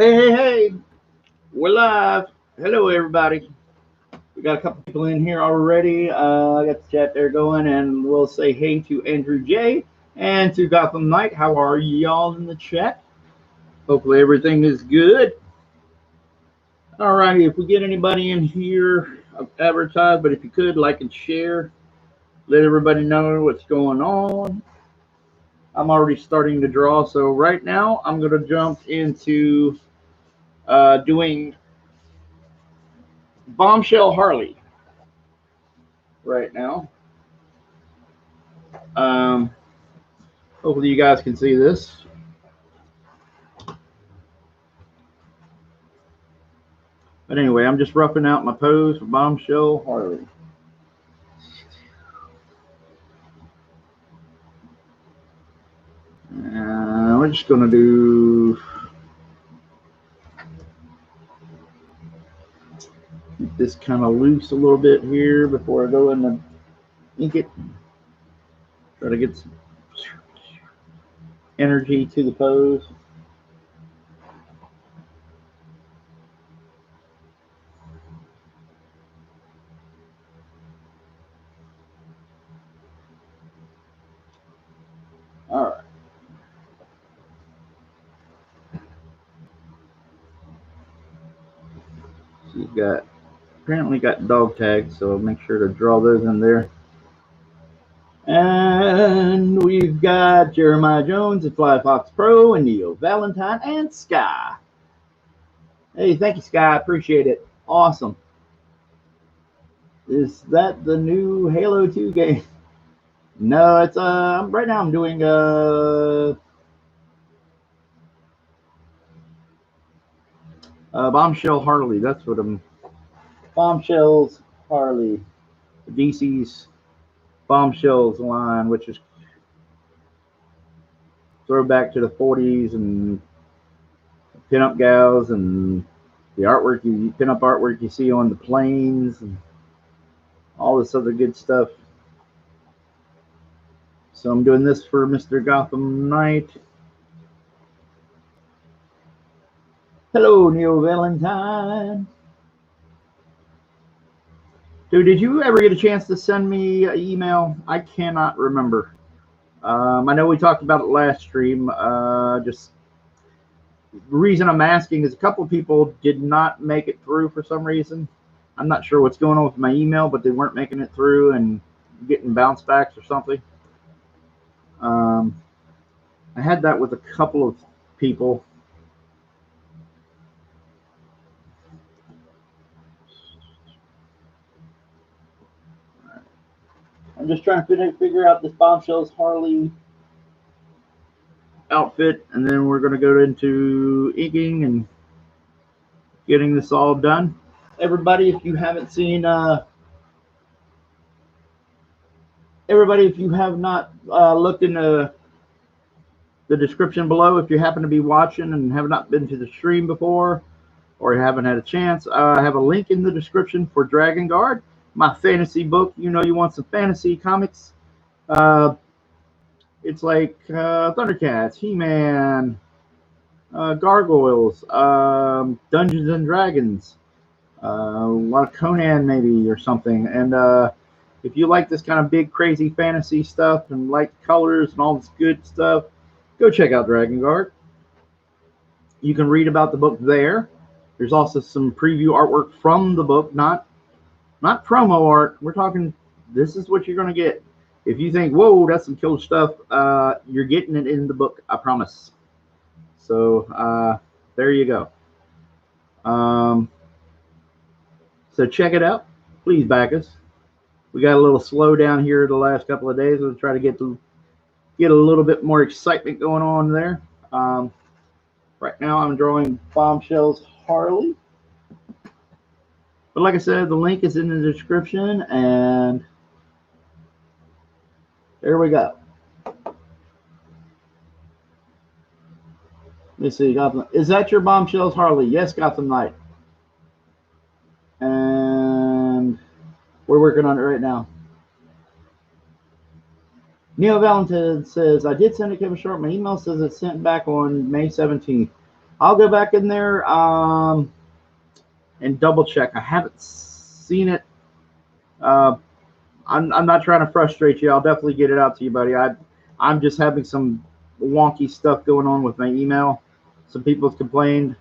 Hey, we're live. Hello, everybody. We got a couple people in here already. I got the chat there going, and we'll say hey to Andrew J. and to Gotham Knight. How are y'all in the chat? Hopefully, everything is good. Alrighty, if we get anybody in here, advertise, but if you could, like and share, let everybody know what's going on. I'm already starting to draw, so right now I'm going to jump into doing Bombshell Harley right now. Hopefully you guys can see this. But anyway, I'm just roughing out my pose for Bombshell Harley. We're just going to do... keep this kind of loose a little bit here before I go in and ink it. Try to get some energy to the pose. All right. She's got, apparently got dog tags, so I'll make sure to draw those in there. And we've got Jeremiah Jones and Fly Fox Pro and Neo Valentine and Sky. Hey, thank you, Sky. Appreciate it. Awesome. Is that the new Halo 2 game? No, it's right now I'm doing Bombshell Harley. That's what I'm. Bombshells Harley, DC's Bombshells line, which is throwback to the 40s and pinup gals and the artwork, pinup artwork you see on the planes and all this other good stuff. So I'm doing this for Mr. Gotham Knight. Hello, Neo Valentine. Dude, did you ever get a chance to send me an email? I cannot remember. I know we talked about it last stream. Just the reason I'm asking is a couple of people did not make it through for some reason. I'm not sure what's going on with my email, but they weren't making it through and getting bounce backs or something. I had that with a couple of people. I'm just trying to figure out this Bombshells Harley outfit, and then we're going to go into inking and getting this all done. Everybody, if you haven't seen, everybody, if you have not looked in the description below, if you happen to be watching and have not been to the stream before, or you haven't had a chance, I have a link in the description for Dragon Guard, my fantasy book. You know, you want some fantasy comics. It's like Thundercats, He-Man, Gargoyles, Dungeons and Dragons, a lot of Conan maybe or something. And if you like this kind of big crazy fantasy stuff and like colors and all this good stuff, go check out Dragon Guard. You can read about the book there. There's also some preview artwork from the book, not promo art. We're talking, this is what you're going to get. If you think, whoa, that's some killer stuff, you're getting it in the book, I promise. So there you go. So check it out. Please back us. We got a little slow down here the last couple of days. We'll try to get a little bit more excitement going on there. Right now I'm drawing Bombshells Harley. But like I said, the link is in the description, and there we go. Let's see, Gotham. Is that your Bombshells Harley? Yes, Gotham Knight. And we're working on it right now. Neo Valentine says, I did send it, Kevin Sharp. My email says it's sent back on May 17th. I'll go back in there and double check. I haven't seen it. Uh, I'm not trying to frustrate you. I'll definitely get it out to you, buddy. I'm just having some wonky stuff going on with my email. Some people have complained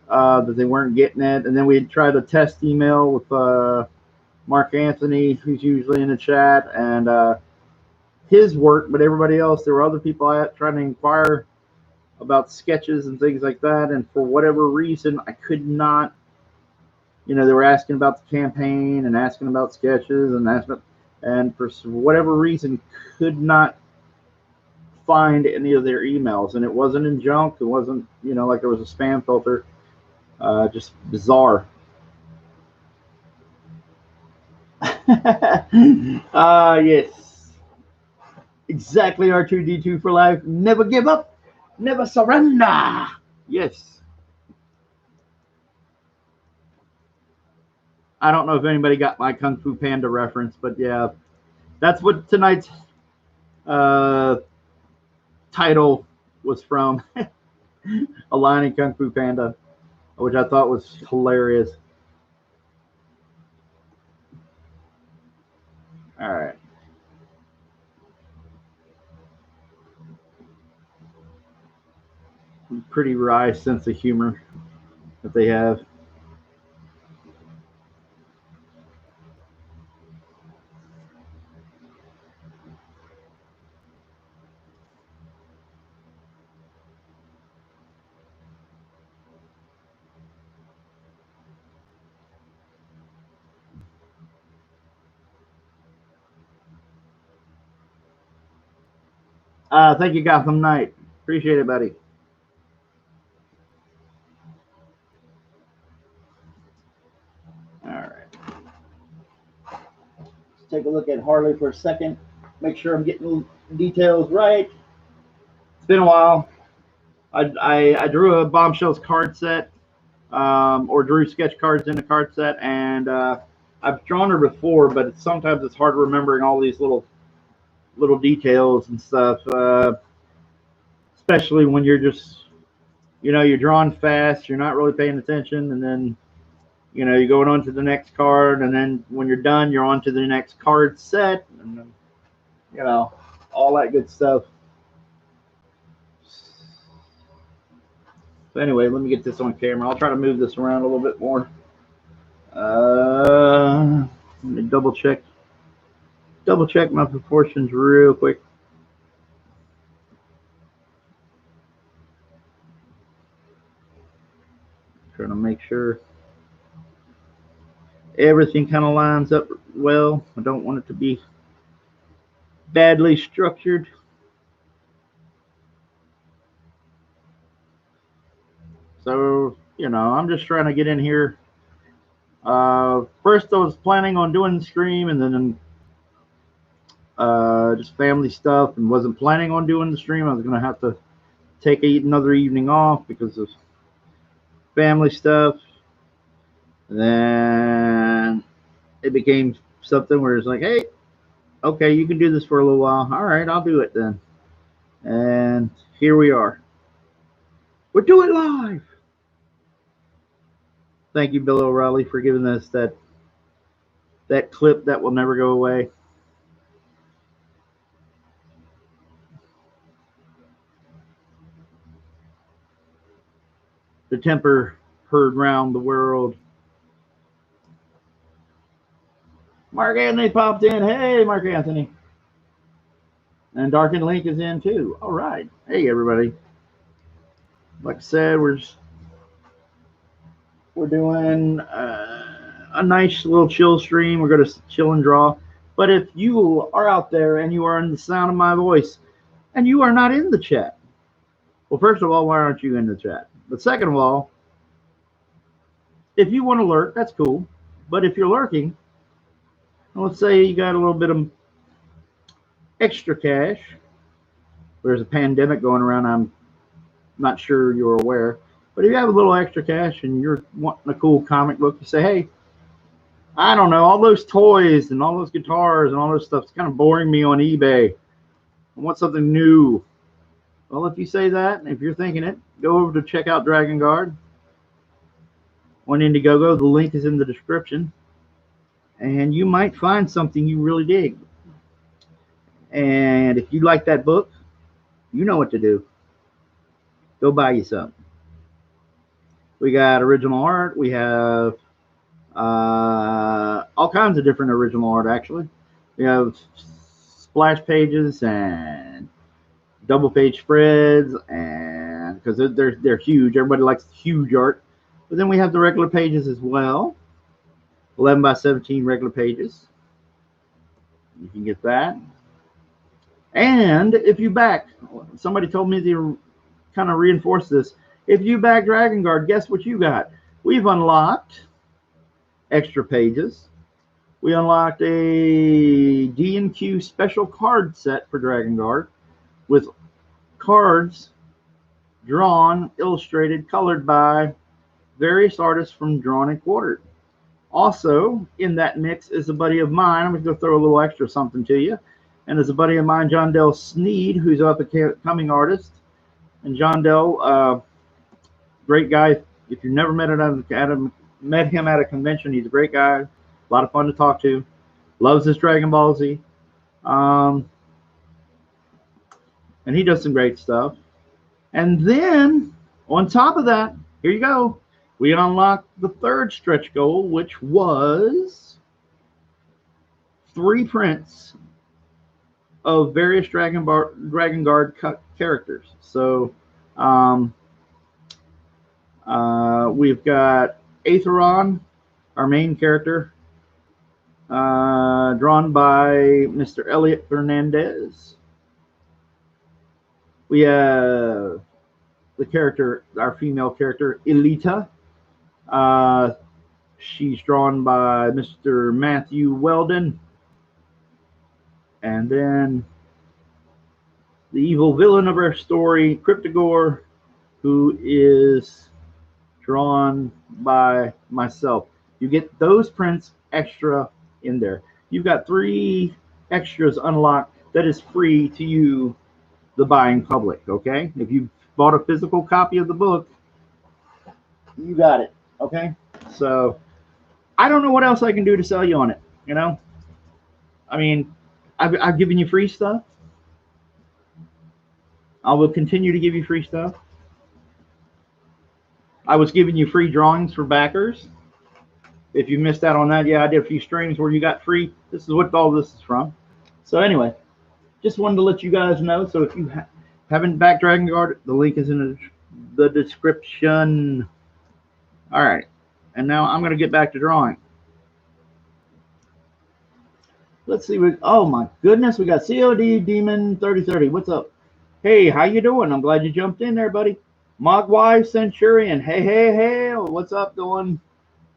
that they weren't getting it, and then we tried a test email with Mark Anthony, who's usually in the chat, and his work, but everybody else, there were other people trying to inquire about sketches and things like that, and for whatever reason, I could not. They were asking about the campaign and asking about sketches and asking, and for whatever reason, could not find any of their emails, and it wasn't in junk. It wasn't, like there was a spam filter. Just bizarre. Yes. Exactly, R2D2 for life. Never give up. Never surrender. Yes. I don't know if anybody got my Kung Fu Panda reference, but yeah, that's what tonight's title was from. Aligning Kung Fu Panda, which I thought was hilarious. All right. Pretty wry sense of humor that they have. Thank you, Gotham Knight. Appreciate it, buddy. All right. Let's take a look at Harley for a second. Make sure I'm getting details right. It's been a while. I drew a Bombshells card set, or drew sketch cards in a card set, and I've drawn her before, but sometimes it's hard remembering all these little details and stuff, especially when you're just, you're drawing fast, you're not really paying attention, and then, you're going on to the next card, and then when you're done, you're on to the next card set, and then, all that good stuff. So anyway, let me get this on camera. I'll try to move this around a little bit more. Let me double check my proportions real quick. Trying to make sure everything kind of lines up well. I don't want it to be badly structured. So, I'm just trying to get in here. First, I was planning on doing the stream, and then just family stuff, and wasn't planning on doing the stream. I was going to have to take another evening off because of family stuff. And then it became something where it's like, hey, okay, you can do this for a little while. All right, I'll do it then. And here we are. We're doing live. Thank you, Bill O'Reilly, for giving us that clip that will never go away. The temper heard round the world. Mark Anthony popped in. Hey, Mark Anthony. And Darkened Link is in too. All right. Hey, everybody. Like I said, we're doing a nice little chill stream. We're going to chill and draw. But if you are out there and you are in the sound of my voice and you are not in the chat, well, first of all, why aren't you in the chat? But second of all, if you want to lurk, that's cool. But if you're lurking, let's say you got a little bit of extra cash. There's a pandemic going around. I'm not sure you're aware. But if you have a little extra cash and you're wanting a cool comic book, you say, hey, I don't know, all those toys and all those guitars and all those stuff's kind of boring me on eBay. I want something new. Well, if you say that, if you're thinking it, go over to check out Dragon Guard on Indiegogo. The link is in the description. And you might find something you really dig. And if you like that book, you know what to do. Go buy you some. We got original art. We have all kinds of different original art, actually. We have splash pages and double page spreads, and because they're huge. Everybody likes huge art. But then we have the regular pages as well. 11 by 17 regular pages. You can get that. And if you back, somebody told me to kind of reinforce this. If you back Dragon Guard, guess what you got? We've unlocked extra pages. We unlocked a D&Q special card set for Dragon Guard with cards drawn, illustrated, colored by various artists from Drawn and Quartered. Also, in that mix is a buddy of mine. I'm going to throw a little extra something to you. And there's a buddy of mine, John Dell Sneed, who's an up-and-coming artist. And John Dell, great guy. If you've never met him at a convention, he's a great guy. A lot of fun to talk to. Loves his Dragon Ball Z. And he does some great stuff. And then, on top of that, here you go. We unlocked the third stretch goal, which was 3 prints of various Dragon Guard characters. So we've got Aetheron, our main character, drawn by Mr. Elliot Fernandez. We have the character, our female character, Elita. She's drawn by Mr. Matthew Weldon. And then the evil villain of our story, Cryptogore, who is drawn by myself. You get those prints extra in there. You've got 3 extras unlocked that is free to you, the buying public, okay? If you bought a physical copy of the book, you got it, okay? So I don't know what else I can do to sell you on it, you know? I mean, I've given you free stuff. I will continue to give you free stuff. I was giving you free drawings for backers. If you missed out on that, yeah, I did a few streams where you got free. This is what all this is from. So anyway, just wanted to let you guys know. So if you haven't backed Dragon Guard, the link is in the description. All right, and now I'm going to get back to drawing. Let's see. Oh my goodness, we got COD Demon 3030. What's up? Hey, how you doing? I'm glad you jumped in there, buddy. Mogwai Centurion. Hey, hey, hey. What's up going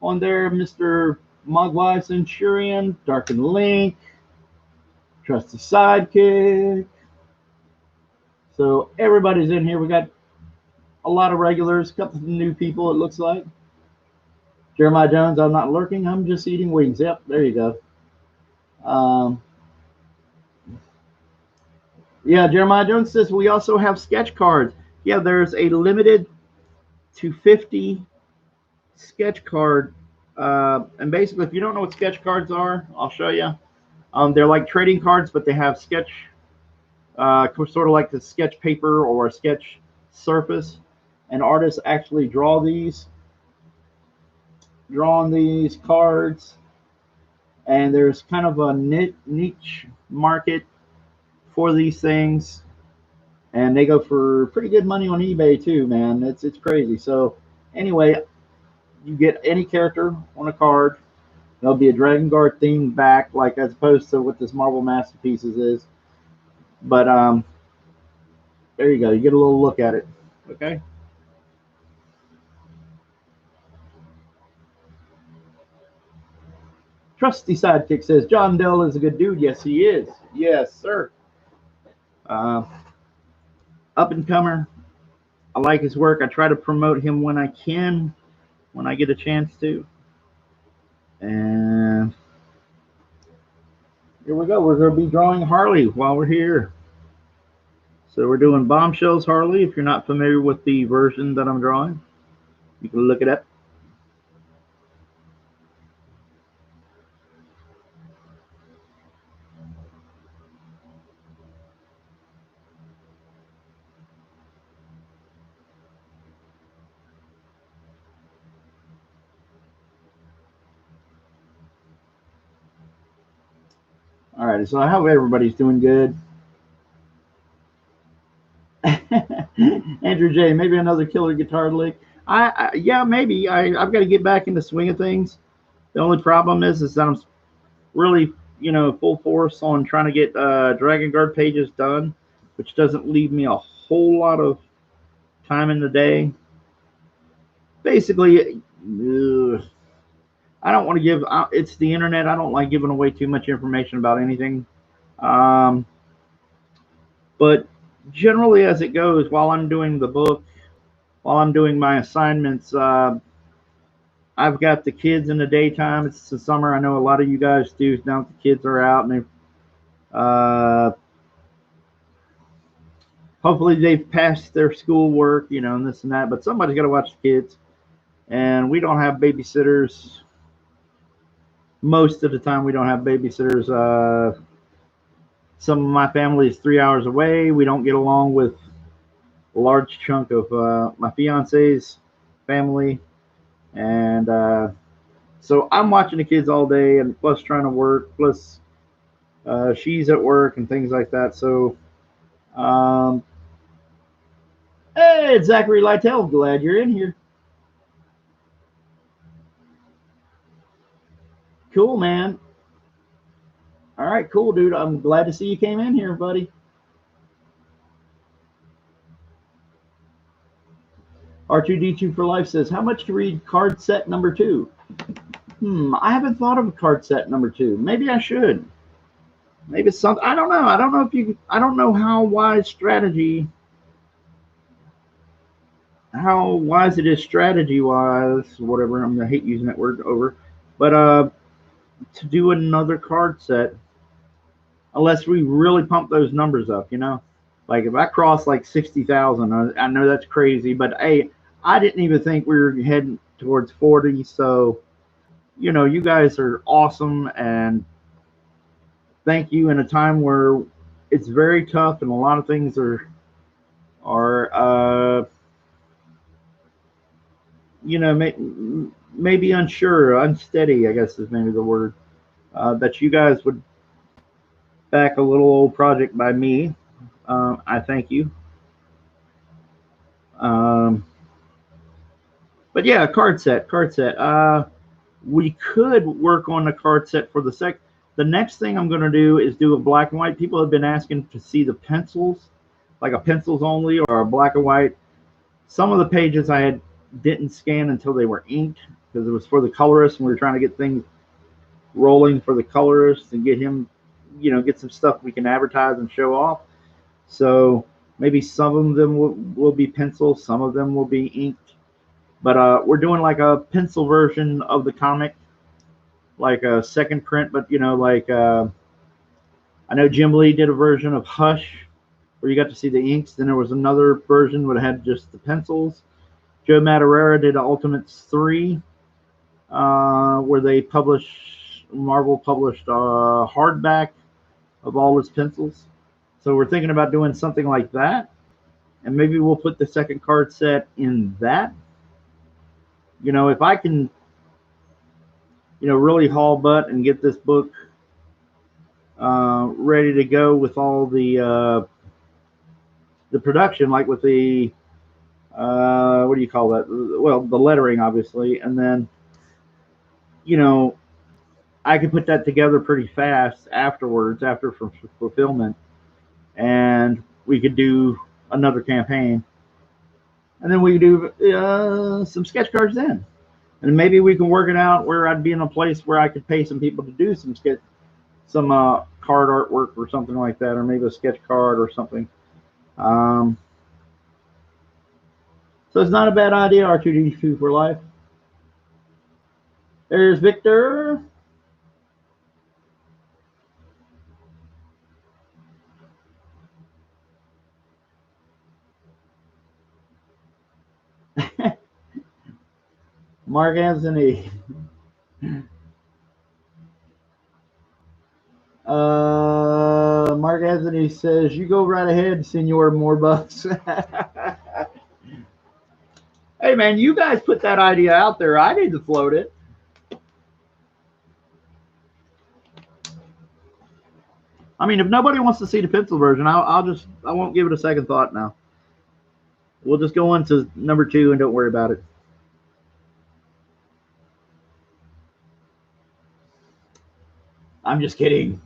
on there, Mr. Mogwai Centurion? Darken Link. Trusty Sidekick. So everybody's in here. We got a lot of regulars, a couple of new people, it looks like. Jeremiah Jones, I'm not lurking. I'm just eating wings. Yep, there you go. Yeah, Jeremiah Jones says we also have sketch cards. Yeah, there's a limited to 50 sketch card. And basically, if you don't know what sketch cards are, I'll show you. They're like trading cards, but they have sketch, sort of like the sketch paper or a sketch surface. And artists actually draw these cards. And there's kind of a niche market for these things, and they go for pretty good money on eBay too, man. It's crazy. So anyway, you get any character on a card. There'll be a Dragon Guard themed back, like as opposed to what this Marvel Masterpieces is. But there you go. You get a little look at it. Okay. Trusty Sidekick says, John Dell is a good dude. Yes, he is. Yes, sir. Up and comer. I like his work. I try to promote him when I can, when I get a chance to. And here we go. We're going to be drawing Harley while we're here. So we're doing Bombshells Harley. If you're not familiar with the version that I'm drawing, you can look it up. All right, so I hope everybody's doing good. Andrew J, maybe another killer guitar lick. Yeah, maybe. I've got to get back in the swing of things. The only problem is that I'm really, full force on trying to get Dragon Guard pages done, which doesn't leave me a whole lot of time in the day. Basically, I don't want to give. It's the internet. I don't like giving away too much information about anything. Um, but generally, as it goes, while I'm doing the book, while I'm doing my assignments, I've got the kids in the daytime. It's the summer. I know a lot of you guys do. Now that the kids are out and hopefully they've passed their schoolwork, and this and that. But somebody's got to watch the kids, and we don't have babysitters. Most of the time, we don't have babysitters. Some of my family is 3 hours away. We don't get along with a large chunk of my fiance's family, and so I'm watching the kids all day, and plus trying to work, plus she's at work and things like that. So, hey, it's Zachary Lytle. Glad you're in here. Cool, man. All right, cool, dude. I'm glad to see you came in here, buddy. R2D2 for Life says, how much to read card set number 2? I haven't thought of a card set number 2. Maybe I should. Maybe it's something. I don't know. I don't know if you. I don't know how wise it is strategy wise. Whatever. I'm gonna hate using that word over, but to do another card set, unless we really pump those numbers up, Like if I cross like 60,000, I know that's crazy, but hey, I didn't even think we were heading towards 40. So, you guys are awesome, and thank you in a time where it's very tough and a lot of things are maybe unsure, unsteady, I guess is maybe the word. That you guys would back a little old project by me. I thank you. But yeah, card set. We could work on the card set for the next thing I'm going to do is do a black and white. People have been asking to see the pencils, like a pencils only or a black and white. Some of the pages didn't scan until they were inked because it was for the colorist, and we were trying to get things rolling for the colorist and get him, get some stuff we can advertise and show off. So maybe some of them will be pencils, some of them will be inked. But we're doing like a pencil version of the comic, like a second print. But I know Jim Lee did a version of Hush where you got to see the inks. Then there was another version where it had just the pencils. Joe Madureira did Ultimates 3, where Marvel published hardback of all his pencils. So we're thinking about doing something like that. And maybe we'll put the second card set in that. If I can, really haul butt and get this book ready to go with all the production, like with the what do you call that? Well, the lettering, obviously, and then I could put that together pretty fast afterwards, after fulfillment, and we could do another campaign, and then we could do some sketch cards then, and maybe we can work it out where I'd be in a place where I could pay some people to do some card artwork or something like that, or maybe a sketch card or something. So it's not a bad idea, R2D2 for Life. There's Victor. Mark Anthony. Mark Anthony says, "You go right ahead, Senor Morebucks." Hey, man, you guys put that idea out there. I need to float it. I mean, if nobody wants to see the pencil version, I won't give it a second thought now. We'll just go on to number 2 and don't worry about it. I'm just kidding.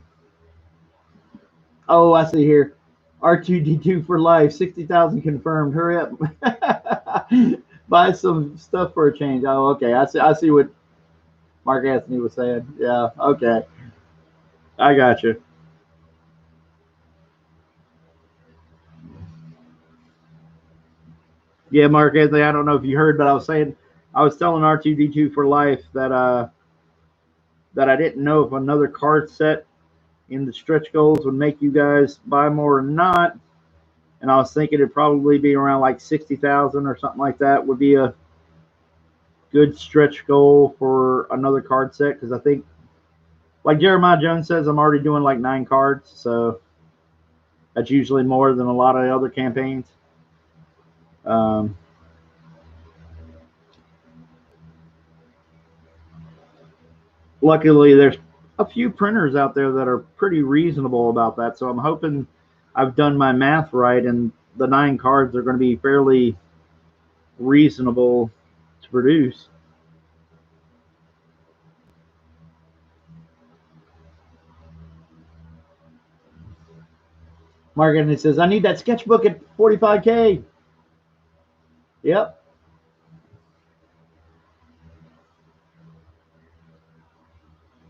Oh, I see here. R2D2 for life, 60,000 confirmed. Hurry up. Buy some stuff for a change. Oh, okay. I see what Mark Anthony was saying. Yeah, okay. I got you. Yeah, Mark Anthony, I don't know if you heard, but I was telling R2D2 for life that I didn't know if another card set in the stretch goals would make you guys buy more or not. And I was thinking it'd probably be around like 60,000 or something like that would be a good stretch goal for another card set, because I think, like Jeremiah Jones says, I'm already doing like 9 cards, so that's usually more than a lot of other campaigns. Luckily, there's a few printers out there that are pretty reasonable about that, so I'm hoping I've done my math right, and the 9 cards are going to be fairly reasonable to produce. Mark Anthony says, I need that sketchbook at 45K. Yep.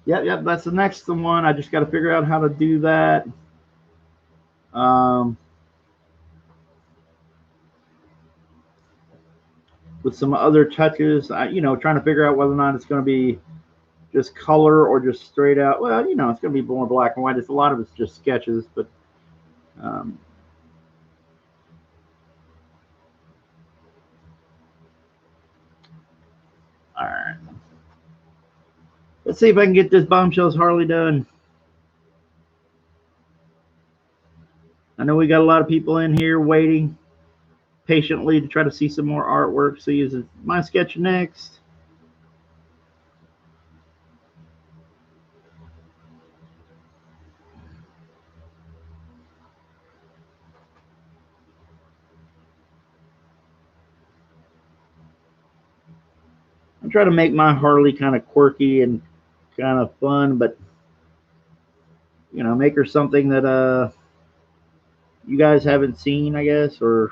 Yep, that's the next one. I just got to figure out how to do that. With some other touches, trying to figure out whether or not it's going to be just color or just straight out. Well, it's going to be more black and white. A lot of it's just sketches, but all right. Let's see if I can get this Bombshells Harley done. I know we got a lot of people in here waiting patiently to try to see some more artwork. So is my sketch next? I'm trying to make my Harley kind of quirky and kind of fun, but make her something that you guys haven't seen, I guess, or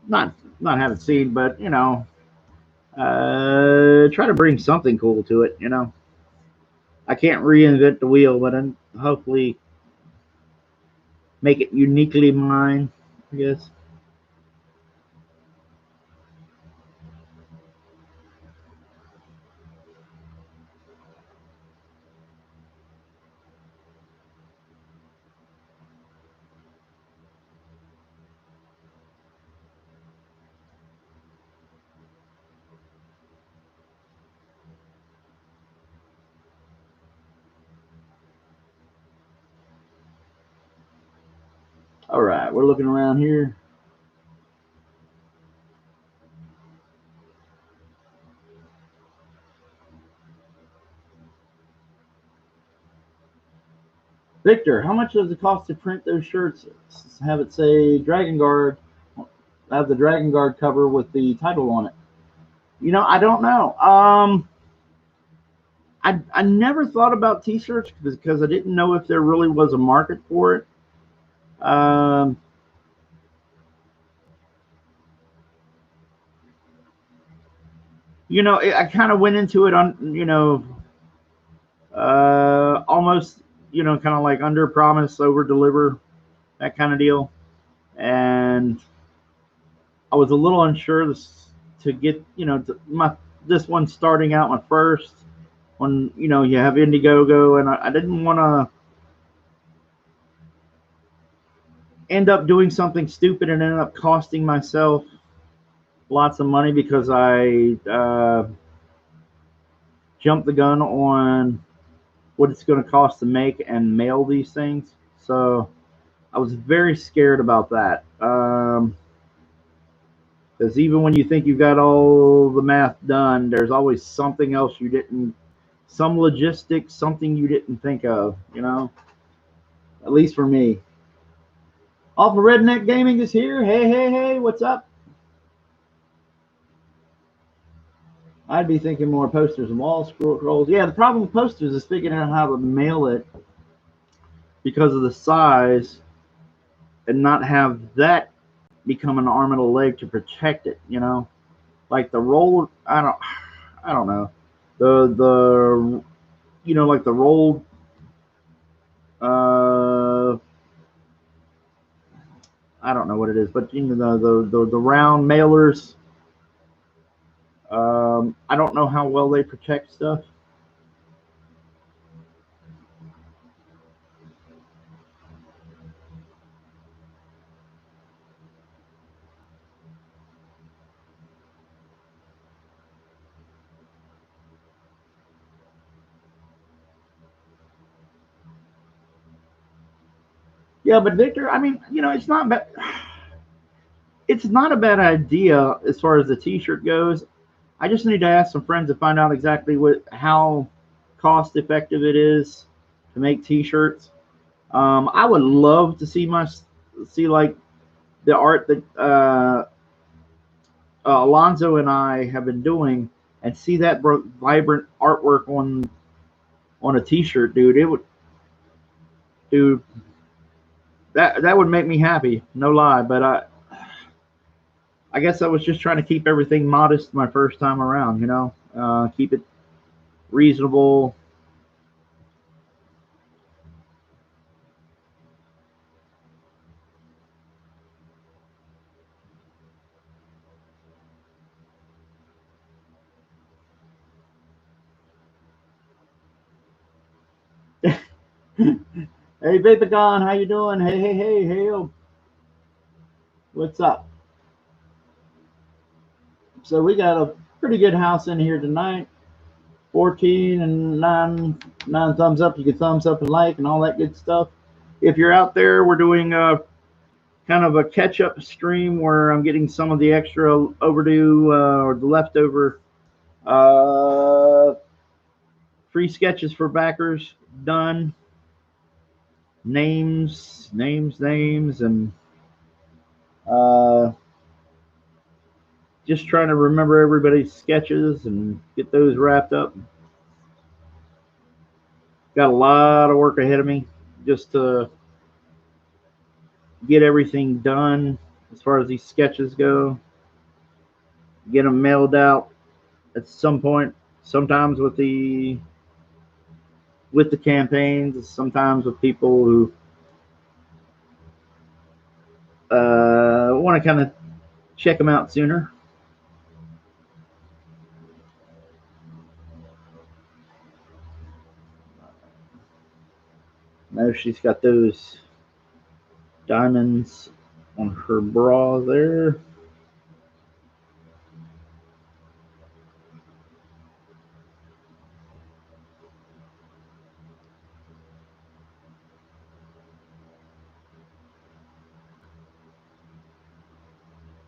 not haven't seen, but try to bring something cool to it. I can't reinvent the wheel, but hopefully make it uniquely mine, I guess. All right, we're looking around here. Victor, how much does it cost to print those shirts? Have it say Dragon Guard, have the Dragon Guard cover with the title on it. I don't know. I never thought about T-shirts because I didn't know if there really was a market for it. I kind of went into it on, almost, kind of like under promise, over deliver, that kind of deal. And I was a little unsure to get, this one starting out my first, when, you have Indiegogo, and I didn't want to end up doing something stupid and end up costing myself lots of money because I jumped the gun on what it's going to cost to make and mail these things. So I was very scared about that. Because even when you think you've got all the math done, there's always something else you didn't, some logistics, something you didn't think of, you know, at least for me. Alpha Redneck Gaming is here. Hey, hey, hey, what's up? I'd be thinking more posters and wall scrolls. Yeah, the problem with posters is figuring out how to mail it because of the size and not have that become an arm and a leg to protect it, you know? Like the roll, I don't know. The you know, like the rolled I don't know what it is, but you know the round mailers. I don't know how well they protect stuff. Yeah, but Victor, I mean, you know, it's not a bad idea as far as the T-shirt goes. I just need to ask some friends to find out exactly how cost effective it is to make T-shirts. I would love to see like the art that Alonzo and I have been doing, and see that vibrant artwork on a T-shirt, dude. It would, dude, that would make me happy. No lie, but I guess I was just trying to keep everything modest my first time around. You know, keep it reasonable. Hey, Vapagon, how you doing? Hey, hey, hey, hey, oh, what's up? So we got a pretty good house in here tonight. 14 and 9 thumbs up. You can thumbs up and like and all that good stuff. If you're out there, we're doing a kind of a catch-up stream where I'm getting some of the extra overdue or the leftover uh, free sketches for backers done. Names, and uh, just trying to remember everybody's sketches and get those wrapped up. Got a lot of work ahead of me just to get everything done as far as these sketches go. Get them mailed out at some point. Sometimes with the campaigns, sometimes with people who want to kind of check them out sooner. Now she's got those diamonds on her bra there.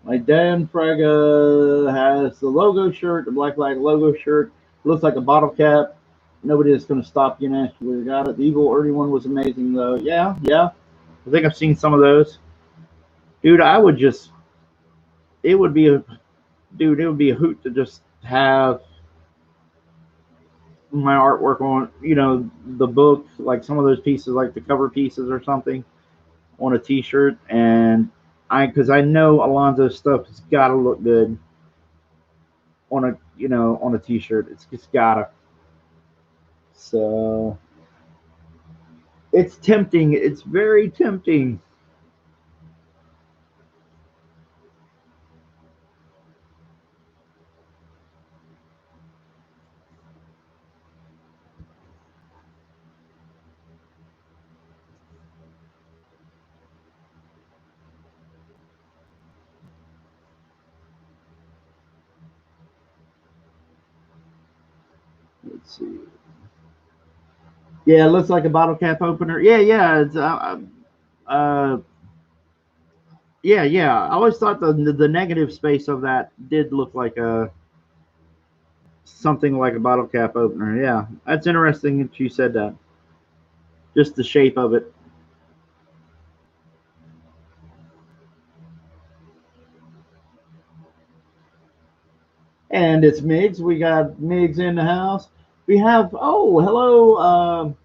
My Dan Fraga has the logo shirt, the Black Flag logo shirt. It looks like a bottle cap. Nobody is going to stop you and ask you where you got it. The Evil Ernie one was amazing, though. Yeah, yeah. I think I've seen some of those. Dude, I would just, it would be a, dude, it would be a hoot to just have my artwork on, you know, the book, like some of those pieces, like the cover pieces or something on a t-shirt. And because I know Alonzo's stuff has got to look good on a, you know, on a t-shirt. It's just gotta. So it's tempting. It's very tempting. Let's see. Yeah, it looks like a bottle cap opener. Yeah, yeah. It's uh, yeah, yeah. I always thought the negative space of that did look like a something like a bottle cap opener. Yeah, that's interesting that you said that. Just the shape of it. And it's Migs. We got Migs in the house. We have, oh, hello,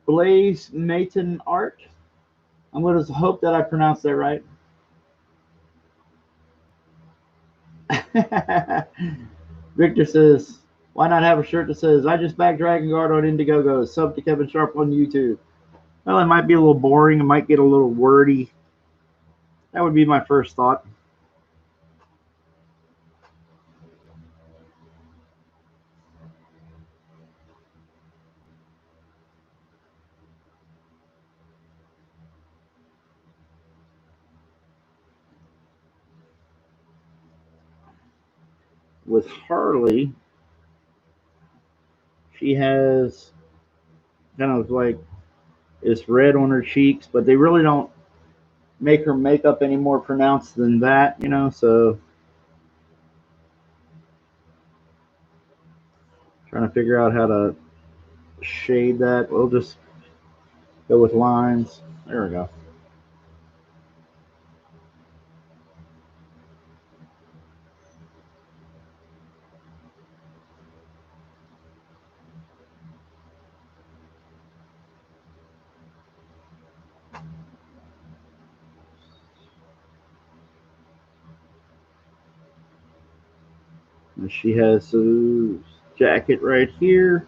Blaze Maton Art. I'm going to hope that I pronounced that right. Victor says, why not have a shirt that says, I just backed Dragon Guard on Indiegogo, sub to Kevin Sharp on YouTube? Well, it might be a little boring. It might get a little wordy. That would be my first thought. With Harley, she has kind of like this red on her cheeks, but they really don't make her makeup any more pronounced than that, you know, so trying to figure out how to shade that. We'll just go with lines. There we go. And she has a jacket right here.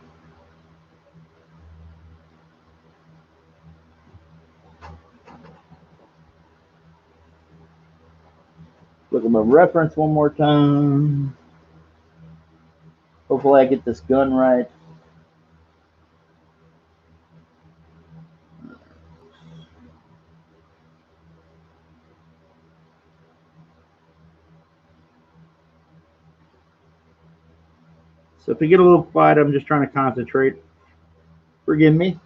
Look at my reference one more time. Hopefully I get this gun right. So if we get a little quiet, I'm just trying to concentrate. Forgive me.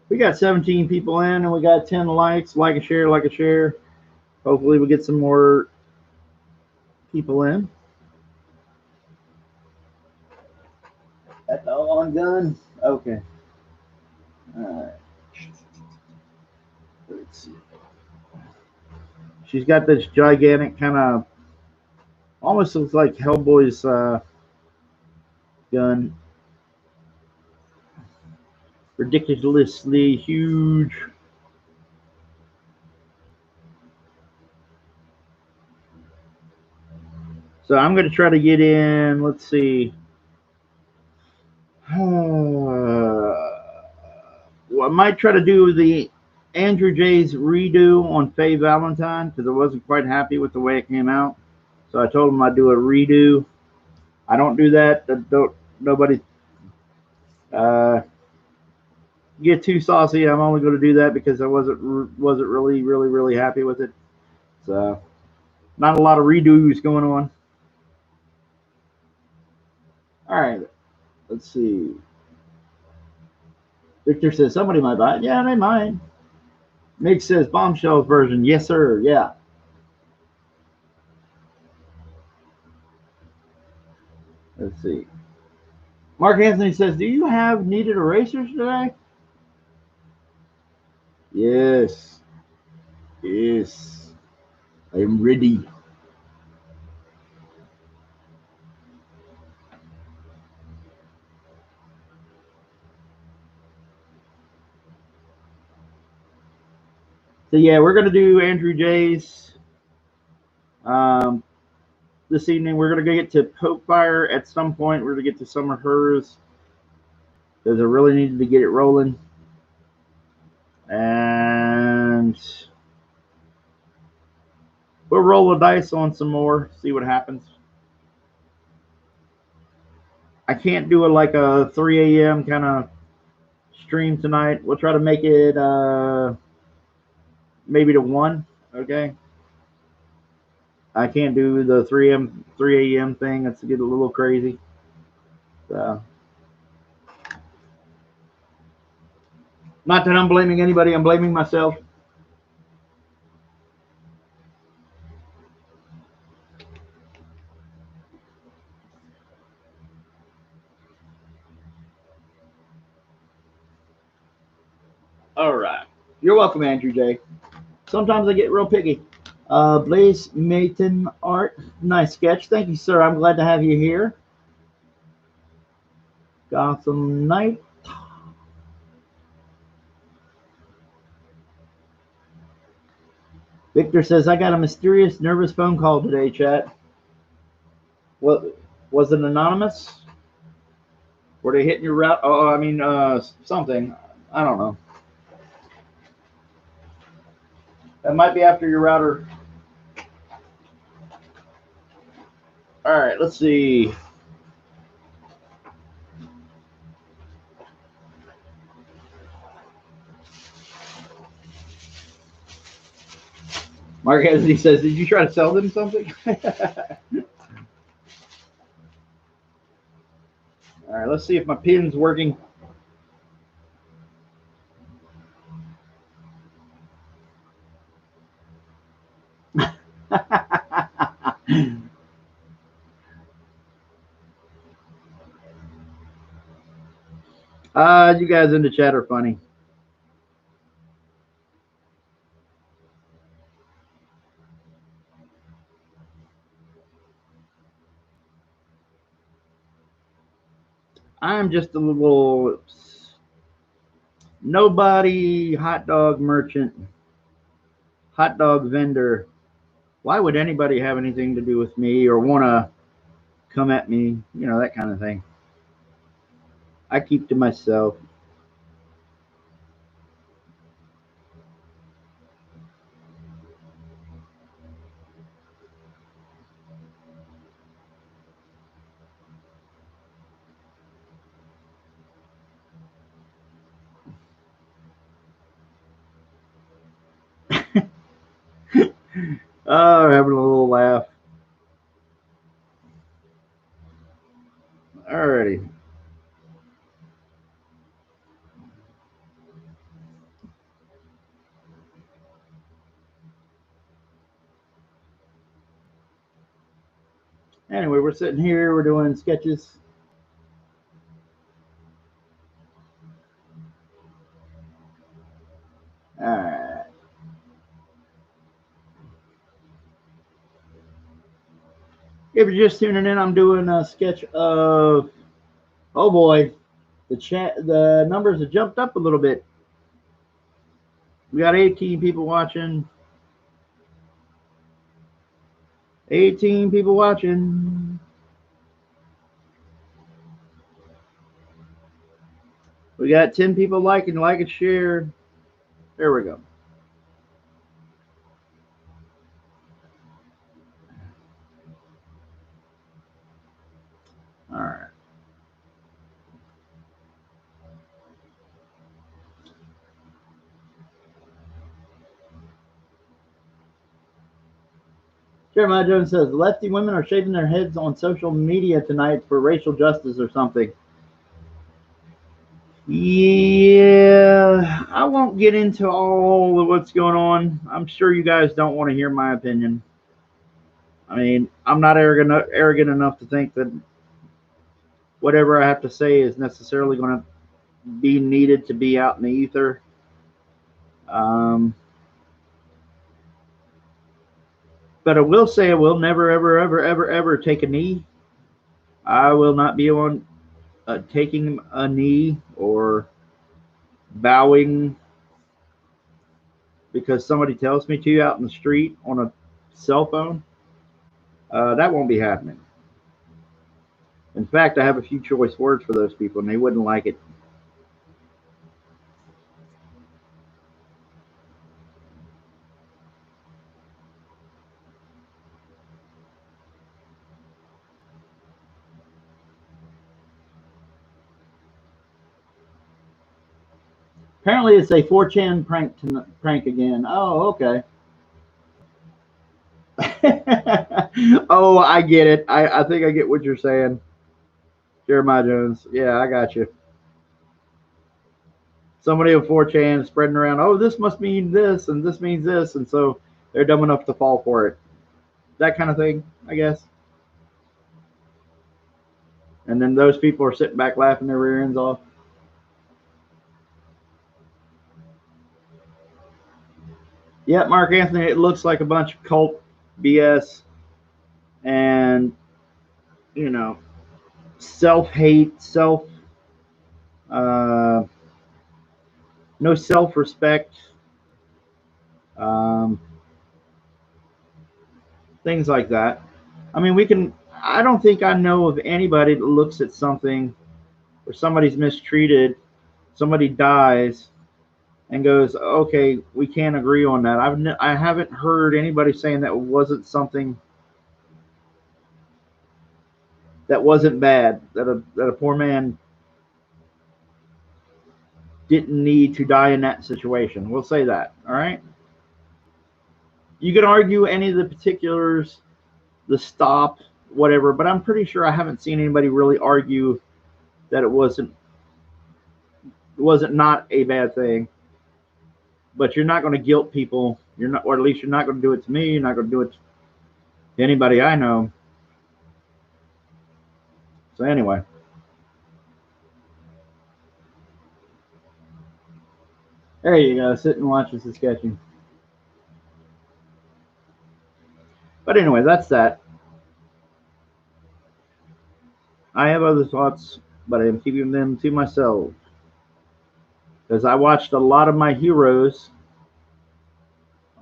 We got 17 people in and we got 10 likes. Like a share, like a share. Hopefully we get some more people in. That doggone gun. Okay. All right. Let's see. She's got this gigantic kind of, almost looks like Hellboy's gun. Ridiculously huge. So I'm going to try to get in, let's see. Well, I might try to do the Andrew J's redo on Faye Valentine because I wasn't quite happy with the way it came out. So I told him I'd do a redo. I don't do that. Don't nobody get too saucy. I'm only going to do that because I wasn't really happy with it. So not a lot of redos going on. All right, let's see. Victor says somebody might buy it. Yeah, they might. Mick says bombshells version. Yes, sir. Yeah. Let's see. Mark Anthony says, do you have kneaded erasers today? Yes. Yes. I am ready. So yeah, we're gonna do Andrew J's this evening. We're gonna go get to Pope Fire at some point. We're gonna get to some of hers because I really needed to get it rolling. And we'll roll the dice on some more, see what happens. I can't do it like a 3 a.m. kind of stream tonight. We'll try to make it maybe to 1. Okay. I can't do the 3 a.m. thing. That's get a little crazy. So Not that I'm blaming anybody, I'm blaming myself. All right. You're welcome, Andrew J. Sometimes I get real picky. Blaze Mayton Art, nice sketch. Thank you, sir. I'm glad to have you here. Gotham Knight. Victor says, I got a mysterious, nervous phone call today, chat. What was it anonymous? Were they hitting your route? Oh, I mean, something. I don't know. That might be after your router. All right, let's see. Mark Anthony says, did you try to sell them something? All right, let's see if my pin's working. You guys in the chat are funny. I'm just a little nobody hot dog merchant, hot dog vendor. Why would anybody have anything to do with me or want to come at me? You know, that kind of thing. I keep to myself. Oh, having a little laugh. Alrighty. Anyway, we're sitting here, we're doing sketches. Alright. If you're just tuning in, I'm doing a sketch of, oh boy, the numbers have jumped up a little bit. We got 18 people watching. 18 people watching. We got 10 people liking, like and share. There we go. All right. Jeremiah Jones says lefty women are shaving their heads on social media tonight for racial justice or something. Yeah, I won't get into all of what's going on. I'm sure you guys don't want to hear my opinion. I mean, I'm not arrogant enough to think that whatever I have to say is necessarily going to be needed to be out in the ether. But I will say I will never, ever, ever, ever, ever take a knee. I will not be on taking a knee or bowing because somebody tells me to out in the street on a cell phone. That won't be happening. In fact, I have a few choice words for those people, and they wouldn't like it. Apparently, it's a 4chan prank again. Oh, okay. Oh, I get it. I think I get what you're saying. Jeremiah Jones. Yeah, I got you. somebody on 4chan spreading around, oh, this must mean this and this means this, and so they're dumb enough to fall for it. That kind of thing, I guess. And then those people are sitting back laughing their rear ends off. Yeah, Mark Anthony, it looks like a bunch of cult BS and, you know, self-hate, uh, no self-respect, um, things like that. I mean, I don't think I know of anybody that looks at something where somebody's mistreated, somebody dies, and goes, okay, we can't agree on that. I haven't heard anybody saying that wasn't something that wasn't bad, that a poor man didn't need to die in that situation. We'll say that, all right? You can argue any of the particulars, the stop, whatever, but I'm pretty sure I haven't seen anybody really argue that it wasn't not a bad thing. But you're not going to guilt people. You're not, or at least you're not going to do it to me. You're not going to do it to anybody I know. So anyway, there you go. Sit and watch this is sketching. But anyway, that's that. I have other thoughts, but I am keeping them to myself. Because I watched a lot of my heroes,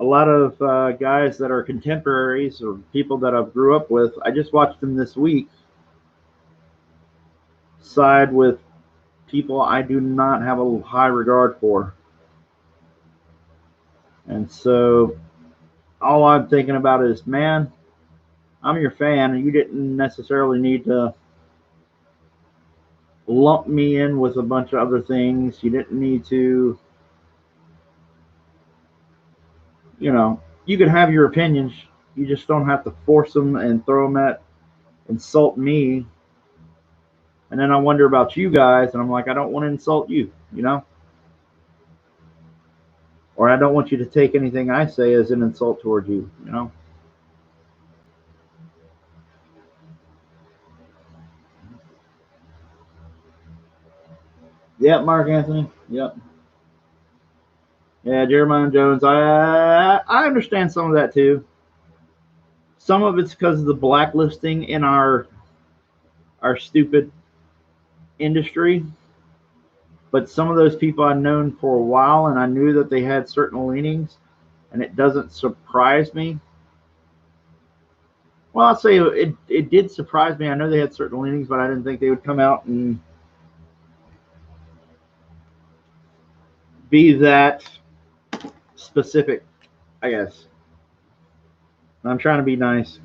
a lot of guys that are contemporaries or people that I've grew up with. I just watched them this week side with people I do not have a high regard for. And so all I'm thinking about is, man, I'm your fan, and you didn't necessarily need to lump me in with a bunch of other things. You didn't need to, you know, you can have your opinions. You just don't have to force them and throw them at insult me. And then I wonder about you guys, and I'm like, I don't want to insult you, you know? Or I don't want you to take anything I say as an insult towards you, you know? Yep, Mark Anthony. Yep. Yeah, Jeremiah Jones. I understand some of that too. Some of it's because of the blacklisting in our stupid industry. But some of those people I've known for a while, and I knew that they had certain leanings, and it doesn't surprise me. Well, I'll say it did surprise me. I know they had certain leanings, but I didn't think they would come out and be that specific, I guess. I'm trying to be nice.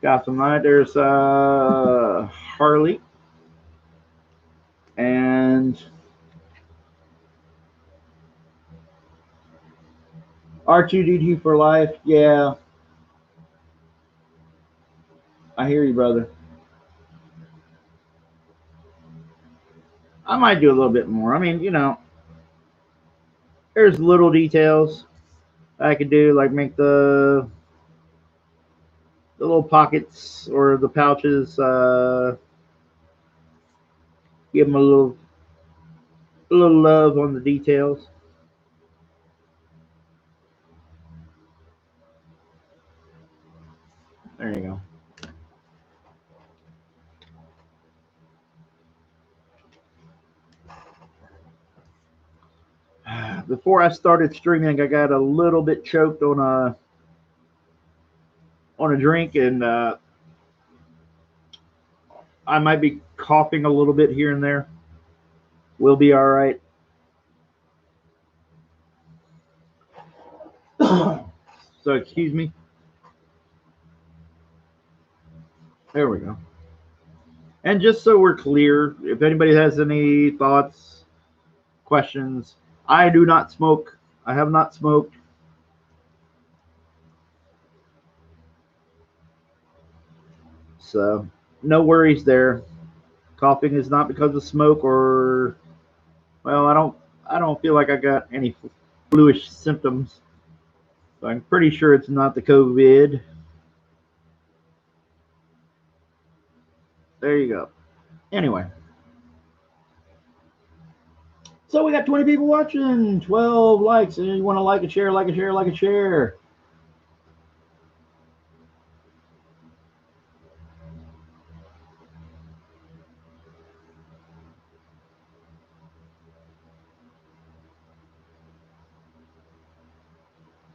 Gotham Knight, there's Harley. And R2D2 for life, yeah. I hear you, brother. I might do a little bit more. I mean, you know, there's little details I could do, like make the little pockets or the pouches, give them a little love on the details. There you go. Before I started streaming, I got a little bit choked on a drink, and I might be coughing a little bit here and there. We'll be all right. So excuse me. There we go. And just so we're clear, if anybody has any thoughts, questions, I do not smoke. I have not smoked. So no worries there. Coughing is not because of smoke or Well, I don't feel like I got any fluish symptoms, so I'm pretty sure it's not the COVID. There you go. Anyway, so we got 20 people watching, 12 likes, and you want to like and share, like and share, like and share.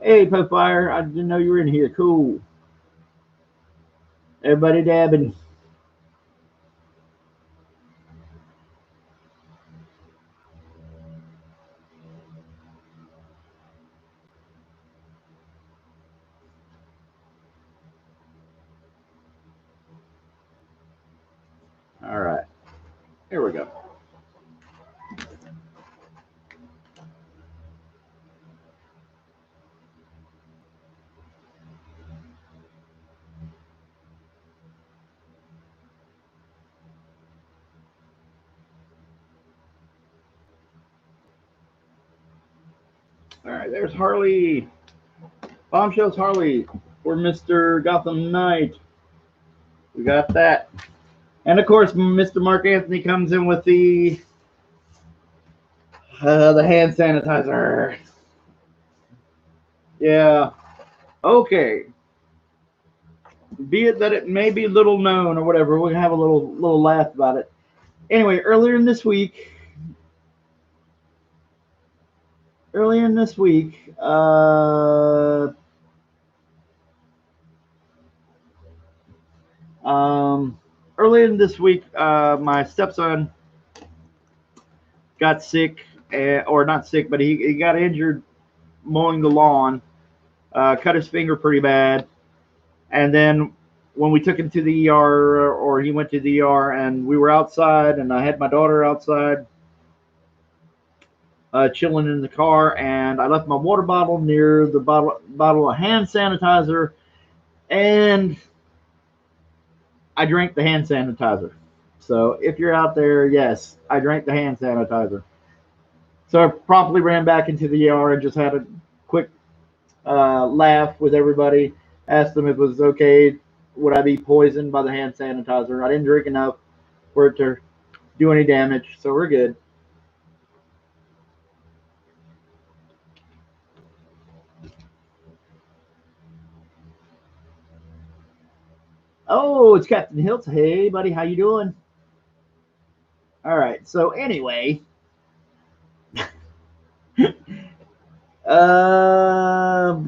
Hey, Puffire, I didn't know you were in here. Cool. Everybody dabbing. All right, here we go. All right, there's Harley. Bombshells Harley for Mr. Gotham Knight. We got that. And of course, Mr. Mark Anthony comes in with the hand sanitizer. Yeah. Okay. Be it that it may be little known or whatever, we're gonna have a little laugh about it. Anyway, earlier in this week, um, earlier in this week, my stepson got sick, or not sick, but he got injured mowing the lawn, cut his finger pretty bad, and then when we took him to the ER, or he went to the ER, and we were outside, and I had my daughter outside, chilling in the car, and I left my water bottle near the bottle of hand sanitizer, and I drank the hand sanitizer. So if you're out there, yes, I drank the hand sanitizer. So I promptly ran back into the ER and just had a quick laugh with everybody. Asked them if it was okay. Would I be poisoned by the hand sanitizer? I didn't drink enough for it to do any damage, so we're good. Oh, it's Captain Hiltz. Hey, buddy, how you doing? All right. So anyway,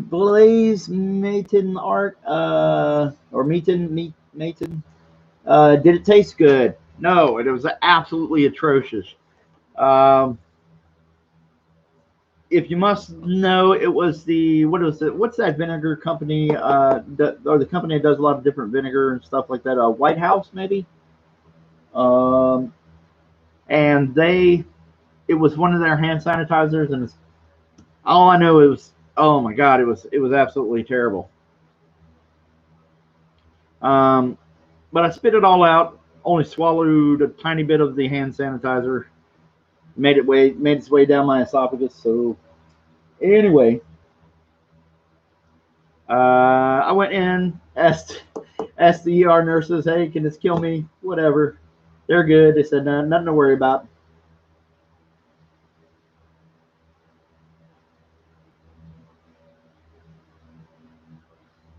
Blaze Maton art, or Maton. Did it taste good? No, it was absolutely atrocious. Um, if you must know, it was the what is it? What's that vinegar company? Or the company that does a lot of different vinegar and stuff like that. White House, maybe. Um, and it was one of their hand sanitizers, and all I know it was. Oh my god, it was absolutely terrible. Um, but I spit it all out. Only swallowed a tiny bit of the hand sanitizer. Made its way down my esophagus. So anyway, I went in, asked the ER nurses, "Hey, can this kill me?" Whatever. They're good. They said, "No, nothing to worry about."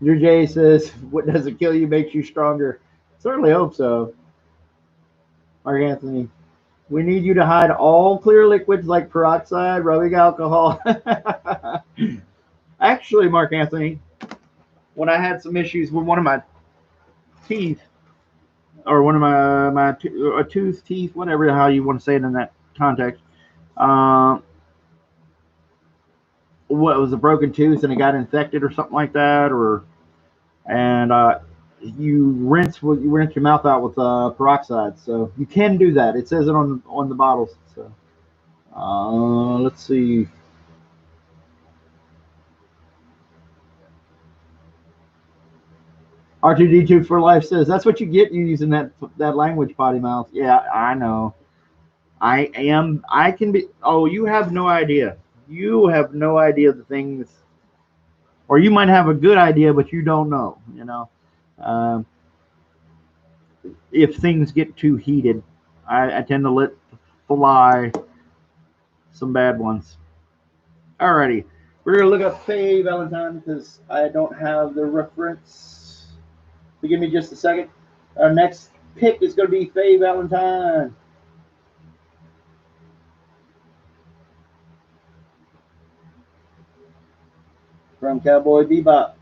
Your Jay says, "What doesn't kill you makes you stronger." Certainly hope so, Mark Anthony. We need you to hide all clear liquids like peroxide, rubbing alcohol. Actually, Mark Anthony, when I had some issues with one of my teeth, or one of my a tooth, teeth, whatever how you want to say it in that context, um, what was a broken tooth and it got infected or something like that, or and you rinse your mouth out with peroxide. So you can do that. It says it on the bottles. So let's see. R2D2 for life says that's what you get using that language, potty mouth. Yeah, I know. I can be. Oh, you have no idea. You have no idea the things, or you might have a good idea, but you don't know. Um, if things get too heated, I tend to let fly some bad ones. Alrighty, we're gonna look up Faye Valentine because I don't have the reference. So give me just a second. Our next pick is gonna be Faye Valentine from Cowboy Bebop.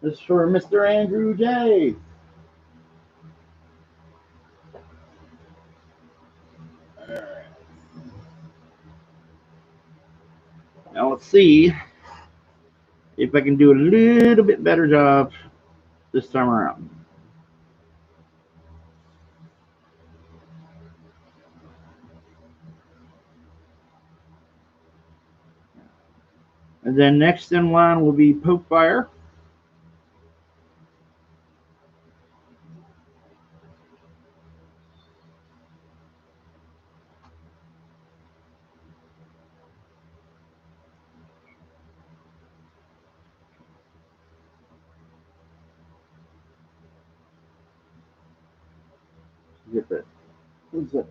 This is for Mr. Andrew J. Now let's see if I can do a little bit better job this time around. And then next in line will be Poke Fire. Get that. Who's that?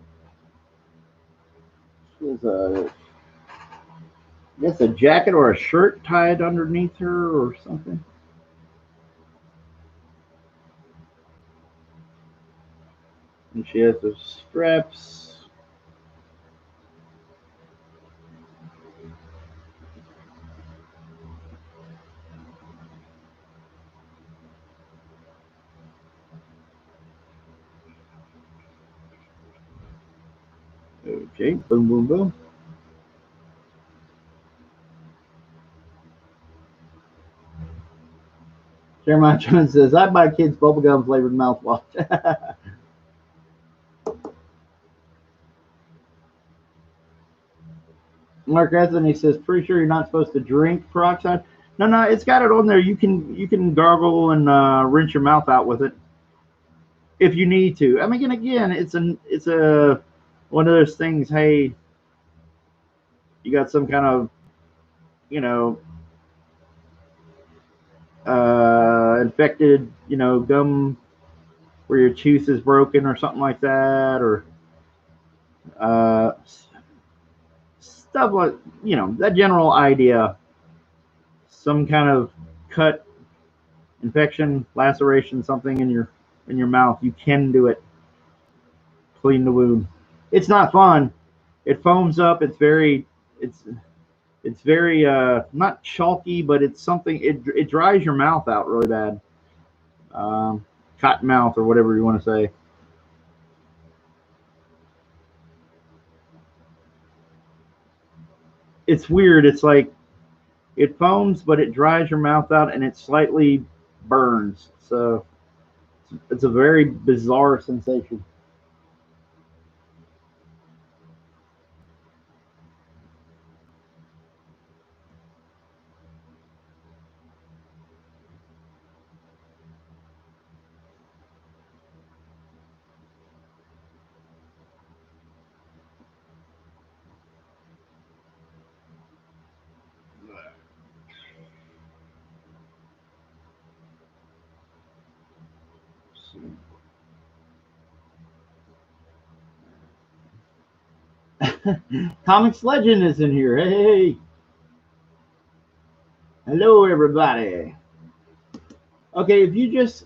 She's a, I guess a jacket or a shirt tied underneath her or something. And she has those straps. Okay, boom, boom, boom. Jeremiah Jones says, I buy kids bubblegum flavored mouthwash. Mark Anthony says, pretty sure you're not supposed to drink peroxide. No, no, it's got it on there. You can gargle and rinse your mouth out with it if you need to. I mean, again, it's a one of those things. Hey, you got some kind of you know infected gum where your tooth is broken or something like that, or uh, stuff like that general idea. Some kind of cut, infection, laceration, something in your mouth. You can do it. Clean the wound. It's not fun. It foams up. It's very not chalky, but it's something. It dries your mouth out really bad. Um, Cotton mouth or whatever you want to say. It's weird. It's like it foams, but it dries your mouth out and it slightly burns. So it's a very bizarre sensation. Comics Legend is in here. Hey, hello everybody. Okay, if you just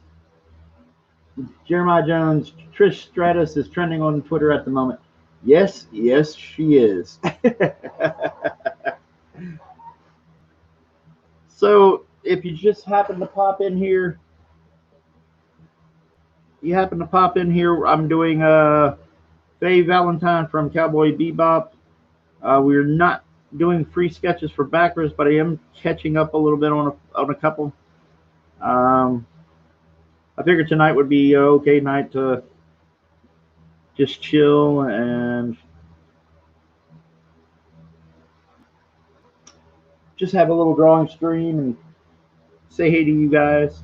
Jeremiah Jones, Trish Stratus is trending on Twitter at the moment. Yes, yes, she is. So if you just happen to pop in here, I'm doing Faye Valentine from Cowboy Bebop. We're not doing free sketches for backers, but I am catching up a little bit on a couple. I figured tonight would be an okay night to just chill and just have a little drawing stream and say hey to you guys.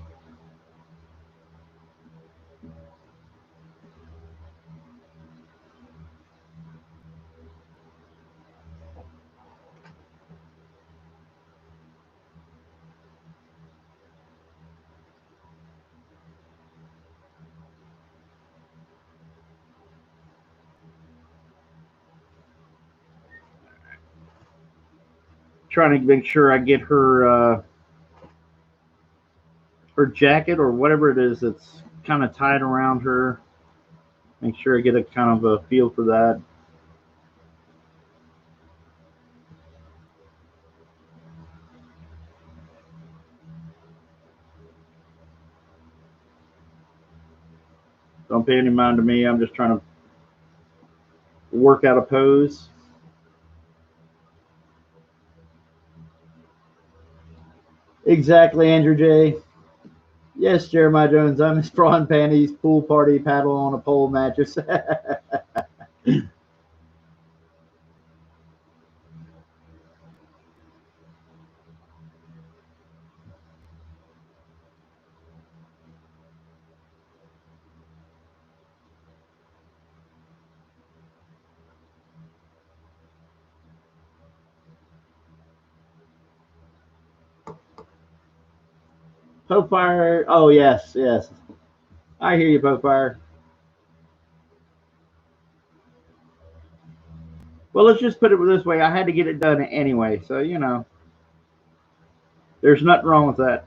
Trying to make sure I get her jacket or whatever it is that's kind of tied around her. Make sure I get a kind of a feel for that. Don't pay any mind to me. I'm just trying to work out a pose. Exactly, Andrew J. Yes, Jeremiah Jones. I'm his bra and panties, pool party, paddle on a pole mattress. Pope Fire. Oh, yes, yes. I hear you, Pope Fire. Well, let's just put it this way. I had to get it done anyway. So, there's nothing wrong with that.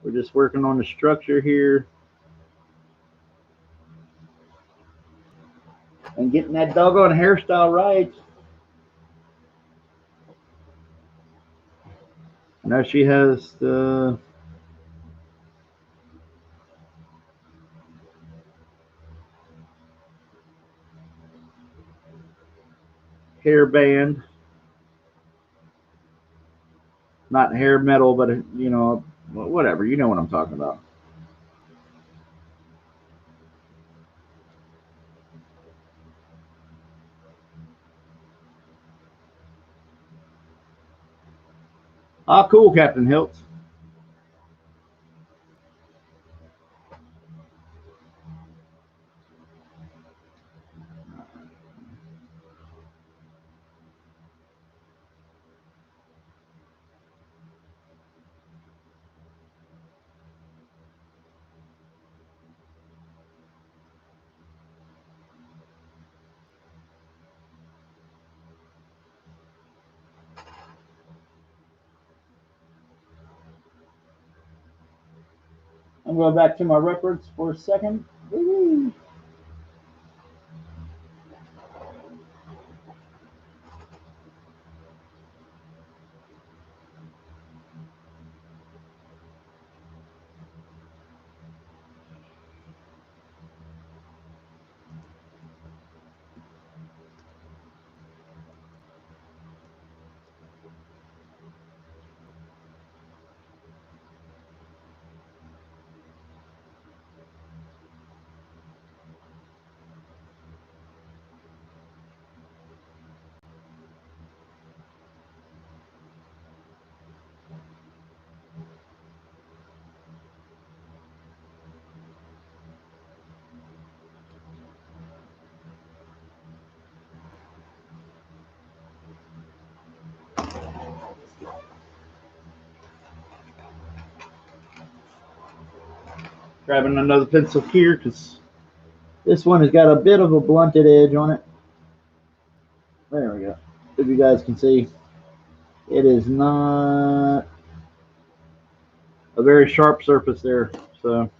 We're just working on the structure here and getting that doggone hairstyle right. I know she has the hairband, not hair metal, but whatever. You know what I'm talking about. Ah, cool, Captain Hiltz. I'm going back to my reference for a second. Woo-hoo. Grabbing another pencil here because this one has got a bit of a blunted edge on it. There we go. If you guys can see, it is not a very sharp surface there. So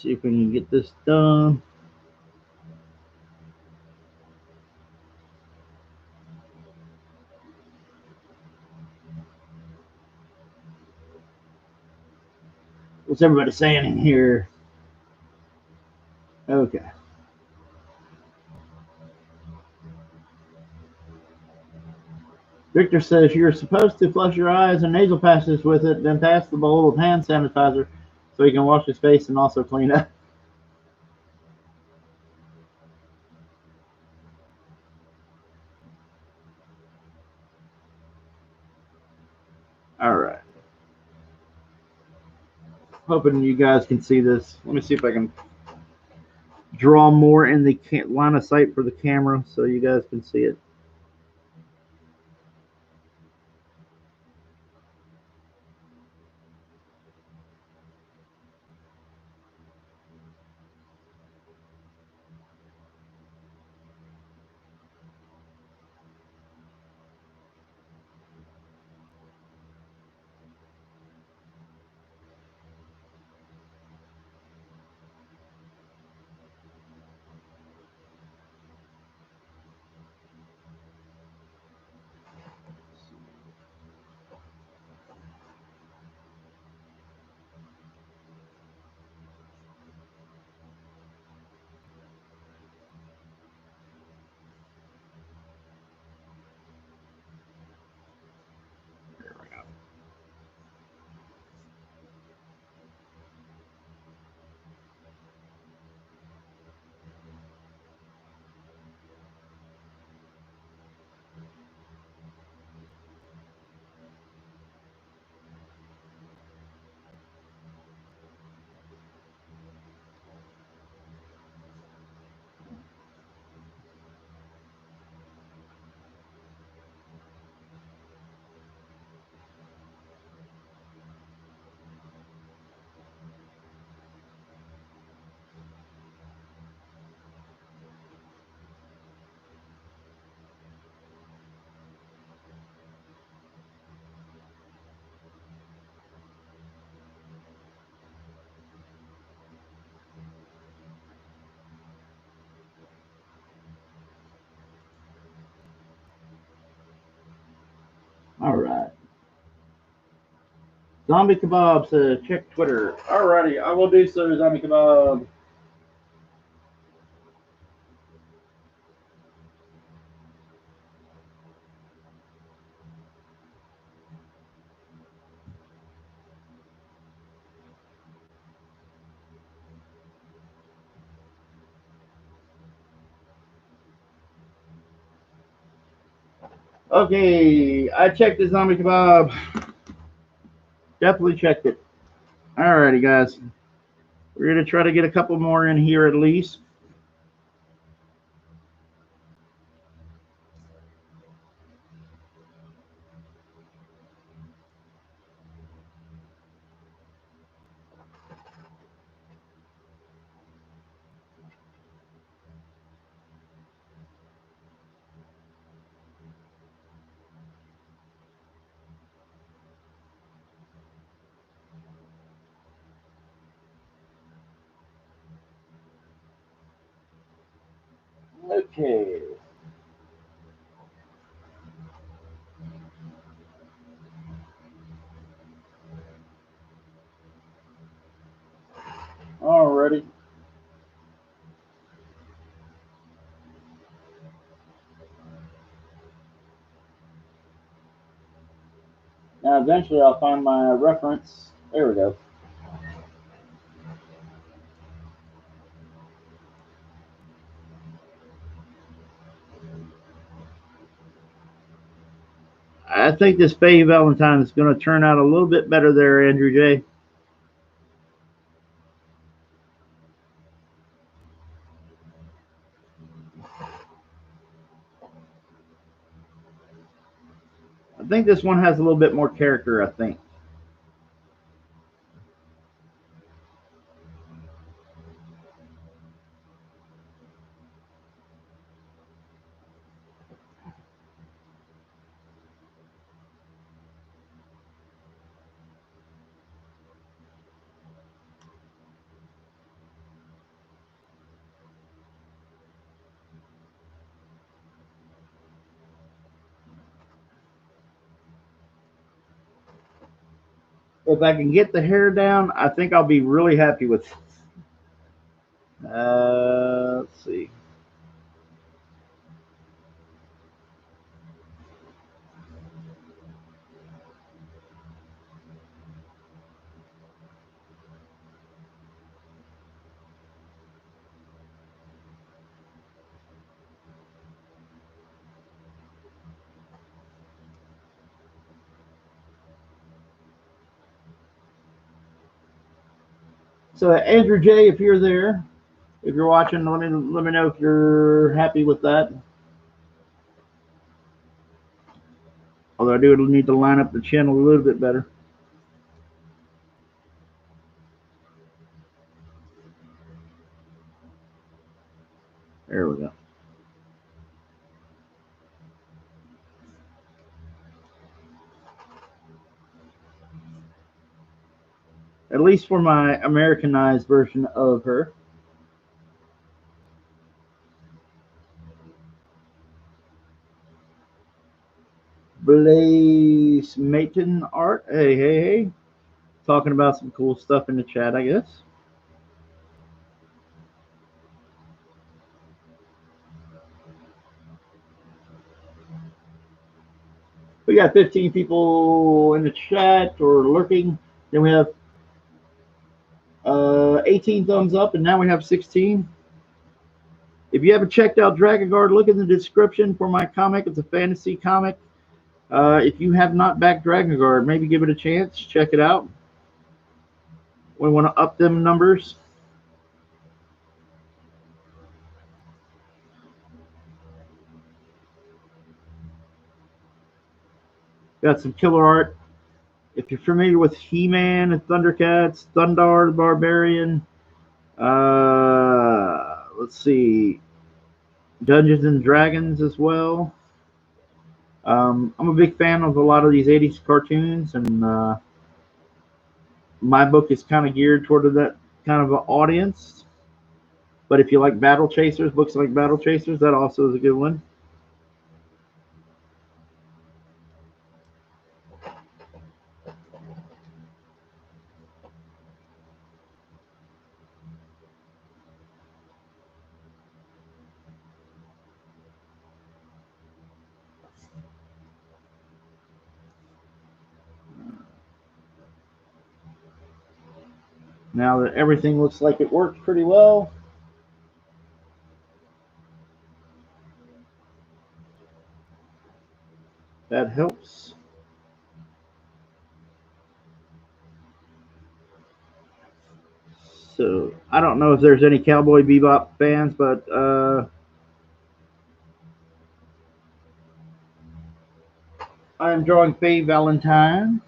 see if we can get this done. What's everybody saying in here? Okay. Victor says you're supposed to flush your eyes and nasal passages with it, then pass the bowl of hand sanitizer so he can wash his face and also clean up. All right. Hoping you guys can see this. Let me see if I can draw more in the line of sight for the camera so you guys can see it. All right. Zombie Kebab says check Twitter. Alrighty, I will do so, Zombie Kebab. Okay, I checked the Zombie Kebab. Definitely checked it. Alrighty, guys. We're going to try to get a couple more in here at least. Okay. Alrighty. Now, eventually, I'll find my reference. There we go. I think this Faye Valentine is going to turn out a little bit better there, Andrew J. I think this one has a little bit more character, I think. If I can get the hair down, I think I'll be really happy with this. Let's see. So Andrew J, if you're there, if you're watching, let me know if you're happy with that. Although I do need to line up the chin a little bit better. There we go. At least for my Americanized version of her. Blaze Mayton art. Hey, hey, hey. Talking about some cool stuff in the chat, I guess. We got 15 people in the chat or lurking. Then we have 18 thumbs up, and now we have 16. If you haven't checked out Dragon Guard, look in the description for my comic. It's a fantasy comic. If you have not backed Dragon Guard, maybe give it a chance. Check it out. We want to up them numbers. Got some killer art. If you're familiar with He-Man and Thundercats, Thundar the Barbarian, let's see, Dungeons and Dragons as well. I'm a big fan of a lot of these 80s cartoons, and my book is kind of geared toward that kind of an audience. But if you like Battle Chasers, books like Battle Chasers, that also is a good one. Now that everything looks like it worked pretty well, that helps. So I don't know if there's any Cowboy Bebop fans, but I am drawing Faye Valentine.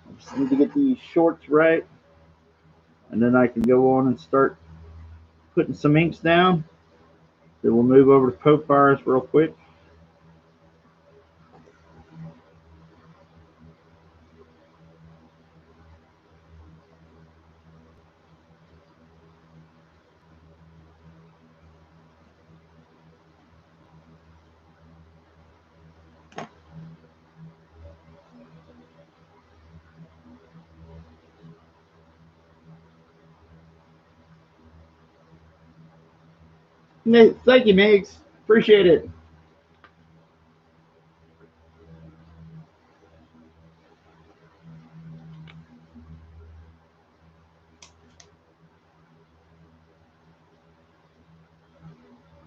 I just need to get these shorts right, and then I can go on and start putting some inks down. Then we'll move over to Pope Fires real quick. Thank you, Migs. Appreciate it.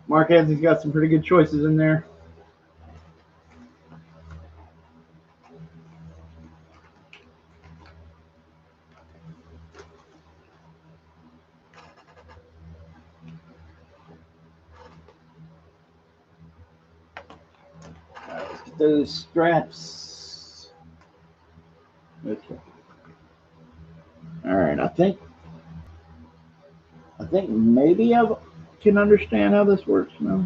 Mark Anthony's got some pretty good choices in there. Let's get those straps. Okay. All right. I think maybe I can understand how this works now.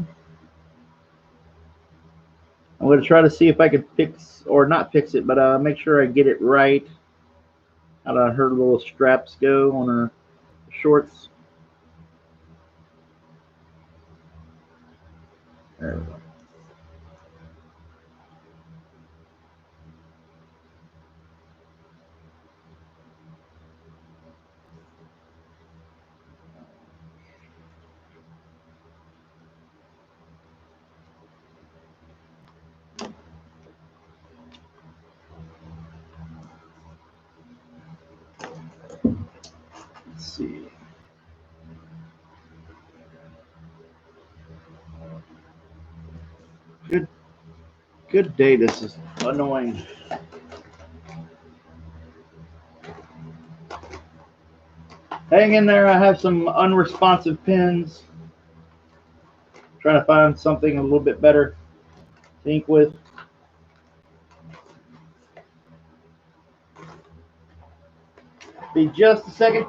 I'm going to try to see if I can fix or not fix it, but make sure I get it right. How do her little straps go on her shorts? There we go. Let's see. Good, good day. This is annoying. Hang in there. I have some unresponsive pins. Trying to find something a little bit better to ink with. Be just a second.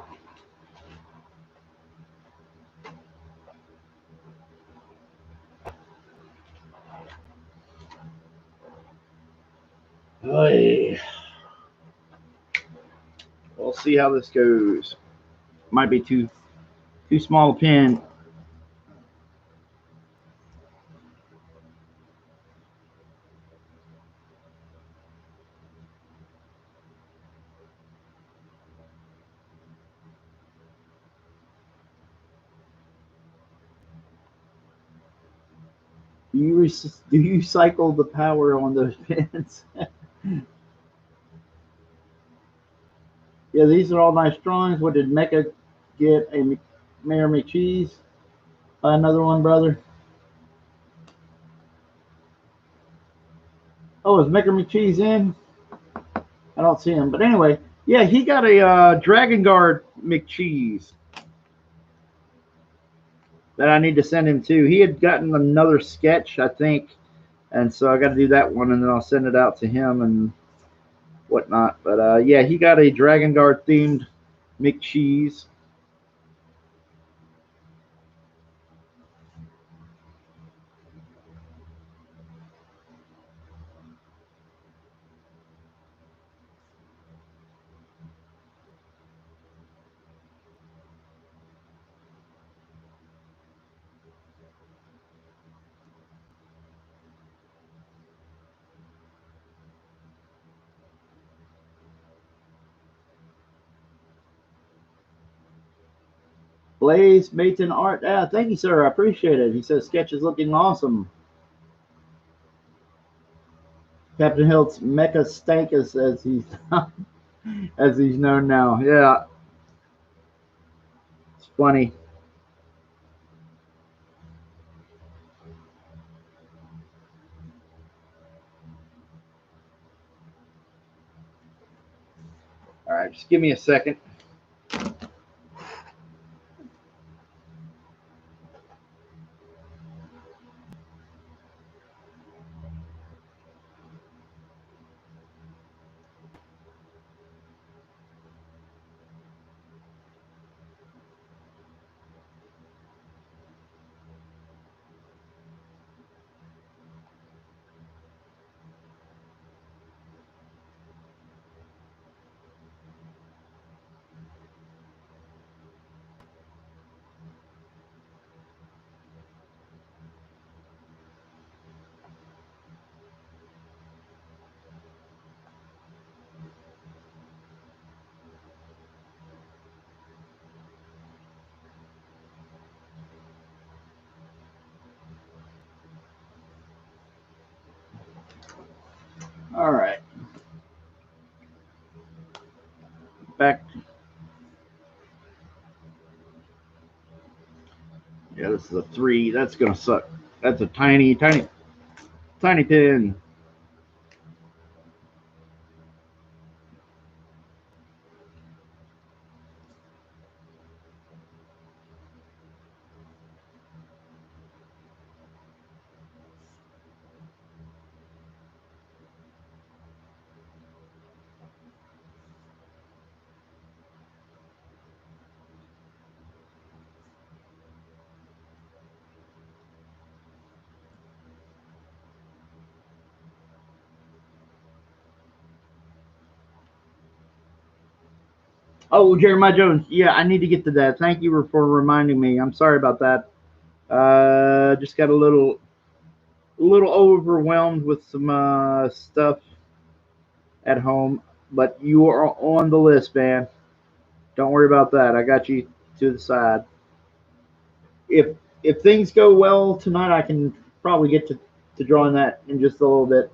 Oy. We'll see how this goes. Might be too small a pin. Do you cycle the power on those pins? Yeah, these are all nice drawings. What did Mecca get? A Mayor McCheese? Another one, brother. Oh, is Mecca McCheese in? I don't see him. But anyway, yeah, he got a Dragon Guard McCheese that I need to send him to. He had gotten another sketch, I think, and so I got to do that one, and then I'll send it out to him and whatnot. But yeah, he got a Dragon Guard themed McCheese. Blaze Maton Art. Ah, thank you, sir. I appreciate it. He says sketch is looking awesome. Captain Hilt's Mecha Stank as he's as he's known now. Yeah, it's funny. All right, just give me a second. All right, back. Yeah, this is a 3. That's gonna suck. That's a tiny, tiny, tiny pin. Oh, Jeremiah Jones. Yeah, I need to get to that. Thank you for reminding me. I'm sorry about that. Just got a little overwhelmed with some stuff at home, but you are on the list, man. Don't worry about that. I got you to the side. If if things go well tonight, I can probably get to drawing that in just a little bit.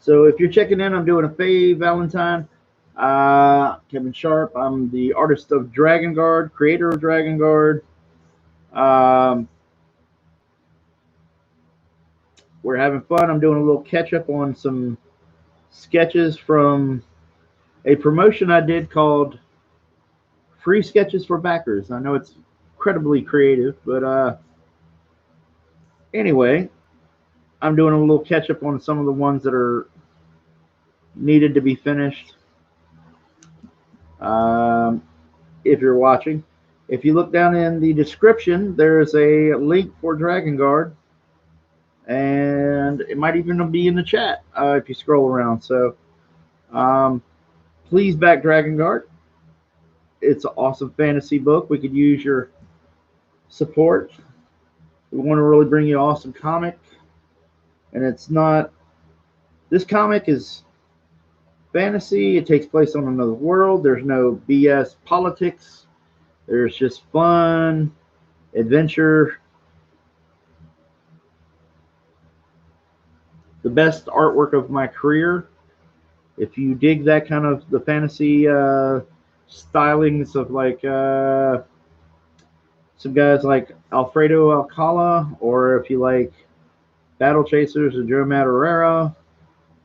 So if you're checking in, I'm doing a Faye Valentine. Kevin Sharp. I'm the artist of Dragon Guard, creator of Dragon Guard. Um, we're having fun. I'm doing a little catch up on some sketches from a promotion I did called Free Sketches for Backers. I know it's incredibly creative, but anyway, I'm doing a little catch up on some of the ones that are needed to be finished. Um, if you're watching, if you look down in the description, there's a link for Dragon Guard, and it might even be in the chat if you scroll around. So um, please back Dragon Guard. It's an awesome fantasy book. We could use your support. We want to really bring you an awesome comic, and it's not. This comic is fantasy. It takes place on another world. There's no BS politics. There's just fun, adventure. The best artwork of my career. If you dig that kind of the fantasy stylings of like some guys like Alfredo Alcala, or if you like Battle Chasers of Joe Madureira,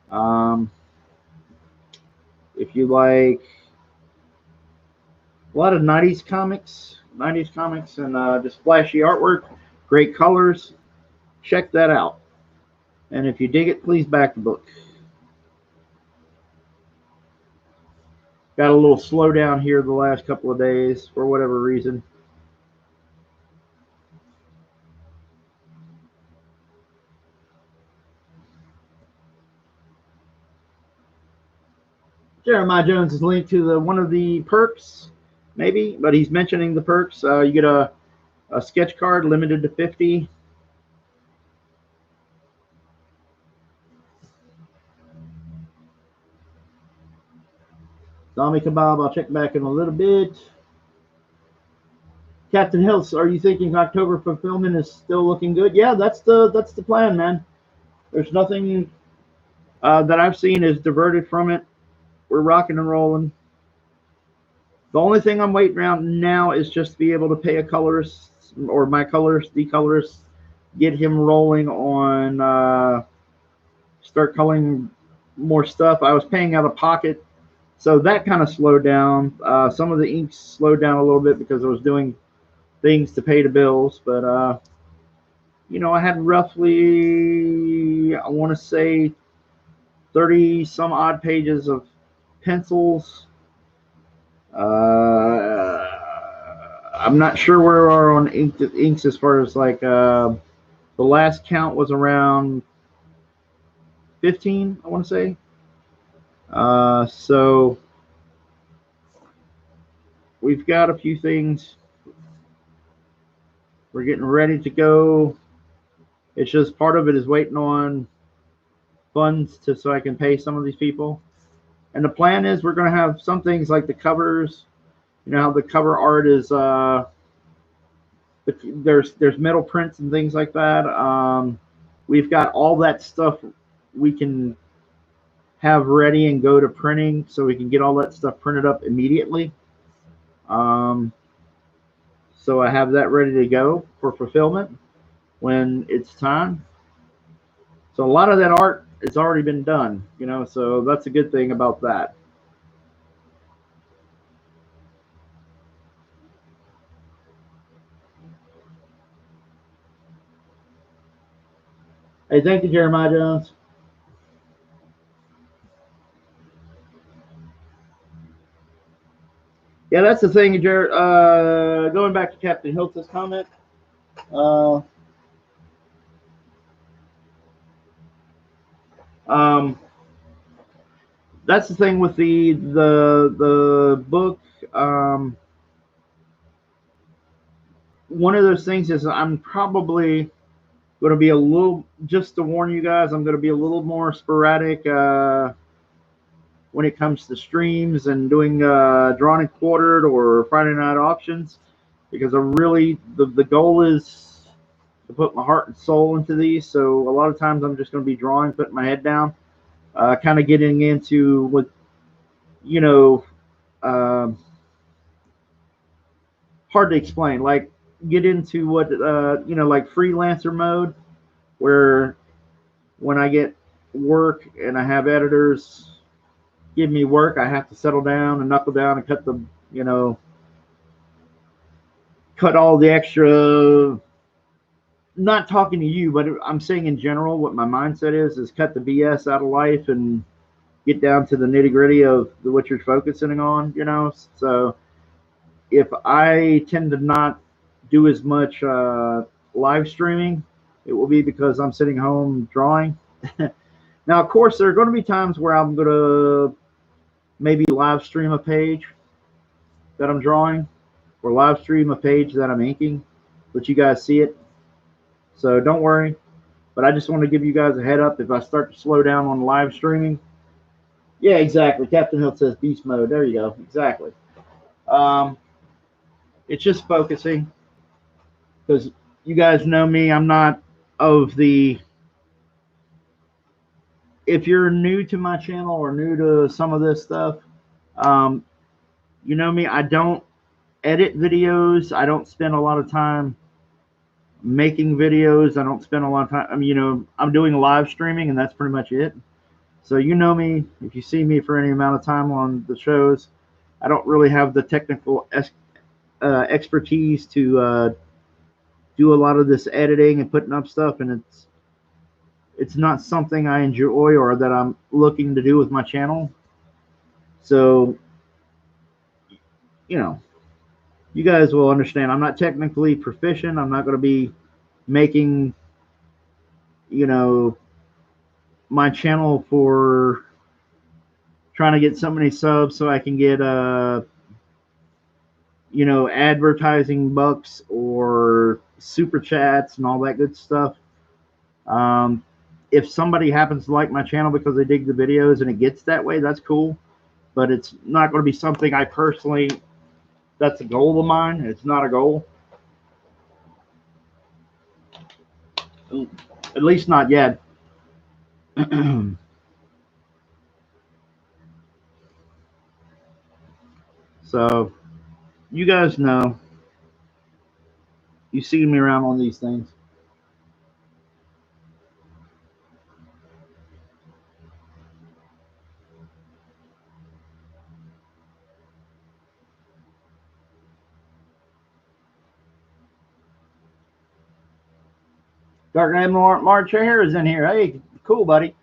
um, if you like a lot of 90s comics and just flashy artwork, great colors, check that out. And if you dig it, please back the book. Got a little slowdown here the last couple of days for whatever reason. Jeremiah Jones is linked to one of the perks, maybe, but he's mentioning the perks. You get a sketch card limited to 50. Zombie Kebab, I'll check back in a little bit. Captain Hills, are you thinking October fulfillment is still looking good? Yeah, that's the plan, man. There's nothing that I've seen is diverted from it. We're rocking and rolling. The only thing I'm waiting around now is just to be able to pay a colorist or my colorist, the colorist, get him rolling on start coloring more stuff. I was paying out of pocket, so that kind of slowed down. Some of the inks slowed down a little bit because I was doing things to pay the bills, but I had roughly, I want to say, 30 some odd pages of pencils. I'm not sure where we are on inks as far as like the last count was around 15, I want to say. So we've got a few things. We're getting ready to go. It's just part of it is waiting on funds so I can pay some of these people. And the plan is we're going to have some things like the covers. You know how the cover art is there's metal prints and things like that. We've got all that stuff we can have ready and go to printing, so we can get all that stuff printed up immediately. So I have that ready to go for fulfillment when it's time. So a lot of that art has already been done, you know, so that's a good thing about that. Hey, thank you, Jeremiah Jones. Yeah, that's the thing, Jared. Going back to Captain Hilton's comment. That's the thing with the book. One of those things is I'm probably going to be a little, just to warn you guys, I'm going to be a little more sporadic when it comes to streams and doing drawn and quartered or Friday night auctions, because I really the goal is to put my heart and soul into these. So a lot of times I'm just going to be drawing, putting my head down, kind of getting into what, you know, hard to explain. Like get into what you know, like freelancer mode, where when I get work and I have editors give me work, I have to settle down and knuckle down and cut the, you know, cut all the extra. Not talking to you, but I'm saying in general, what my mindset is cut the BS out of life and get down to the nitty gritty of what you're focusing on, you know. So if I tend to not do as much live streaming, it will be because I'm sitting home drawing. Now, of course, there are going to be times where I'm going to maybe live stream a page that I'm drawing or live stream a page that I'm inking, let you guys see it. So don't worry. But I just want to give you guys a head up if I start to slow down on live streaming. Yeah, exactly. Captain Hill says beast mode. There you go. Exactly. It's just focusing, because you guys know me. I'm not of the. If you're new to my channel or new to some of this stuff, you know me. I don't edit videos. I don't spend a lot of time making videos. I don't spend a lot of time. I mean, you know, I'm doing live streaming, and that's pretty much it. So you know me. If you see me for any amount of time on the shows, I don't really have the technical expertise to do a lot of this editing and putting up stuff, and it's not something I enjoy or that I'm looking to do with my channel. So, you know, you guys will understand. I'm not technically proficient. I'm not going to be making, you know, my channel for trying to get so many subs so I can get you know, advertising bucks or super chats and all that good stuff. If somebody happens to like my channel because they dig the videos and it gets that way, that's cool. But it's not going to be something I personally, that's a goal of mine. It's not a goal. At least not yet. So you guys know, you see me around on these things. Dark Admiral March here is in here. Hey, cool, buddy.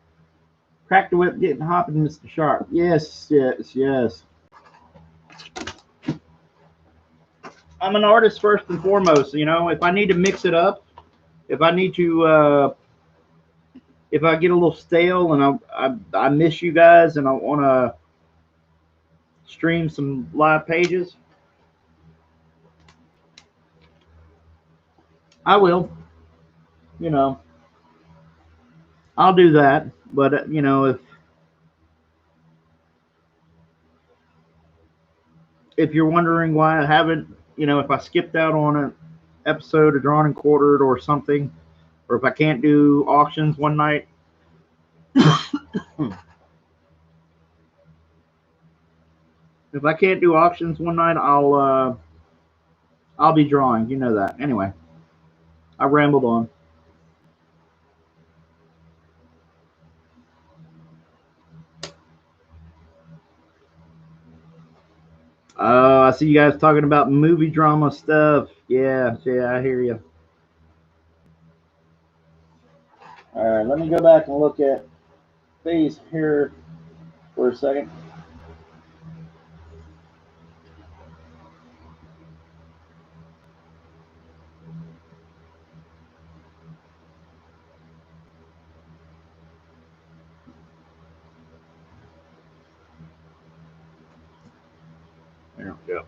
Crack the whip, getting hopping, Mr. Sharp. Yes, yes, yes. I'm an artist first and foremost. You know, if I need to mix it up, if I need to, if I get a little stale and I miss you guys and I want to stream some live pages, I will. You know, I'll do that. But you know, if you're wondering why I haven't, you know, if I skipped out on an episode of Drawn and Quartered or something, or if I can't do auctions one night, if I can't do auctions one night, I'll be drawing. You know that. Anyway, I rambled on. I see you guys talking about movie drama stuff. Yeah, yeah, I hear you. All right, let me go back and look at these here for a second. There we go.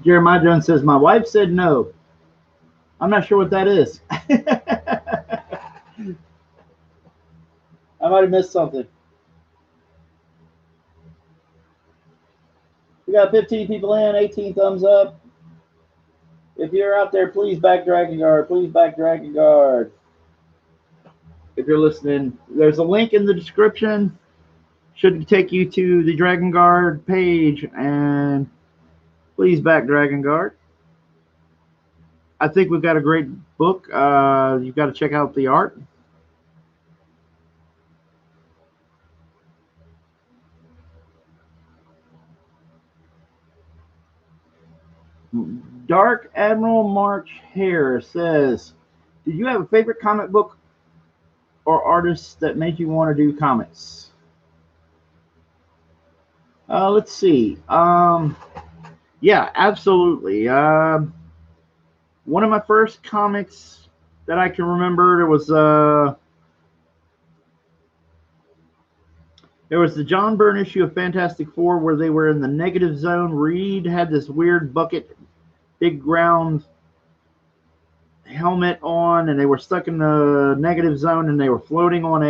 Jeremiah Jones says, my wife said no. I'm not sure what that is. I might have missed something. We got 15 people in, 18 thumbs up. If you're out there, please back Dragon Guard. Please back Dragon Guard. If you're listening, there's a link in the description. Should take you to the Dragon Guard page, and please back Dragon Guard. I think we've got a great book. You've got to check out the art. Dark Admiral March Hare says, did you have a favorite comic book or artist that made you want to do comics? Let's see. Yeah, absolutely. One of my first comics that I can remember, there was the John Byrne issue of Fantastic Four where they were in the negative zone. Reed had this weird bucket, big round helmet on, and they were stuck in the negative zone, and they were floating on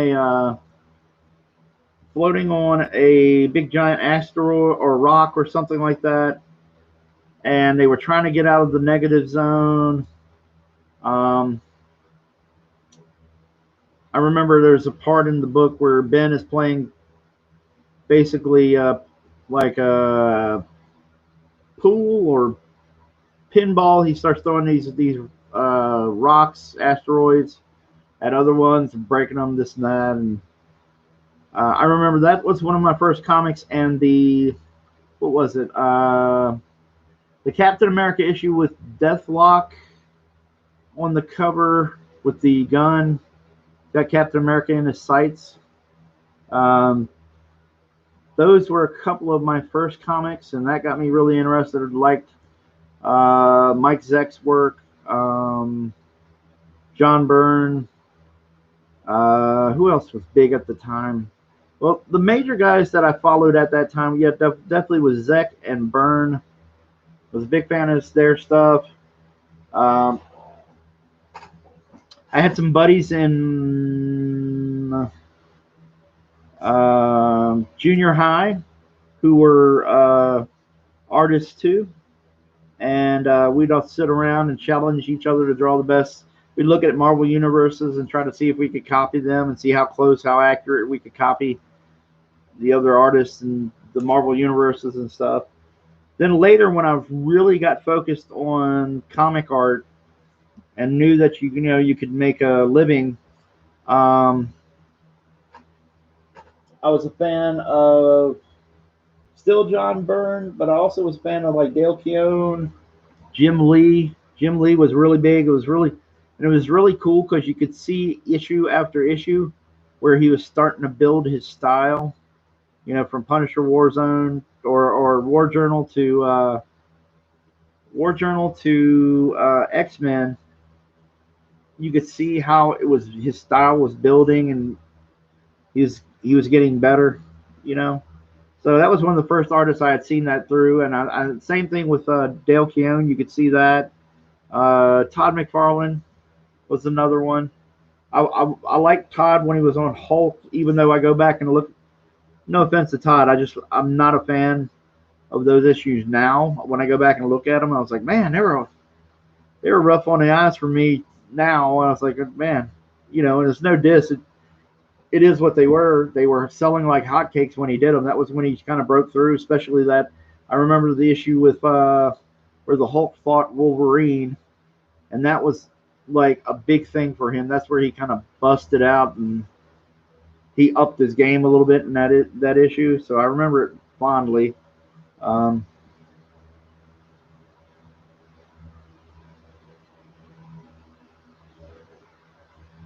a big giant asteroid or rock or something like that, and they were trying to get out of the negative zone. I remember there's a part in the book where Ben is playing basically like a pool or pinball. He starts throwing these rocks, asteroids at other ones and breaking them, this and that. And I remember that was one of my first comics. And what was it? The Captain America issue with Deathlock on the cover with the gun. Got Captain America in his sights. Those were a couple of my first comics, and that got me really interested. Liked Mike Zeck's work, John Byrne. Who else was big at the time? Well, the major guys that I followed at that time, yeah, definitely was Zeck and Byrne. Was a big fan of their stuff. I had some buddies in junior high who were artists too, and we'd all sit around and challenge each other to draw the best. We'd look at Marvel universes and try to see if we could copy them and see how close, how accurate we could copy the other artists and the Marvel universes and stuff. Then later, when I really got focused on comic art and knew that you could make a living, um, I was a fan of still John Byrne, but I also was a fan of like Dale Keown, Jim Lee. Jim Lee was really big. It was really cool because you could see issue after issue where he was starting to build his style. From Punisher Warzone or War Journal to X Men. You could see how it was his style was building, and he was getting better. You know, so that was one of the first artists I had seen that through, and same thing with Dale Keown. You could see that. Todd McFarlane was another one. I liked Todd when he was on Hulk, even though I go back and look. No offense to Todd, I'm not a fan of those issues now. When I go back and look at them, I was like, man, they were rough on the eyes for me now. And I was like, man, and it's no diss. It is what they were. They were selling like hotcakes when he did them. That was when he kind of broke through, especially that. I remember the issue with where the Hulk fought Wolverine, and that was like a big thing for him. That's where he kind of busted out and he upped his game a little bit in that issue. So I remember it fondly. Um,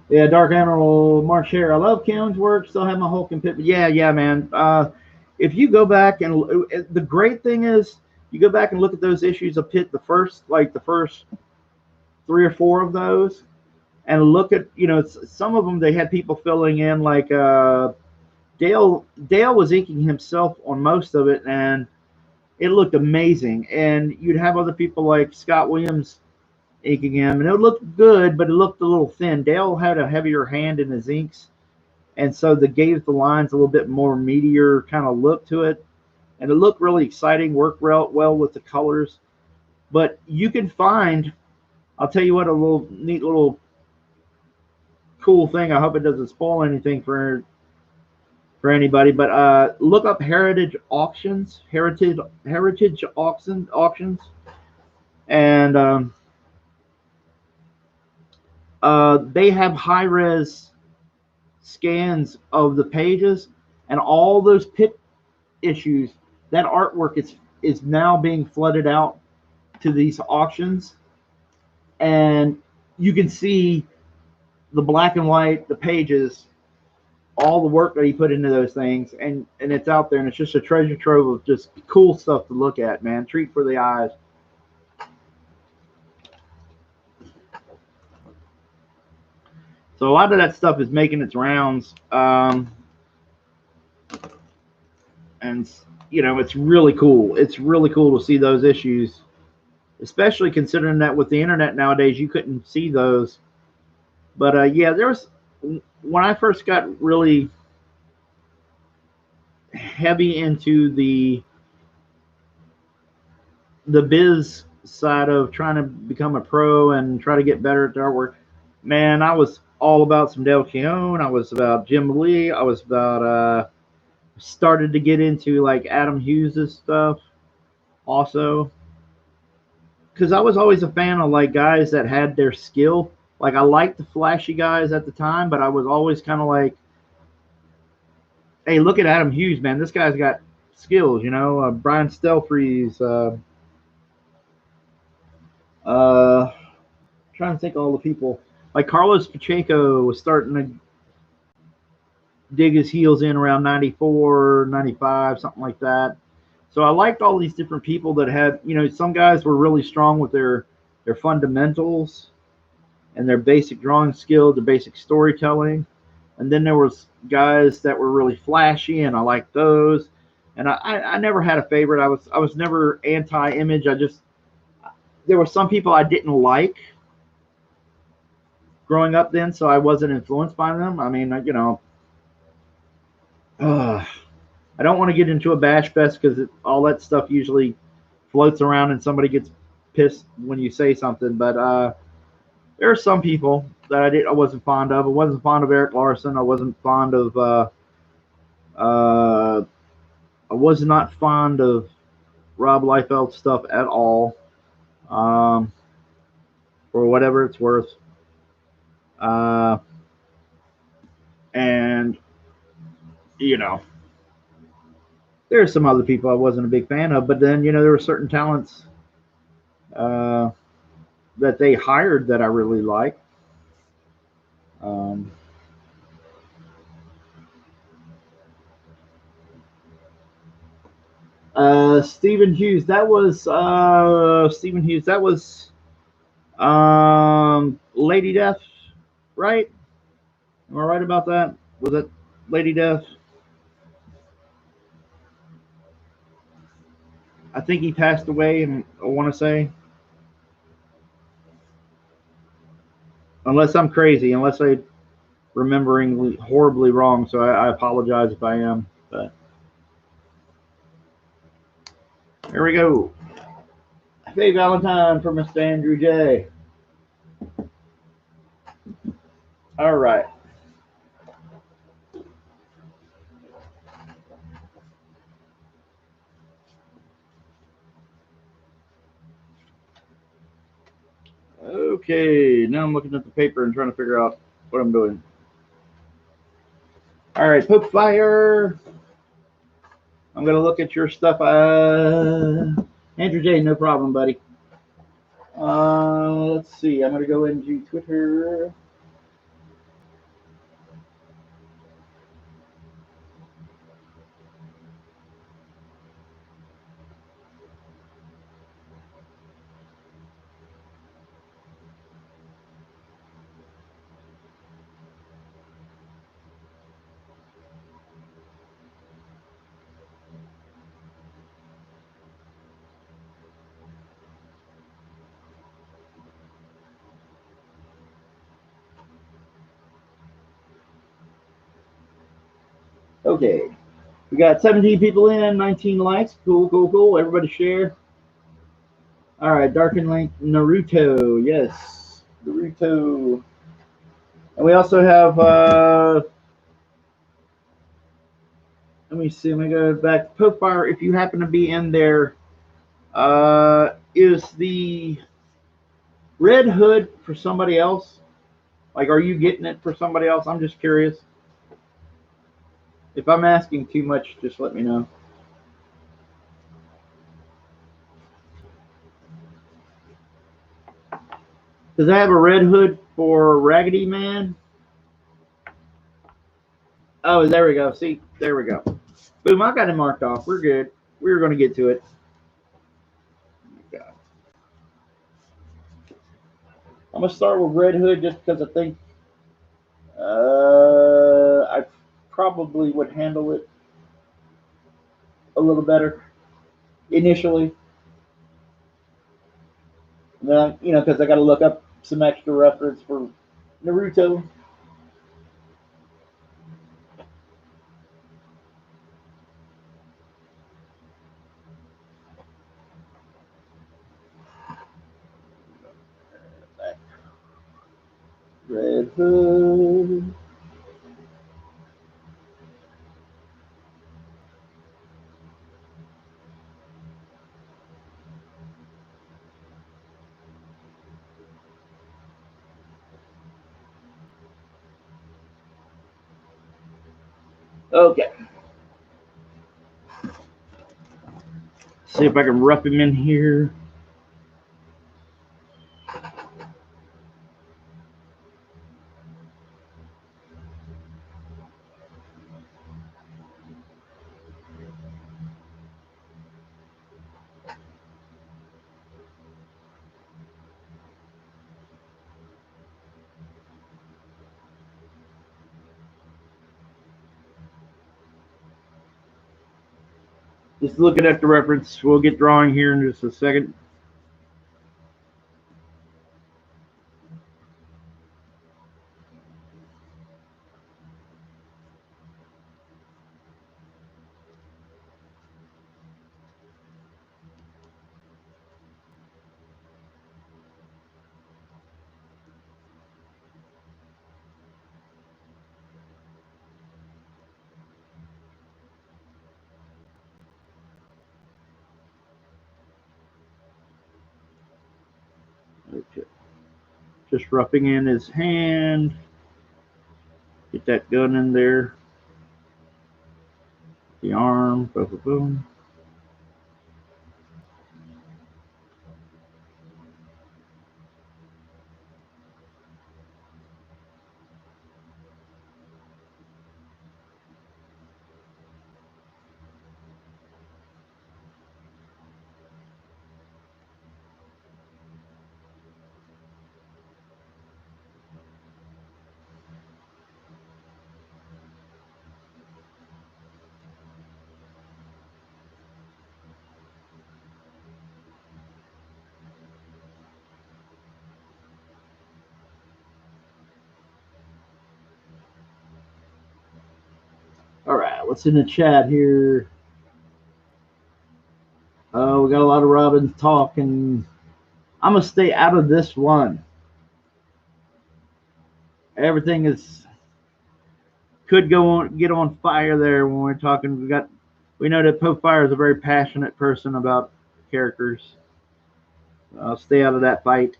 yeah, Dark Animal, March Hare. I love Keown's work. Still have my Hulk and Pit. But yeah, man. If you go back and the great thing is, you go back and look at those issues of Pit, the first 3 or 4 of those, and look at some of them they had people filling in like Dale was inking himself on most of it, and it looked amazing. And you'd have other people like Scott Williams inking him, and it looked good, but it looked a little thin. Dale had a heavier hand in his inks, and so they gave the lines a little bit more meatier kind of look to it, and it looked really exciting. Worked well with the colors. But you can find, I'll tell you what, a little neat little cool thing. I hope it doesn't spoil anything for anybody, but look up heritage auctions, and they have high res scans of the pages, and all those Pit issues. That artwork is now being flooded out to these auctions, and you can see the black and white, the pages, all the work that he put into those things, and it's out there, and it's just a treasure trove of just cool stuff to look at, man. Treat for the eyes. So a lot of that stuff is making its rounds, and it's really cool. It's really cool to see those issues, especially considering that with the internet nowadays you couldn't see those. But yeah, there's when I first got really heavy into the biz side of trying to become a pro and try to get better at the artwork, man, I was all about some Dale Keown. I was about Jim Lee. I was about started to get into like Adam Hughes' stuff also, because I was always a fan of like guys that had their skill. Like I liked the flashy guys at the time, but I was always kind of like, hey, look at Adam Hughes, man. This guy's got skills, Brian Stelfreeze, trying to think of all the people. Like Carlos Pacheco was starting to dig his heels in around 94, 95, something like that. So I liked all these different people that had, some guys were really strong with their fundamentals and their basic drawing skill, their basic storytelling. And then there was guys that were really flashy, and I liked those. And I never had a favorite. I was never anti-image. There were some people I didn't like growing up then, so I wasn't influenced by them. I mean, I don't want to get into a bash fest because all that stuff usually floats around and somebody gets pissed when you say something. But there are some people that I wasn't fond of. I wasn't fond of Eric Larson. I wasn't fond of. I was not fond of Rob Liefeld stuff at all, um, for whatever it's worth. Uh, and you know, there's some other people I wasn't a big fan of, but then there were certain talents uh, that they hired that I really liked. Um, Stephen Hughes, that was Stephen Hughes. That was Lady Death, right? Am I right about that? Was it Lady Death? I think he passed away, and I want to say, unless I'm crazy, unless I'm remembering horribly wrong. So I apologize if I am. But here we go. Hey, Valentine for Mr. Andrew J. All right. Okay, now I'm looking at the paper and trying to figure out what I'm doing. All right, Poke Fire. I'm going to look at your stuff. Andrew J, no problem, buddy. Let's see. I'm going to go into Twitter. Okay. We got 17 people in, 19 likes. Cool, cool, cool. Everybody share. All right, Darken Link, Naruto. Yes, Naruto. And we also have, let me see, let me go back to Pokefire. If you happen to be in there, is the Red Hood for somebody else? Like, are you getting it for somebody else? I'm just curious. If I'm asking too much, just let me know. Does I have a Red Hood for Raggedy Man? Oh, there we go. See, there we go. Boom, I got it marked off. We're good. We were going to get to it. I'm going to start with Red Hood just because I think I probably would handle it a little better initially. And then, because I got to look up some extra reference for Naruto. Red Hood. Okay. See if I can rough him in here. Just looking at the reference. We'll get drawing here in just a second. Just roughing in his hand. Get that gun in there. The arm. Boom, boom, boom. All right, what's in the chat here? Oh, we got a lot of Robins talking. I'm gonna stay out of this one. Everything is could get on fire there when we're talking. We know that Pope Fire is a very passionate person about characters. I'll stay out of that fight.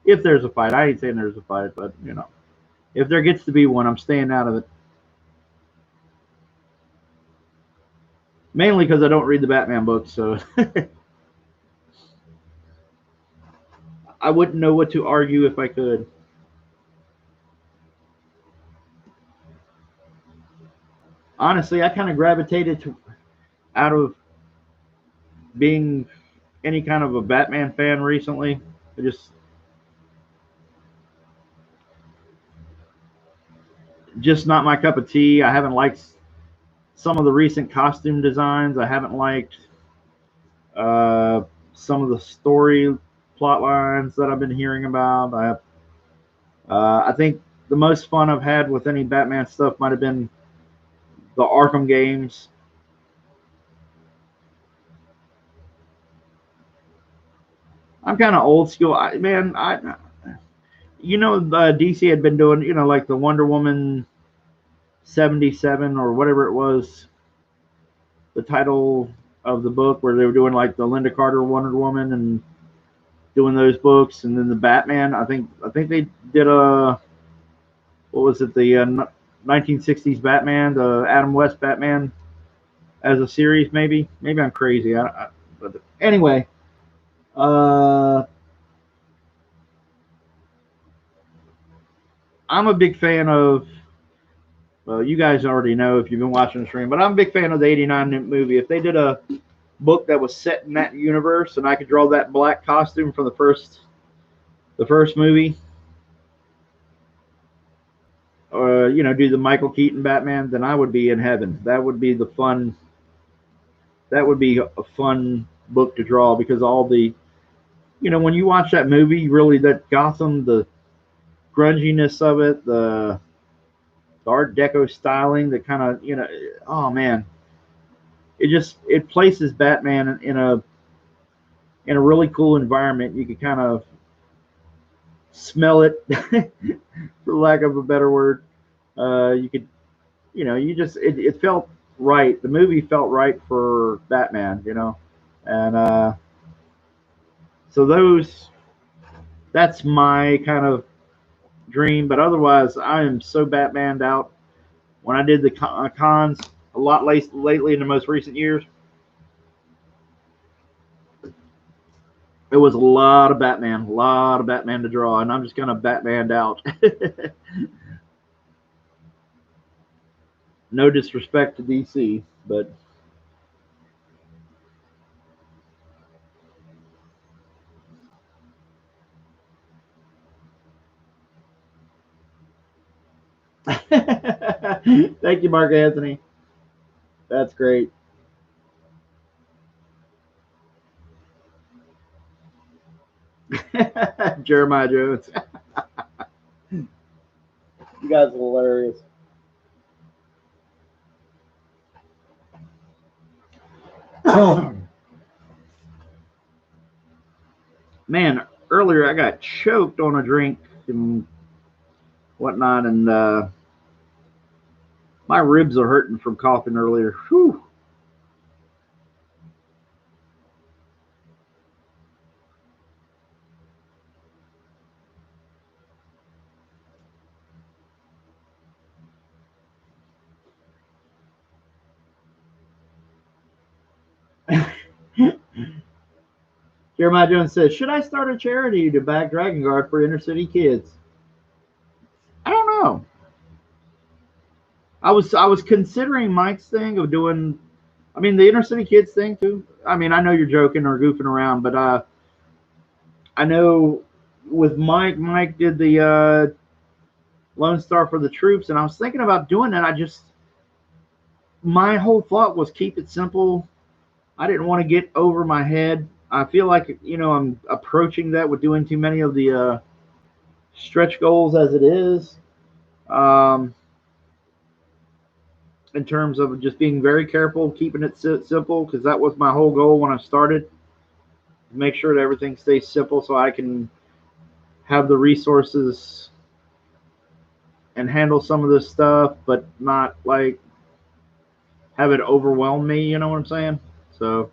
If there's a fight, I ain't saying there's a fight, but if there gets to be one, I'm staying out of it. Mainly because I don't read the Batman books, so I wouldn't know what to argue if I could. Honestly, I kind of gravitated to out of being any kind of a Batman fan recently. I just not my cup of tea. I haven't liked some of the recent costume designs. I haven't liked some of the story plot lines that I've been hearing about. I think the most fun I've had with any Batman stuff might have been the Arkham games. I'm kind of old school. DC had been doing, like the Wonder Woman 77 or whatever it was, the title of the book where they were doing like the Linda Carter Wonder Woman and doing those books, and then the Batman. I think they did what was it, the 1960s Batman, the Adam West Batman as a series, maybe. Maybe I'm crazy. But anyway, I'm a big fan of. Well, you guys already know if you've been watching the stream, but I'm a big fan of the '89 movie. If they did a book that was set in that universe, and I could draw that black costume from the first movie, or do the Michael Keaton Batman, then I would be in heaven. That would be the fun. That would be a fun book to draw, because all the, when you watch that movie, really that Gotham, the grunginess of it, the Art Deco styling, the kind of, oh man, it places Batman in a really cool environment. You could kind of smell it, for lack of a better word. You could, it felt right. The movie felt right for Batman, and so that's my kind of dream. But otherwise, I am so Batmaned out. When I did the cons a lot lately in the most recent years, it was a lot of Batman to draw, and I'm just kind of Batmaned out. No disrespect to DC, but thank you, Mark Anthony. That's great. Jeremiah Jones. You guys are hilarious. Man, earlier I got choked on a drink and whatnot, and my ribs are hurting from coughing earlier. Whew. Jeremiah Jones says, should I start a charity to back Dragon Guard for inner city kids? I don't know. I was considering Mike's thing of doing, I mean, the inner city kids thing too. I mean, I know you're joking or goofing around, but I know with Mike did the Lone Star for the troops, and I was thinking about doing that. My whole thought was keep it simple. I didn't want to get over my head. I feel like, I'm approaching that with doing too many of the stretch goals as it is. In terms of just being very careful, keeping it simple, because that was my whole goal when I started. Make sure that everything stays simple so I can have the resources and handle some of this stuff, but not like have it overwhelm me. You know what I'm saying? So,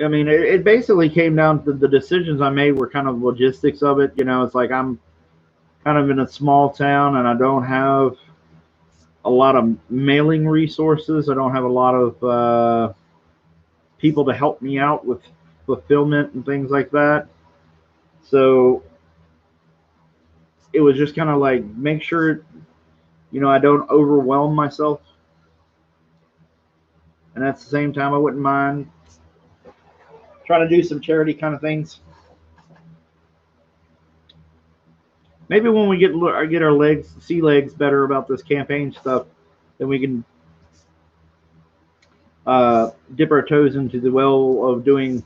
I mean, it basically came down to the decisions I made were kind of logistics of it. It's like I'm kind of in a small town and I don't have a lot of mailing resources. I don't have a lot of people to help me out with fulfillment and things like that. So it was just kind of like make sure, I don't overwhelm myself. And at the same time, I wouldn't mind trying to do some charity kind of things. Maybe when we get our sea legs better about this campaign stuff, then we can dip our toes into the well of doing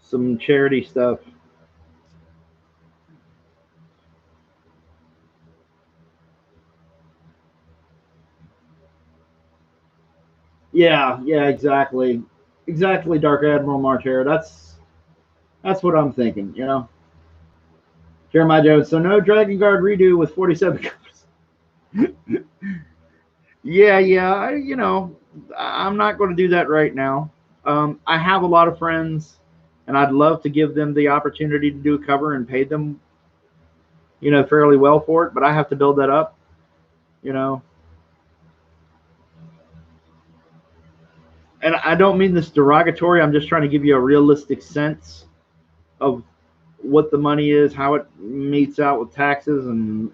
some charity stuff. Yeah, exactly. Dark Admiral Marcher. That's what I'm thinking. Jeremiah Jones. So no Dragon Guard redo with 47 covers. Yeah. I'm not going to do that right now. I have a lot of friends, and I'd love to give them the opportunity to do a cover and pay them, fairly well for it. But I have to build that up. You know, and I don't mean this derogatory. I'm just trying to give you a realistic sense of what the money is, how it meets out with taxes and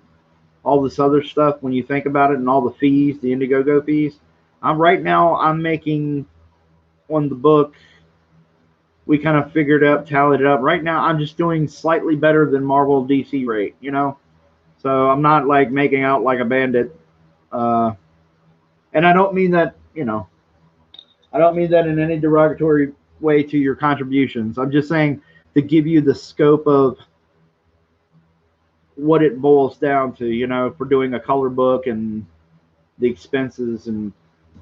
all this other stuff when you think about it, and all the fees, the Indiegogo fees. I'm making on the book. We kind of tallied it up. Right now, I'm just doing slightly better than Marvel DC rate. So I'm not like making out like a bandit. Uh, and I don't mean that, I don't mean that in any derogatory way to your contributions. I'm just saying to give you the scope of what it boils down to, for doing a color book and the expenses and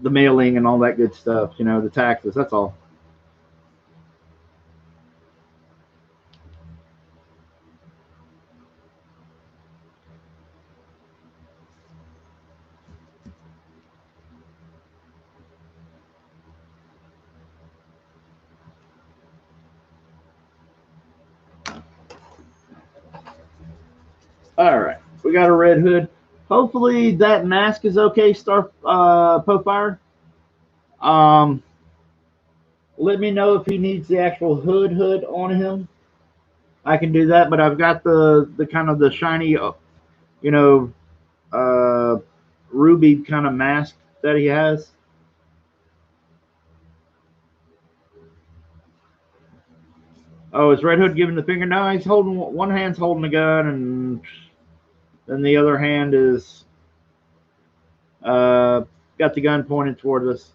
the mailing and all that good stuff, the taxes. That's all. All right, we got a red hood. Hopefully that mask is okay. Star Popefire. Um, Let me know if he needs the actual hood on him. I can do that, but I've got the kind of the shiny, you know, uh, ruby kind of mask that he has. Oh, is Red Hood giving the finger? No, he's holding one hand's holding the gun, and then the other hand is got the gun pointed toward us.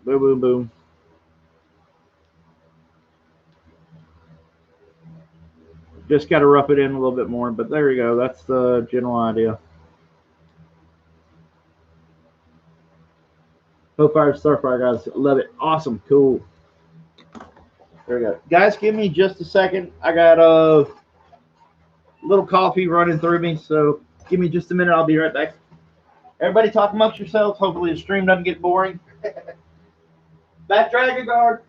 Boom, boom, boom. Just got to rough it in a little bit more, but there you go. That's the general idea. Hellfire, Starfire, guys. Love it. Awesome. Cool. There we go. Guys, give me just a second. I got a little coffee running through me, so give me just a minute. I'll be right back. Everybody talk amongst yourselves. Hopefully the stream doesn't get boring. Back Dragon Guard.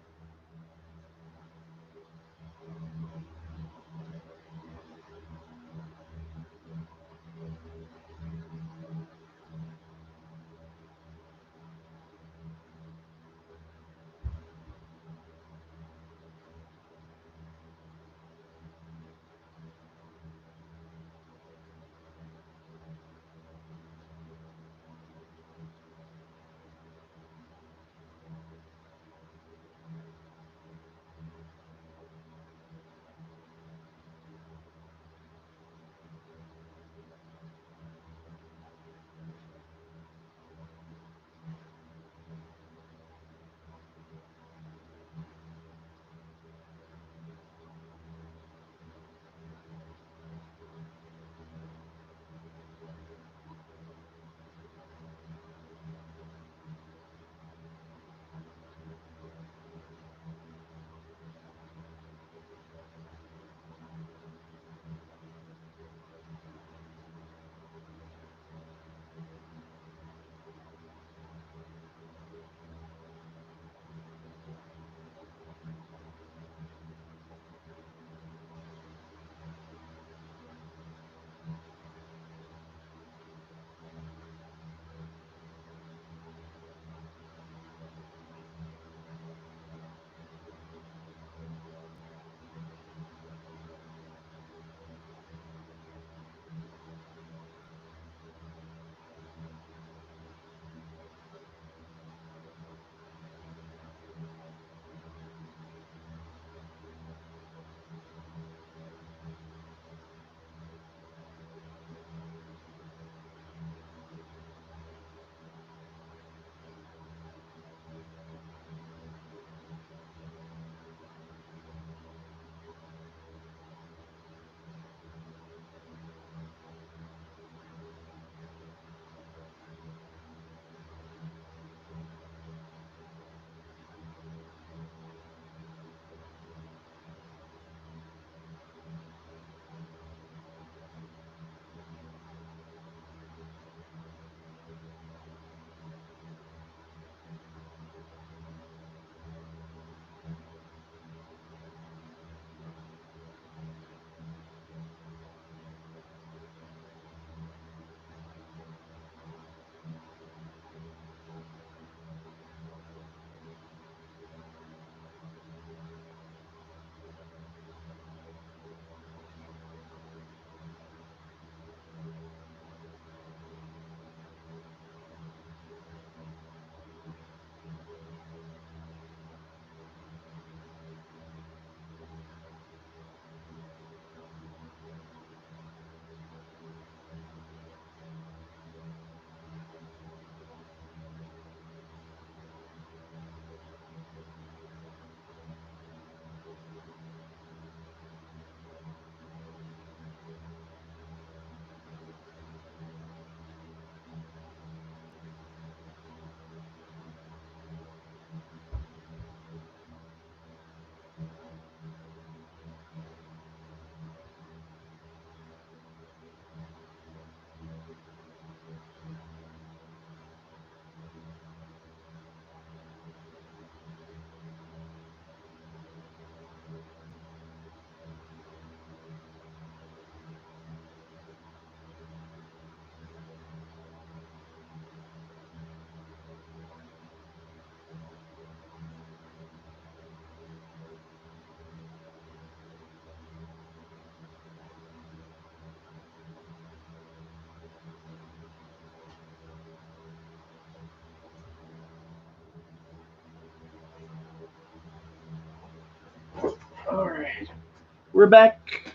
Alright, we're back.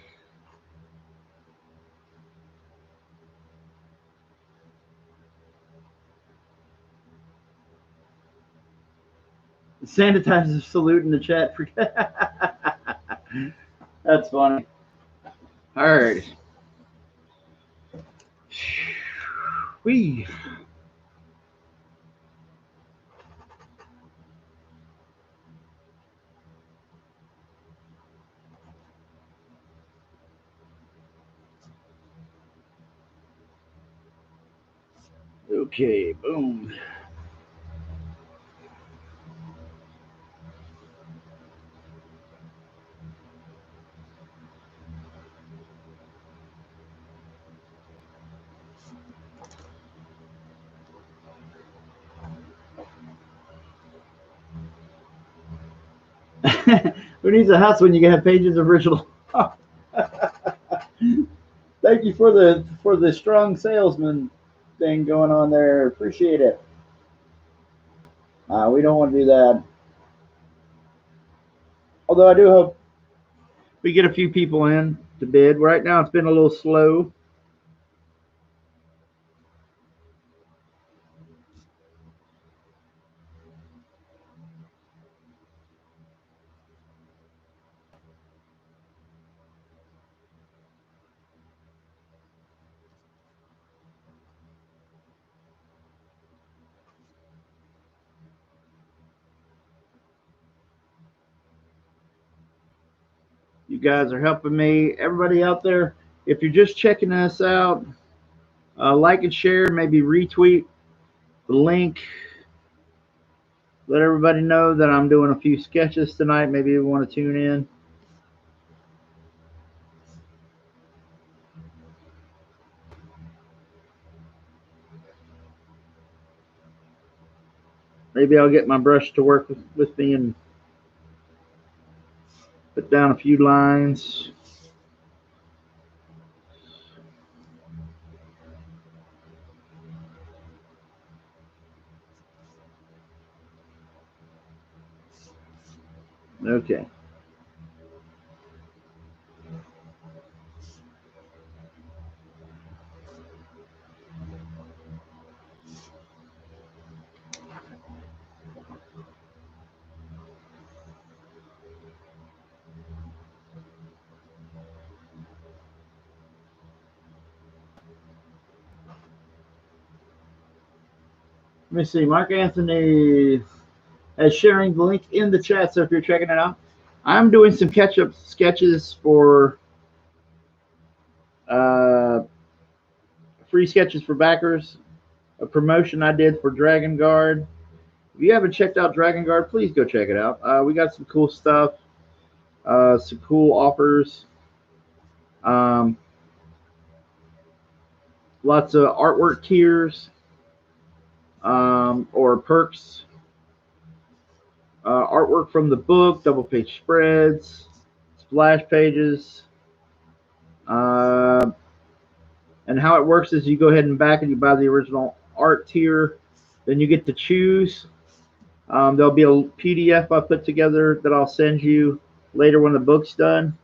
Sanitizer salute in the chat. That's funny. Alright. We. Okay, boom. Who needs a house when you can have Pages original? Thank you for the strong salesman thing going on there. Appreciate it. We don't want to do that. Although I do hope we get a few people in to bid. Right now it's been a little slow. You guys are helping me. Everybody out there, if you're just checking us out, like and share, maybe retweet the link. Let everybody know that I'm doing a few sketches tonight. Maybe you want to tune in. Maybe I'll get my brush to work with me and put down a few lines. Okay. Let me see. Mark Anthony is sharing the link in the chat, so if you're checking it out, I'm doing some catch-up sketches for free sketches for backers, a promotion I did for Dragon Guard. If you haven't checked out Dragon Guard, please go check it out. We got some cool stuff, some cool offers, lots of artwork tiers or perks, artwork from the book, double page spreads, splash pages. And how it works is you go ahead and back and you buy the original art tier. Then you get to choose. There'll be a PDF I put together that I'll send you later when the book's done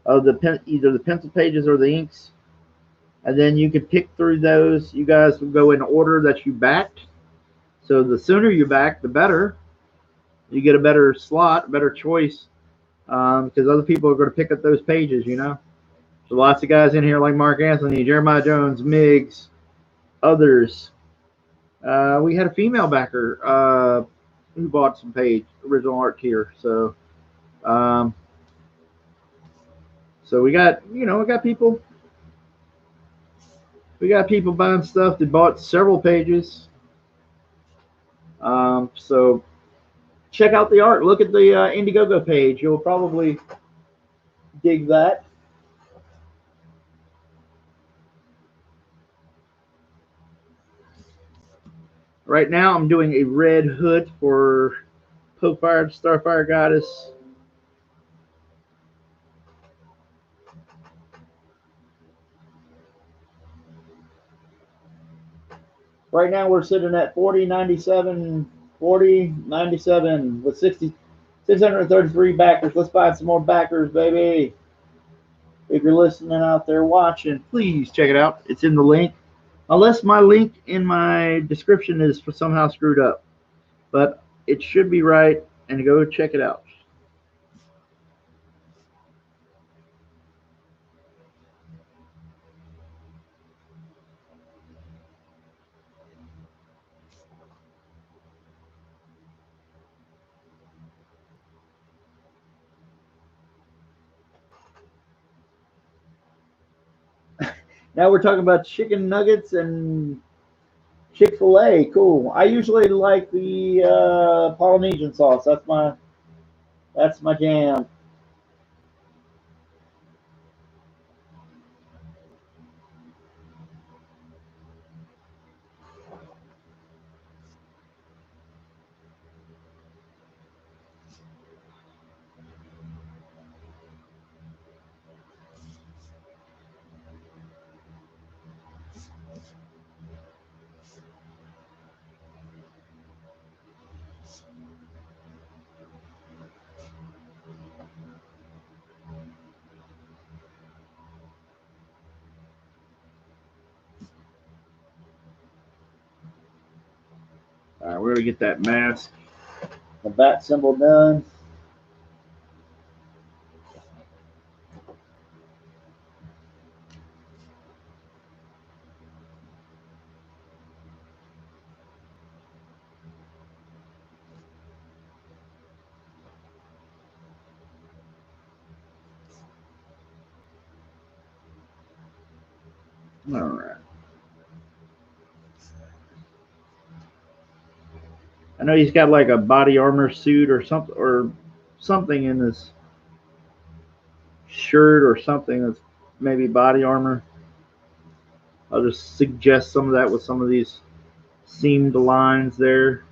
of either the pencil pages or the inks. And then you can pick through those. You guys will go in order that you backed. So the sooner you back, the better. You get a better slot, a better choice, because other people are going to pick up those pages, you know. So lots of guys in here like Mark Anthony, Jeremiah Jones, Miggs, others. We had a female backer who bought some original art tier. So, so we got people. We got people buying stuff that bought several pages. So check out the art. Look at the Indiegogo page. You'll probably dig that. Right now, I'm doing a red hood for Pope-Fired Starfire Goddess. Right now, we're sitting at 40.97, 40.97 with 60 633 backers. Let's find some more backers, baby. If you're listening out there watching, please check it out. It's in the link. Unless my link in my description is somehow screwed up. But it should be right, and go check it out. Now we're talking about chicken nuggets and Chick-fil-A. Cool. I usually like the Polynesian sauce. That's my jam. All right, we're gonna get that mask, the bat symbol done. All right. I know he's got like a body armor suit or something in his shirt or something that's maybe body armor. I'll just suggest some of that with some of these seamed lines there.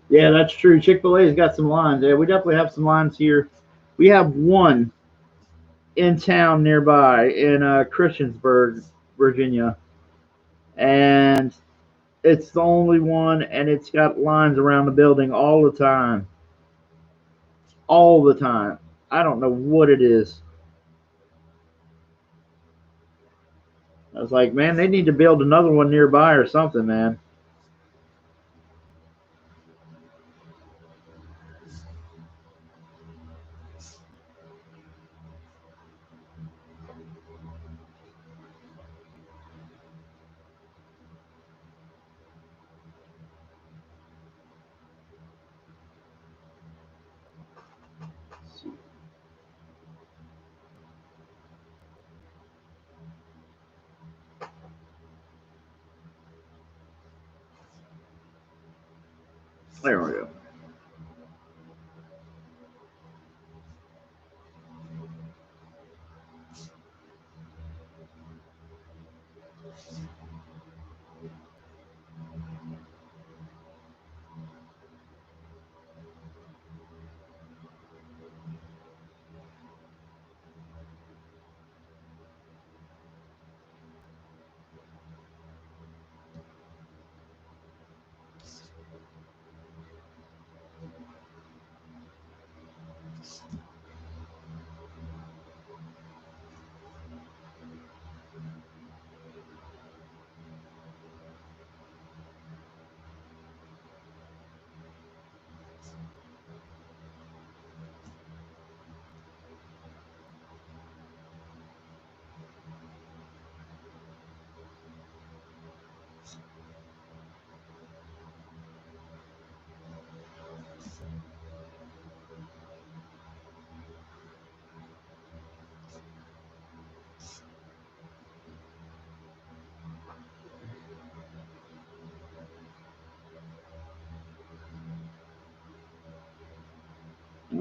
Yeah, that's true. Chick-fil-A's got some lines. Yeah, we definitely have some lines here. We have one in town nearby in Christiansburg, Virginia, and it's the only one, and it's got lines around the building all the time. All the time. I don't know what it is. I was like, man, they need to build another one nearby or something, man. There we go.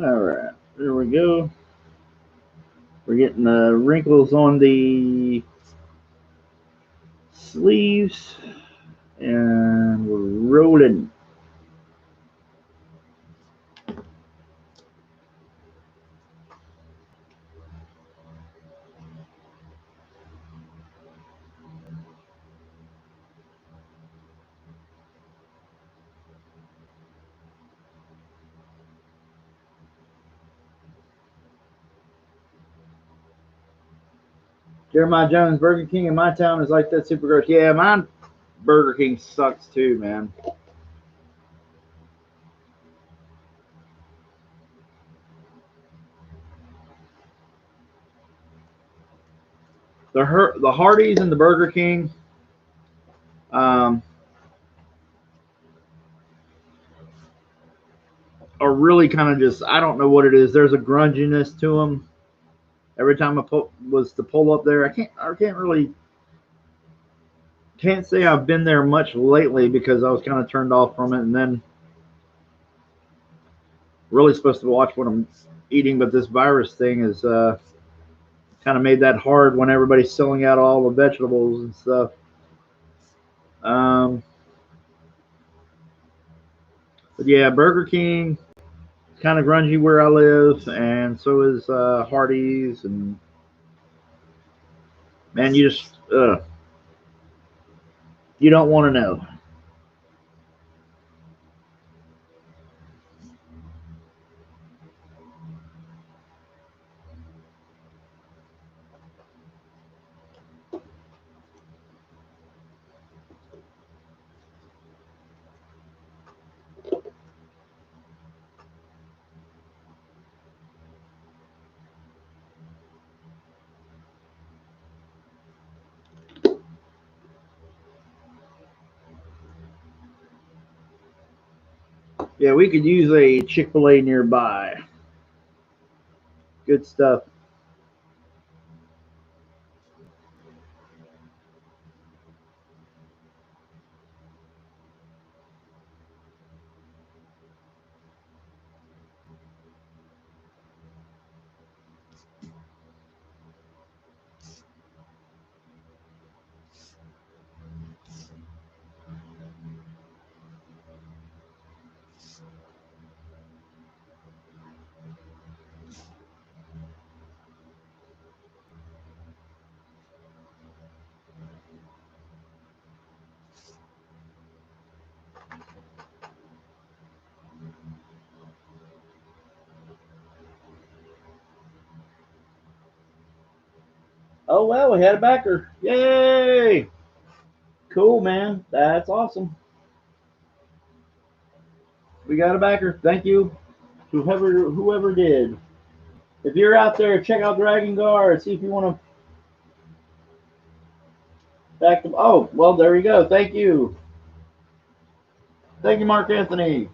All right, there we go. We're getting the wrinkles on the sleeves, and we're rolling. Jeremiah Jones, Burger King in my town is like that, super gross. Yeah, mine Burger King sucks too, man. The Hardee's and the Burger King, um, are really kind of just, I don't know what it is. There's a grunginess to them. Every time I was to pull up there, can't say I've been there much lately because I was kind of turned off from it, and then really supposed to watch what I'm eating, but this virus thing is kind of made that hard when everybody's selling out all the vegetables and stuff. Um, but yeah, Burger King, kind of grungy where I live, and so is Hardee's, and man, you don't want to know. Yeah, we could use a Chick-fil-A nearby. Good stuff. Oh well, we had a backer. Yay! Cool, man. That's awesome. We got a backer. Thank you, whoever did. If you're out there, check out Dragon Guard. See if you want to back them. Oh, well, there you go. Thank you. Thank you, Mark Anthony.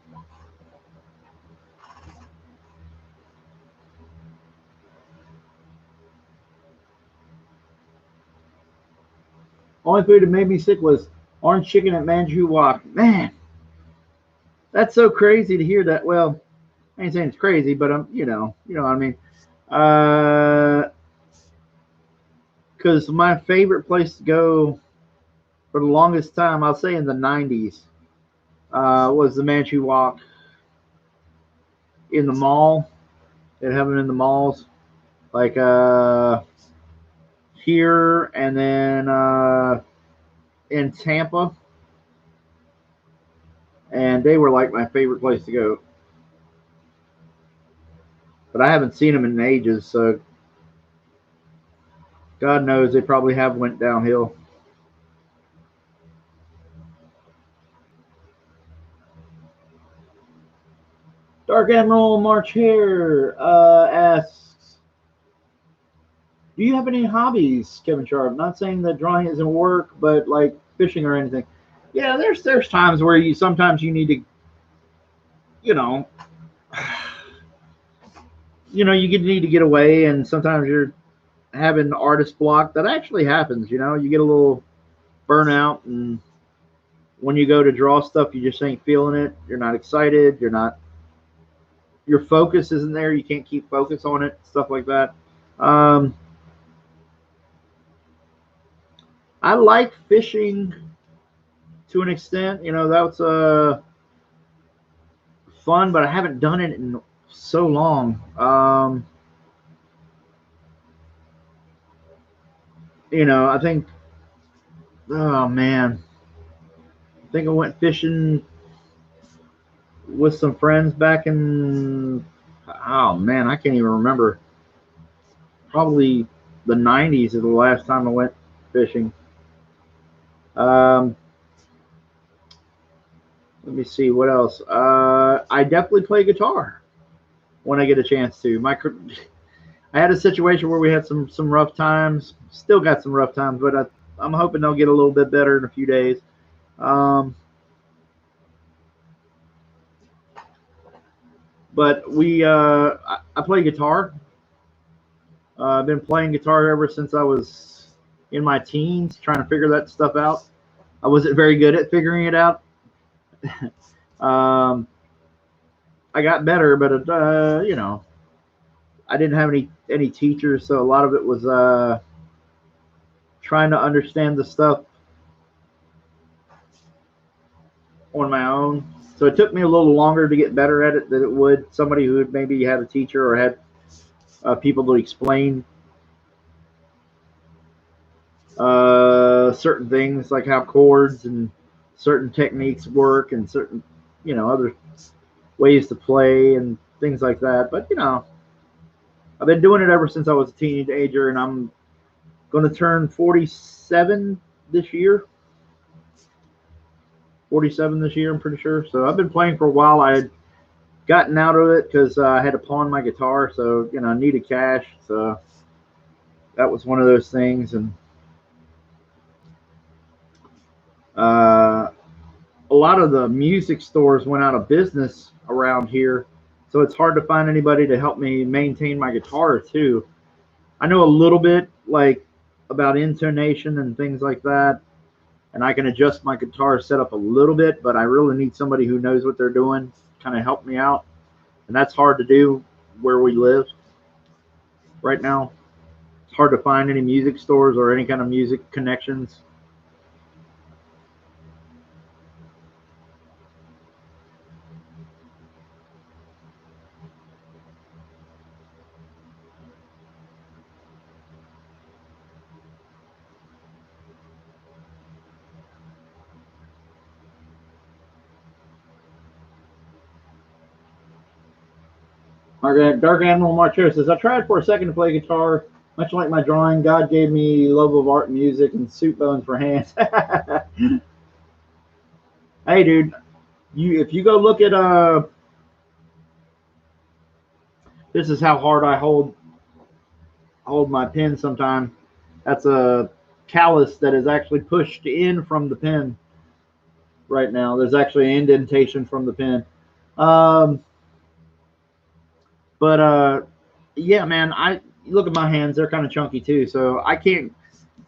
Only food that made me sick was orange chicken at Manju Wok. Man, that's so crazy to hear that. Well, I ain't saying it's crazy, but you know what I mean. Because my favorite place to go for the longest time, I'll say in the '90s, was the Manchu Walk in the mall. They'd have them in the malls, like here and then in Tampa, and they were like my favorite place to go. But I haven't seen them in ages, so God knows they probably have went downhill. Dark Admiral March here asks, "Do you have any hobbies, Kevin Sharp? Not saying that drawing isn't work, but like fishing or anything." Yeah, there's times where sometimes you need to, you know, you need to get away, and sometimes you're having artist block. That actually happens. You get a little burnout, and when you go to draw stuff, you just ain't feeling it. You're not excited. You're not. your focus isn't there. You can't keep focus on it, stuff like that. Um, I like fishing to an extent. You know, that's fun, but I haven't done it in so long. You know, I think, oh man, I think I went fishing with some friends back in, oh man, I can't even remember. Probably the 90s is the last time I went fishing. Um, Let me see what else. I definitely play guitar when I get a chance to. I had a situation where we had some rough times. Still got some rough times, but I'm hoping they'll get a little bit better in a few days. Um, but I play guitar. I've been playing guitar ever since I was in my teens, trying to figure that stuff out. I wasn't very good at figuring it out. um, I got better, but you know, I didn't have any teachers, so a lot of it was trying to understand the stuff on my own. So it took me a little longer to get better at it than it would somebody who had maybe had a teacher or had people to explain certain things, like how chords and certain techniques work and certain, you know, other ways to play and things like that. But, you know, I've been doing it ever since I was a teenager, and I'm going to turn 47 this year. 47 this year, I'm pretty sure. So I've been playing for a while. I had gotten out of it because I had to pawn my guitar, so you know I needed cash. So that was one of those things, and a lot of the music stores went out of business around here, so it's hard to find anybody to help me maintain my guitar too. I know a little bit like about intonation and things like that, and I can adjust my guitar setup a little bit, but I really need somebody who knows what they're doing to kind of help me out, and that's hard to do where we live right now. It's hard to find any music stores or any kind of music connections. Dark Animal Marcher says, I tried for a second to play guitar, much like my drawing. God gave me love of art and music and soup bones for hands. Hey, dude, if you go look at this is how hard I hold my pen sometimes. That's a callus that is actually pushed in from the pen right now. There's actually an indentation from the pen. But yeah, man, I look at my hands; they're kind of chunky too. So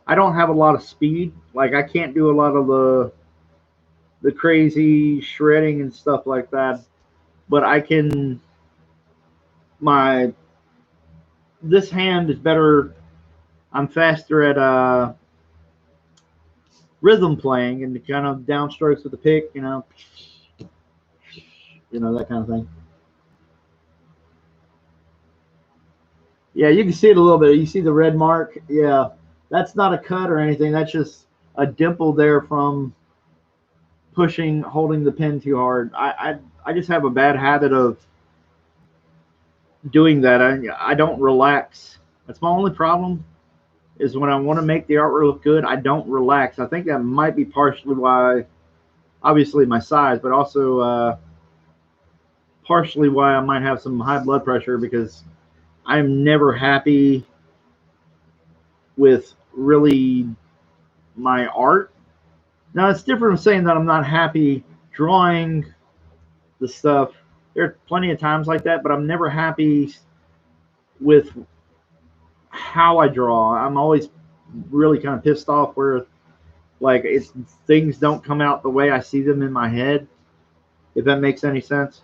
I don't have a lot of speed. Like I can't do a lot of the crazy shredding and stuff like that. But I can. My This hand is better. I'm faster at rhythm playing and the kind of downstrokes with the pick. You know that kind of thing. Yeah, you can see it a little bit. You see the red mark? Yeah, that's not a cut or anything. That's just a dimple there from holding the pen too hard. I just have a bad habit of doing that. I don't relax. That's my only problem is when I want to make the artwork look good, I don't relax. I think that might be partially why, obviously my size, but also partially why I might have some high blood pressure because I'm never happy with really my art. Now it's different from saying that I'm not happy drawing the stuff. There are plenty of times like that, but I'm never happy with how I draw. I'm always really kind of pissed off where like things don't come out the way I see them in my head, if that makes any sense.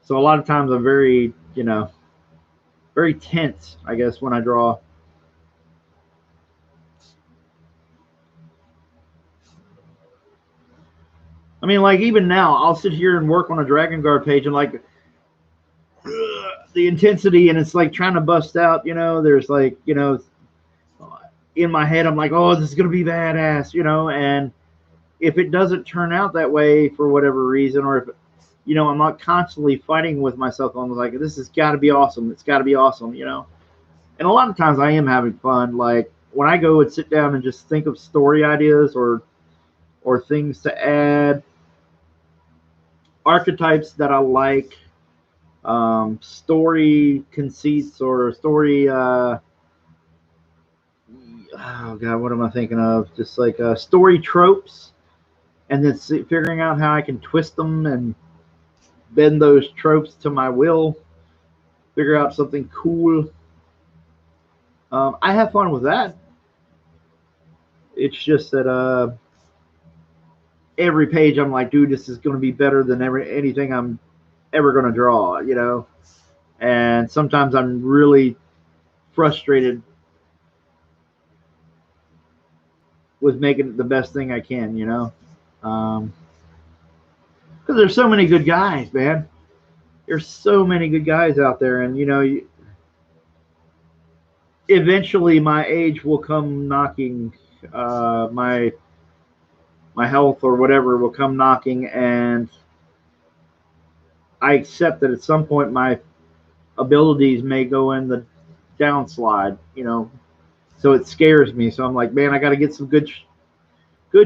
So a lot of times I'm very, very tense, I guess, when I draw. I mean, like even now, I'll sit here and work on a Dragon Guard page, and like the intensity, and it's like trying to bust out. There's like, in my head, I'm like, oh, this is gonna be badass, and if it doesn't turn out that way for whatever reason, or if I'm not constantly fighting with myself, I'm like, this has got to be awesome. It's got to be awesome, And a lot of times I am having fun. Like when I go and sit down and just think of story ideas or things to add, archetypes that I like, story conceits or story. Oh God, what am I thinking of? Just like story tropes, and then figuring out how I can twist them and bend those tropes to my will. Figure out something cool. I have fun with that. It's just that every page I'm like, dude, this is going to be better than anything I'm ever going to draw, And sometimes I'm really frustrated with making it the best thing I can, because there's so many good guys, man. There's so many good guys out there, and eventually my age will come knocking. My health or whatever will come knocking, and I accept that at some point my abilities may go in the downslide, So it scares me. So I'm like, man, I got to get some good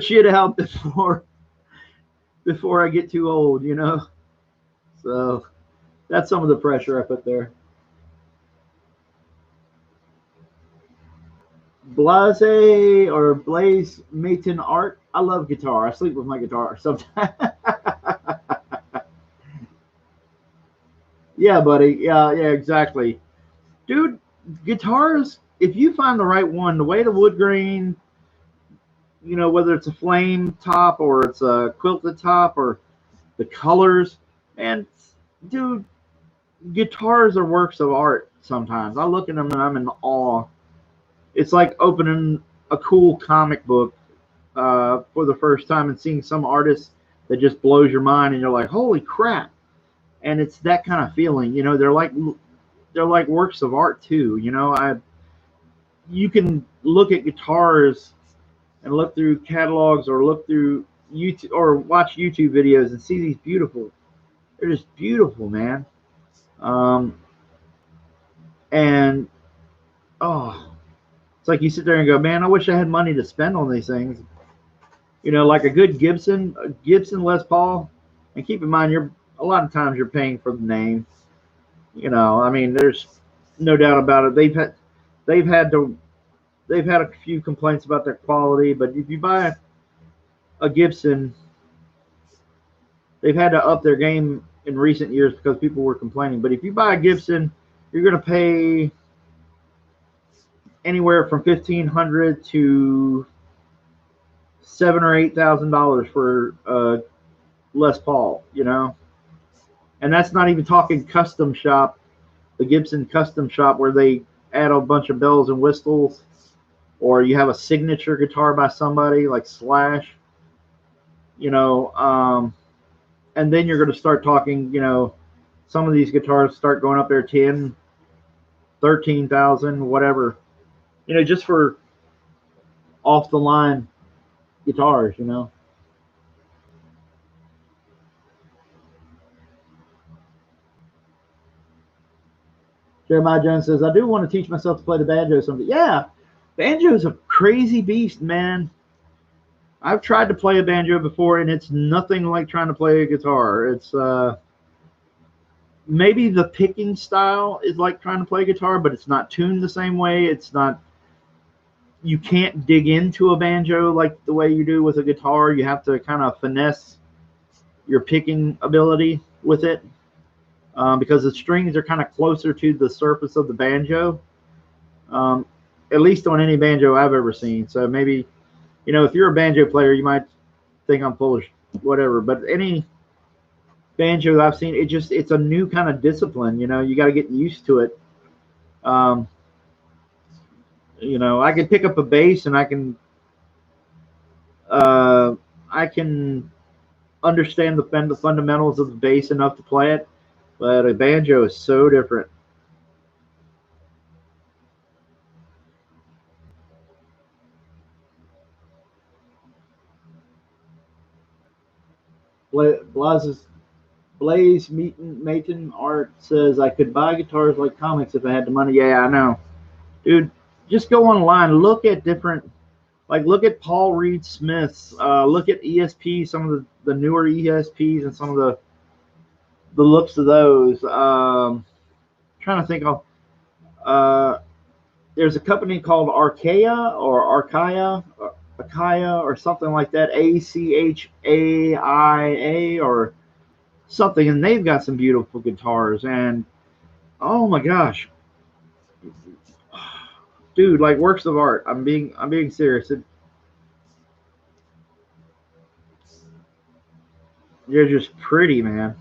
shit out before I get too old, So that's some of the pressure I put there. Blase or Blaze Mayton art. I love guitar. I sleep with my guitar sometimes. Yeah, buddy. Yeah, exactly. Dude, guitars, if you find the right one, the way the wood grain, whether it's a flame top or it's a quilted top or the colors, and dude, guitars are works of art sometimes. I look at them and I'm in awe. It's like opening a cool comic book for the first time and seeing some artist that just blows your mind and you're like, holy crap. And it's that kind of feeling, they're like works of art too. You can look at guitars and look through catalogs or look through YouTube or watch YouTube videos and see these beautiful. They're just beautiful, man. And oh, it's like you sit there and go, man, I wish I had money to spend on these things. Like a good Gibson Les Paul. And keep in mind, a lot of times you're paying for the name. I mean, there's no doubt about it. They've had a few complaints about their quality, but if you buy a Gibson, they've had to up their game in recent years because people were complaining. But if you buy a Gibson, you're going to pay anywhere from $1,500 to $7,000 or $8,000 for Les Paul, and that's not even talking custom shop, the Gibson custom shop where they add a bunch of bells and whistles, or you have a signature guitar by somebody like Slash, and then you're going to start talking, some of these guitars start going up there 10, 13,000, whatever, just for off the line guitars, Jeremiah Jones says, I do want to teach myself to play the banjo someday. Yeah, banjo's a crazy beast, man. I've tried to play a banjo before, and it's nothing like trying to play a guitar. It's maybe the picking style is like trying to play guitar, but it's not tuned the same way. It's not. You can't dig into a banjo like the way you do with a guitar. You have to kind of finesse your picking ability with it. Because the strings are kind of closer to the surface of the banjo, at least on any banjo I've ever seen. So maybe, if you're a banjo player, you might think I'm full of whatever. But banjo I've seen. It's a new kind of discipline. You know, you got to get used to it. Um, you know, I can pick up a bass and uh, I can understand the fundamentals of the bass enough to play it, but a banjo is so different. Blaze's Blaze Mayton Art says I could buy guitars like comics if I had the money. Yeah, I know, dude. Just go online, look at different, like look at Paul Reed Smith's, look at ESP, some of the newer ESPs and some of the looks of those. Trying to think of, uh, there's a company called Archaia or something like that, Achaia or something, and they've got some beautiful guitars. And oh my gosh, dude, like works of art. I'm being serious. They're just pretty, man.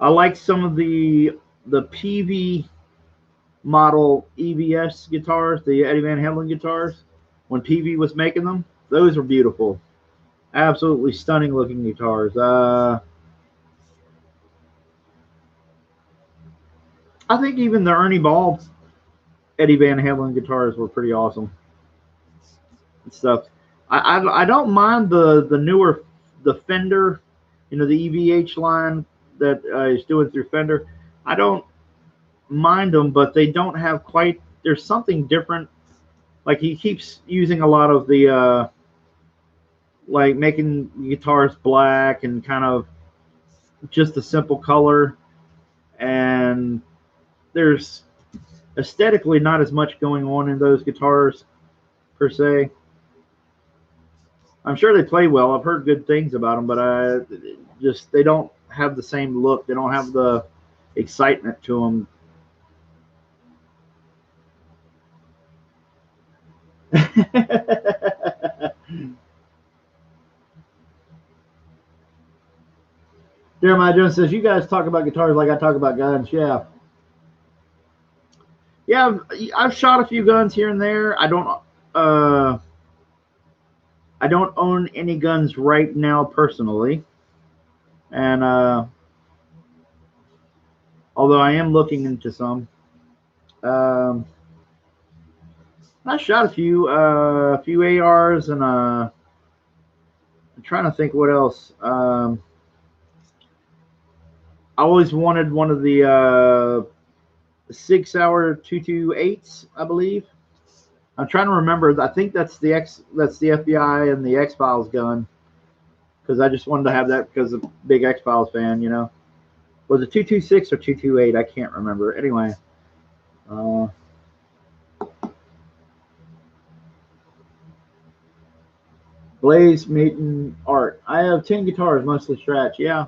I like some of the PV model EVS guitars, the Eddie Van Halen guitars, when PV was making them. Those were beautiful, absolutely stunning looking guitars. I think even the Ernie Ball Eddie Van Halen guitars were pretty awesome and stuff. I don't mind the newer the Fender, you know, the EVH line that is doing through Fender. I don't mind them, but they don't have quite. There's something different. Like he keeps using a lot of the like making guitars black and kind of just a simple color, and there's aesthetically not as much going on in those guitars per se. I'm sure they play well. I've heard good things about them, but I just they don't have the same look. They don't have the excitement to them. Jeremiah Jones says, "You guys talk about guitars like I talk about guns." Yeah, yeah. I've shot a few guns here and there. Uh, I don't own any guns right now personally, and although I am looking into some. Um, I shot a few ARs, and I'm trying to think what else. I always wanted one of the 6 hour 228s, I believe. I'm trying to remember. I think that's the FBI and the X Files gun because I just wanted to have that because I'm a big X Files fan. You know, was it 226 or 228? I can't remember. Anyway, uh, Blaze Meeting Art. I have 10 guitars, mostly Strats. Yeah,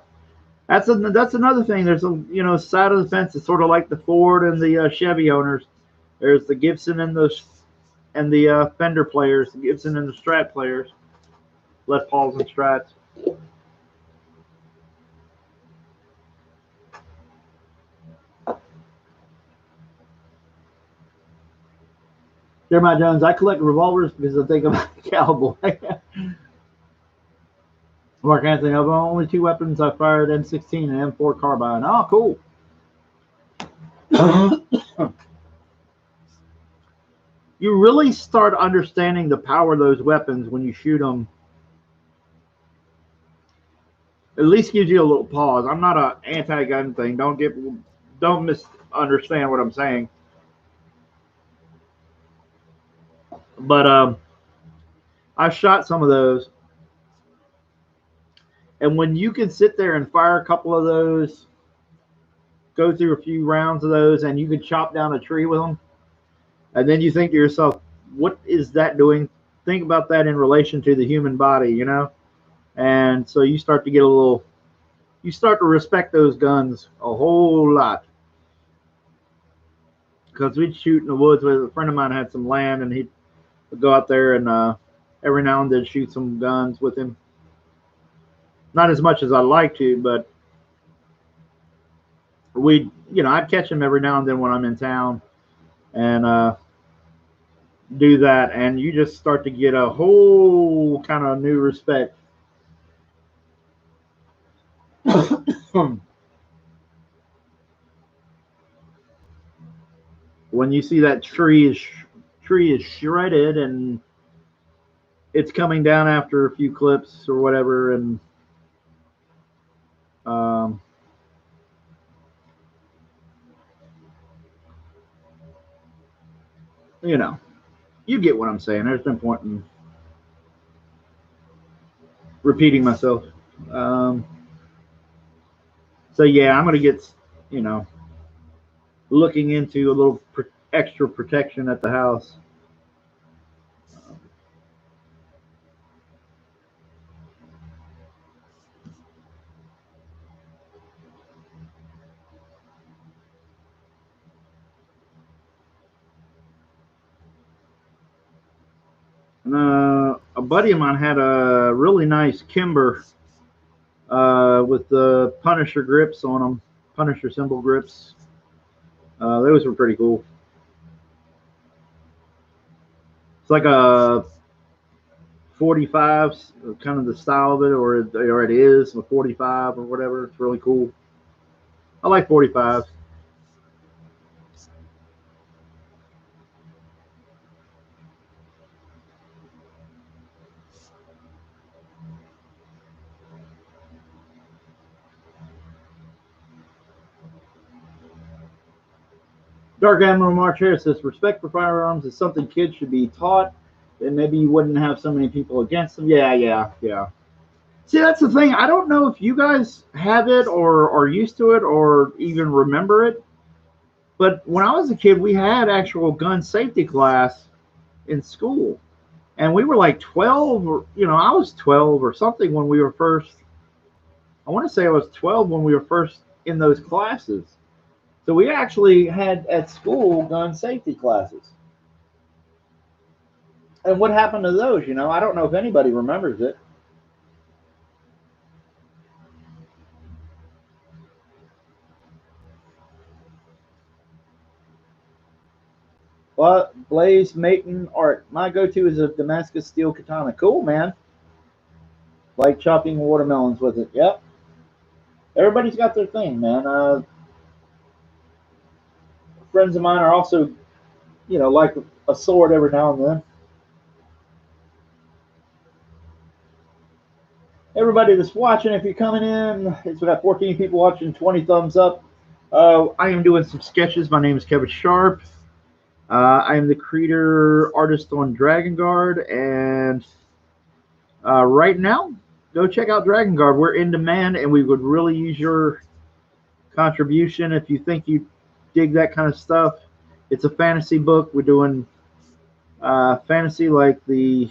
that's another thing. There's a side of the fence. It's sort of like the Ford and the Chevy owners. There's the Gibson and the Fender players, the Gibson and the Strat players, Les Pauls and Strats. Jeremiah Jones, I collect revolvers because I think I'm a cowboy. Mark Anthony, of only two weapons I fired M16 and M4 carbine. Oh, cool. You really start understanding the power of those weapons when you shoot them. At least gives you a little pause. I'm not an anti-gun thing. Don't misunderstand what I'm saying. But I've shot some of those, and when you can sit there and fire a couple of those, go through a few rounds of those, and you can chop down a tree with them, and then you think to yourself, what is that doing? Think about that in relation to the human body, you know? And so you start to get you start to respect those guns a whole lot. Because we'd shoot in the woods with a friend of mine had some land, and he'd go out there and every now and then shoot some guns with him. Not as much as I'd like to, but I'd catch him every now and then when I'm in town and do that, and you just start to get a whole kind of new respect. When you see that tree is shredded and it's coming down after a few clips or whatever, and um, you know, you get what I'm saying. There's no point in repeating myself. Um, so yeah, I'm gonna get you know looking into a little extra protection at the house. And, a buddy of mine had a really nice Kimber with the Punisher grips on them, Punisher symbol grips. Those were pretty cool. It's like a 45, kind of the style of it, or it is a 45 or whatever. It's really cool. I like 45. Dark Admiral March Harris says respect for firearms is something kids should be taught. Then maybe you wouldn't have so many people against them. Yeah, yeah, yeah. See, that's the thing. I don't know if you guys have it or are used to it or even remember it. But when I was a kid, we had actual gun safety class in school. And we were like 12, or, I was 12 or something when we were first. I want to say I was 12 when we were first in those classes. So we actually had at school gun safety classes. And what happened to those? I don't know if anybody remembers it. Well, Blaze Maton Art. My go-to is a Damascus steel katana. Cool, man. Like chopping watermelons with it. Yep. Everybody's got their thing, man. Friends of mine are also, like a sword every now and then. Everybody that's watching, if you're coming in, it's we got 14 people watching, 20 thumbs up. I am doing some sketches. My name is Kevin Sharp. I am the creator artist on Dragon Guard, and right now, go check out Dragon Guard. We're in demand, and we would really use your contribution if you think you dig that kind of stuff. It's a fantasy book. We're doing fantasy like the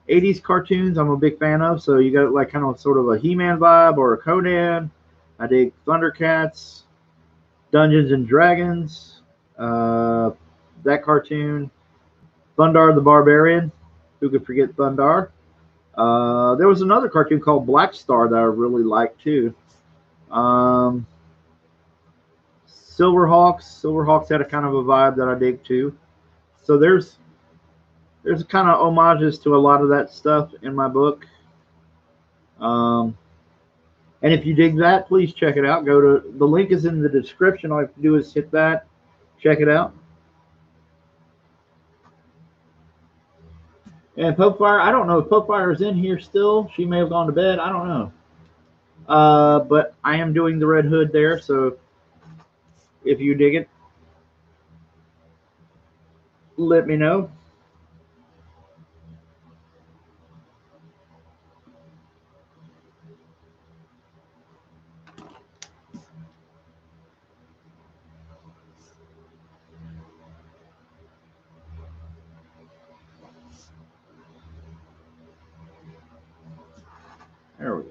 80s cartoons I'm a big fan of. So you got like kind of sort of a He-Man vibe or a Conan. I dig Thundercats, Dungeons and Dragons, that cartoon. Thundar the Barbarian. Who could forget Thundar? There was another cartoon called Black Star that I really liked too. Um, Silverhawks. Silverhawks had a kind of a vibe that I dig too. So there's kind of homages to a lot of that stuff in my book. Um, and if you dig that, please check it out. Go to the link is in the description. All you have to do is hit that, check it out. And Pope Fire, I don't know if Pope Fire is in here still. She may have gone to bed. I don't know. But I am doing the Red Hood there, so if you dig it, let me know. There we go.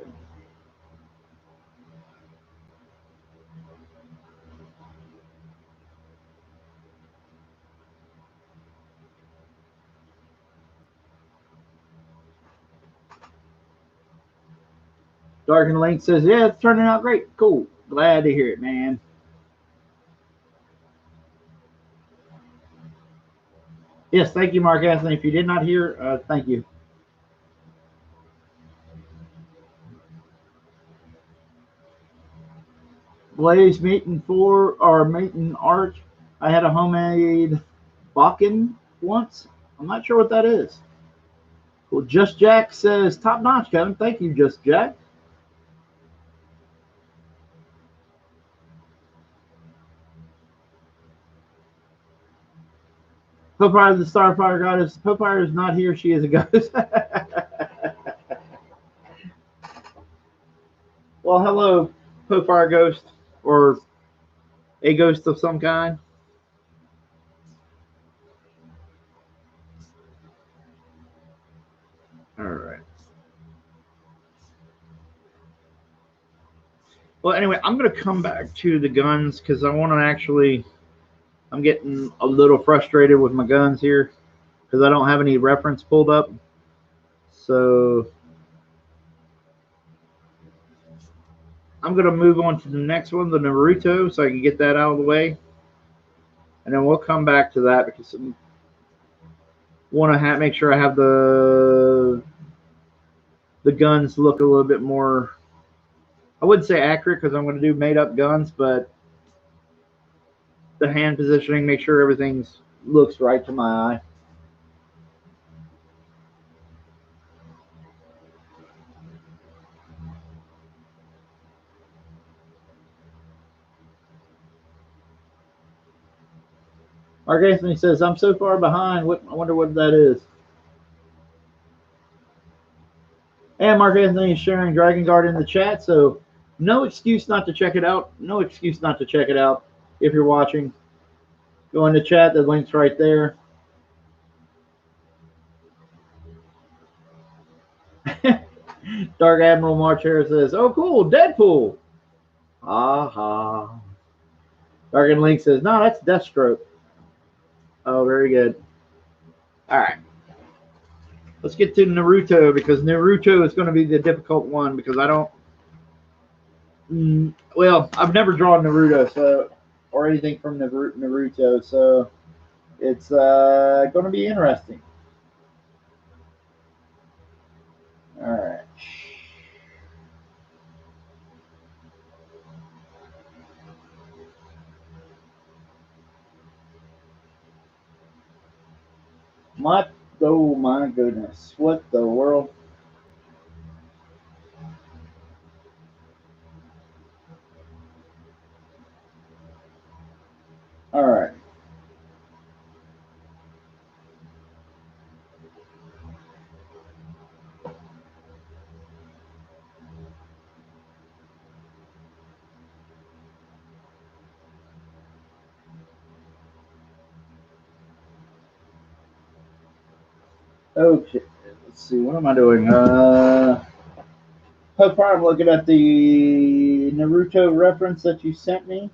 Dark and Link says, yeah, it's turning out great. Cool. Glad to hear it, man. Yes, thank you, Mark Anthony. If you did not hear, thank you. Glazed meat and meat and arch. I had a homemade Bakken once. I'm not sure what that is. Well, Just Jack says, top notch, Kevin. Thank you, Just Jack. Popeye the Starfire Goddess. Popeye is not here. She is a ghost. Well, hello, Popeye Ghost, or a ghost of some kind. All right. Well, anyway, I'm going to come back to the guns because I want to actually. I'm getting a little frustrated with my guns here because I don't have any reference pulled up. So I'm going to move on to the next one, the Naruto, so I can get that out of the way. And then we'll come back to that because I want to make sure I have the guns look a little bit more. I wouldn't say accurate because I'm going to do made up guns, but the hand positioning, make sure everything's looks right to my eye. Mark Anthony says, I'm so far behind. I wonder what that is. And Mark Anthony is sharing Dragon Guard in the chat, so no excuse not to check it out. No excuse not to check it out if you're watching. Go in the chat, the link's right there. Dark Admiral Marcher says, oh, cool, Deadpool. Aha. Dark and Link says, no, that's Deathstroke. Oh, very good. All right. Let's get to Naruto because Naruto is going to be the difficult one because I don't. Well, I've never drawn Naruto, so or anything from Naruto, so it's going to be interesting. All right. Oh my goodness! What the world? All right. Okay. Let's see. What am I doing? I'm looking at the Naruto reference that you sent me.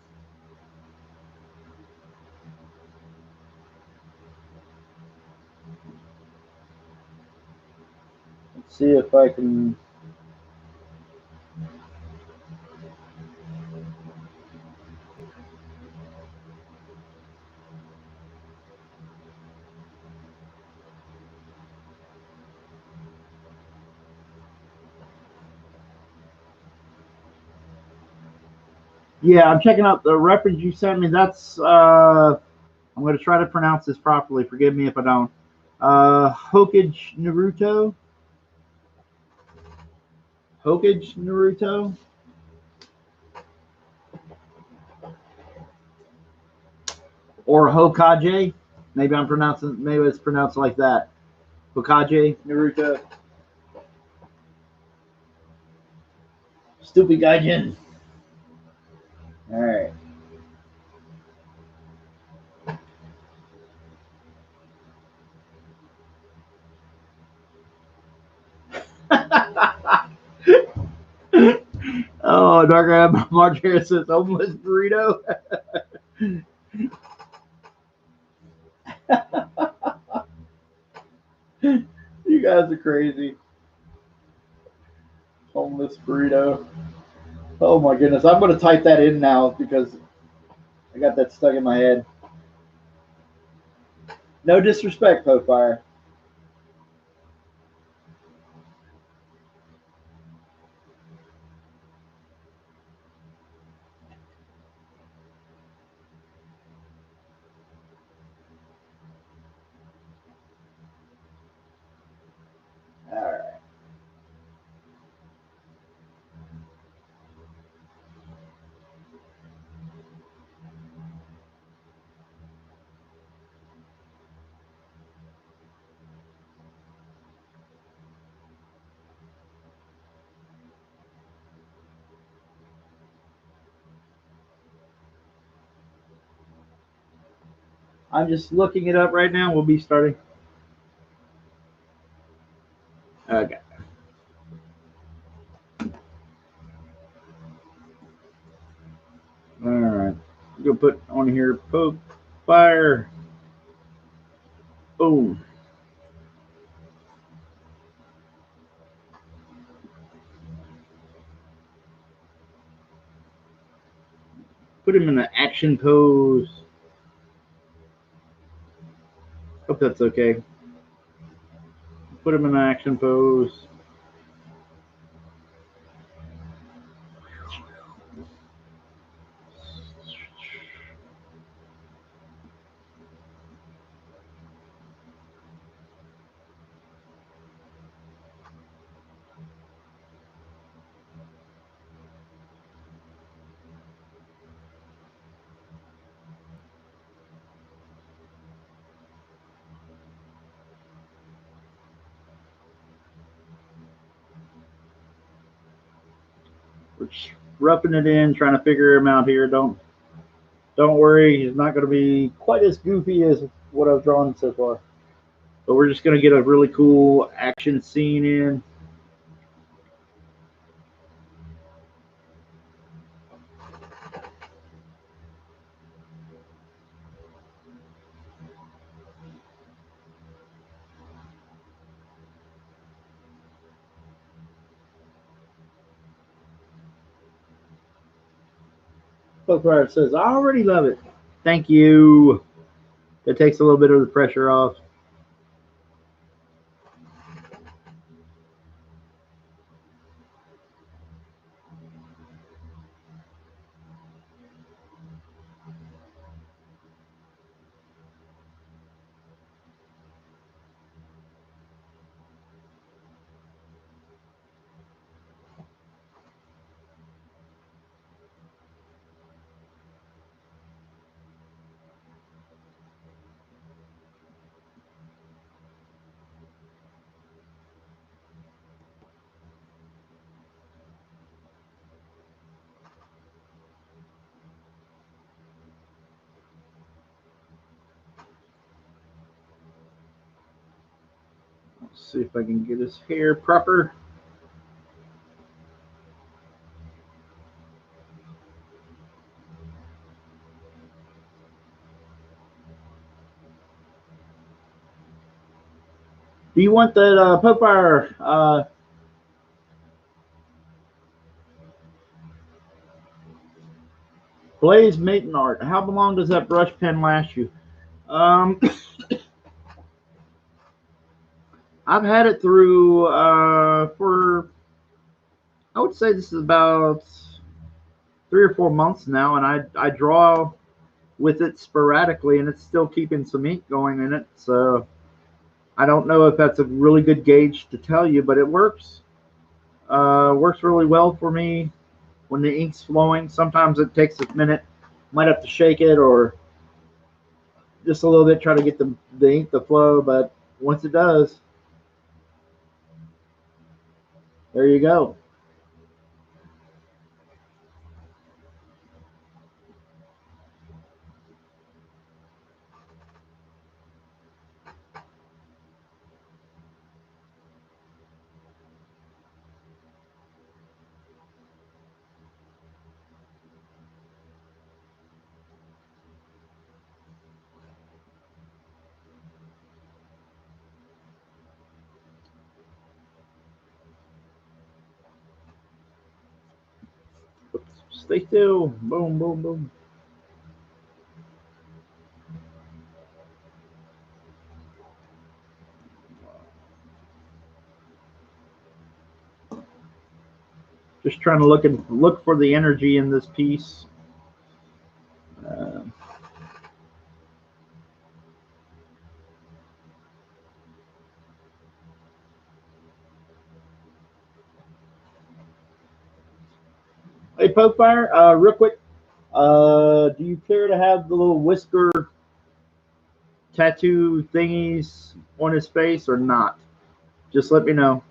Let's see if I can. Yeah, I'm checking out the reference you sent me. That's I'm going to try to pronounce this properly. Forgive me if I don't. Hokage Naruto. Hokage Naruto. Or Hokage. Maybe I'm pronouncing. Maybe it's pronounced like that. Hokage Naruto. Stupid gaijin. All right. Oh, Dark March Harris says homeless burrito. You guys are crazy. Homeless burrito. Oh my goodness. I'm going to type that in now because I got that stuck in my head. No disrespect, Popefire. All right. I'm just looking it up right now. We'll be starting. Okay. All right. I'm going to put on here Popefire. Boom. Put him in the action pose. Hope that's okay. Put him in the action pose. We're roughing it in, trying to figure him out here. Don't worry, he's not going to be quite as goofy as what I've drawn so far. But we're just going to get a really cool action scene in. Popefire says, I already love it. Thank you. It takes a little bit of the pressure off. Let's see if I can get his hair proper. Do you want that Popefire Blaze Maiden art? How long does that brush pen last you? Um, I've had it through for, I would say this is about 3 or 4 months now, and I draw with it sporadically, and it's still keeping some ink going in it. So I don't know if that's a really good gauge to tell you, but it works. Works really well for me when the ink's flowing. Sometimes it takes a minute. Might have to shake it or just a little bit, try to get the ink to flow. But once it does, there you go. Stay still. Boom, boom, boom. Just trying to look for the energy in this piece. Uh, hey, Pokefire, real quick. Do you care to have the little whisker tattoo thingies on his face or not? Just let me know.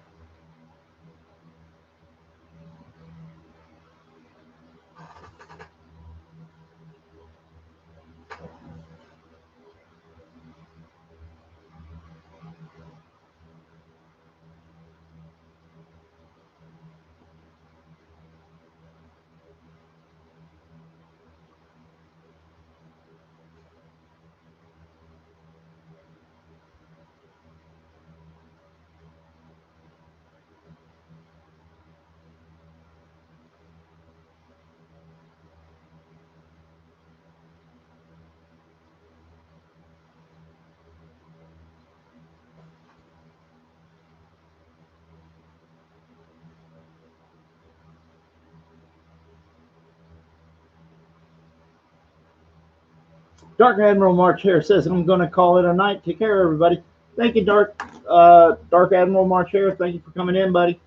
Dark Admiral March here says I'm going to call it a night. Take care, everybody. Thank you, Dark Admiral March here. Thank you for coming in, buddy.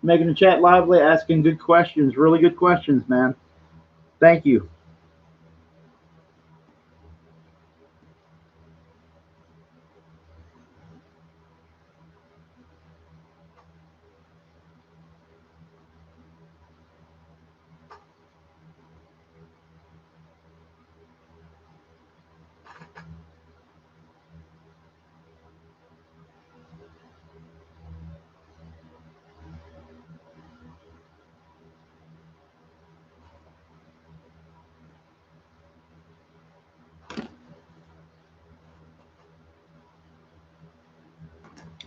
Making the chat lively, asking good questions, really good questions, man. Thank you.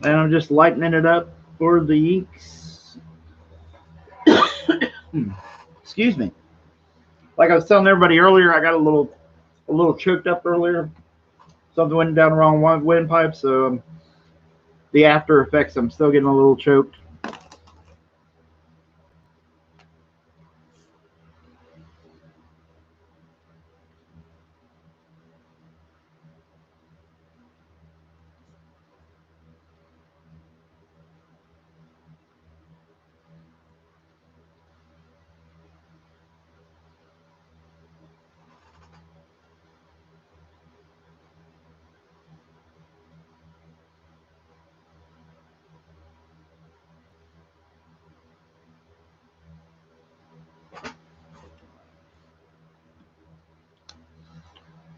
And I'm just lightening it up for the inks. Excuse me. Like I was telling everybody earlier, I got a little choked up earlier. Something went down the wrong windpipe, so the after effects, I'm still getting a little choked.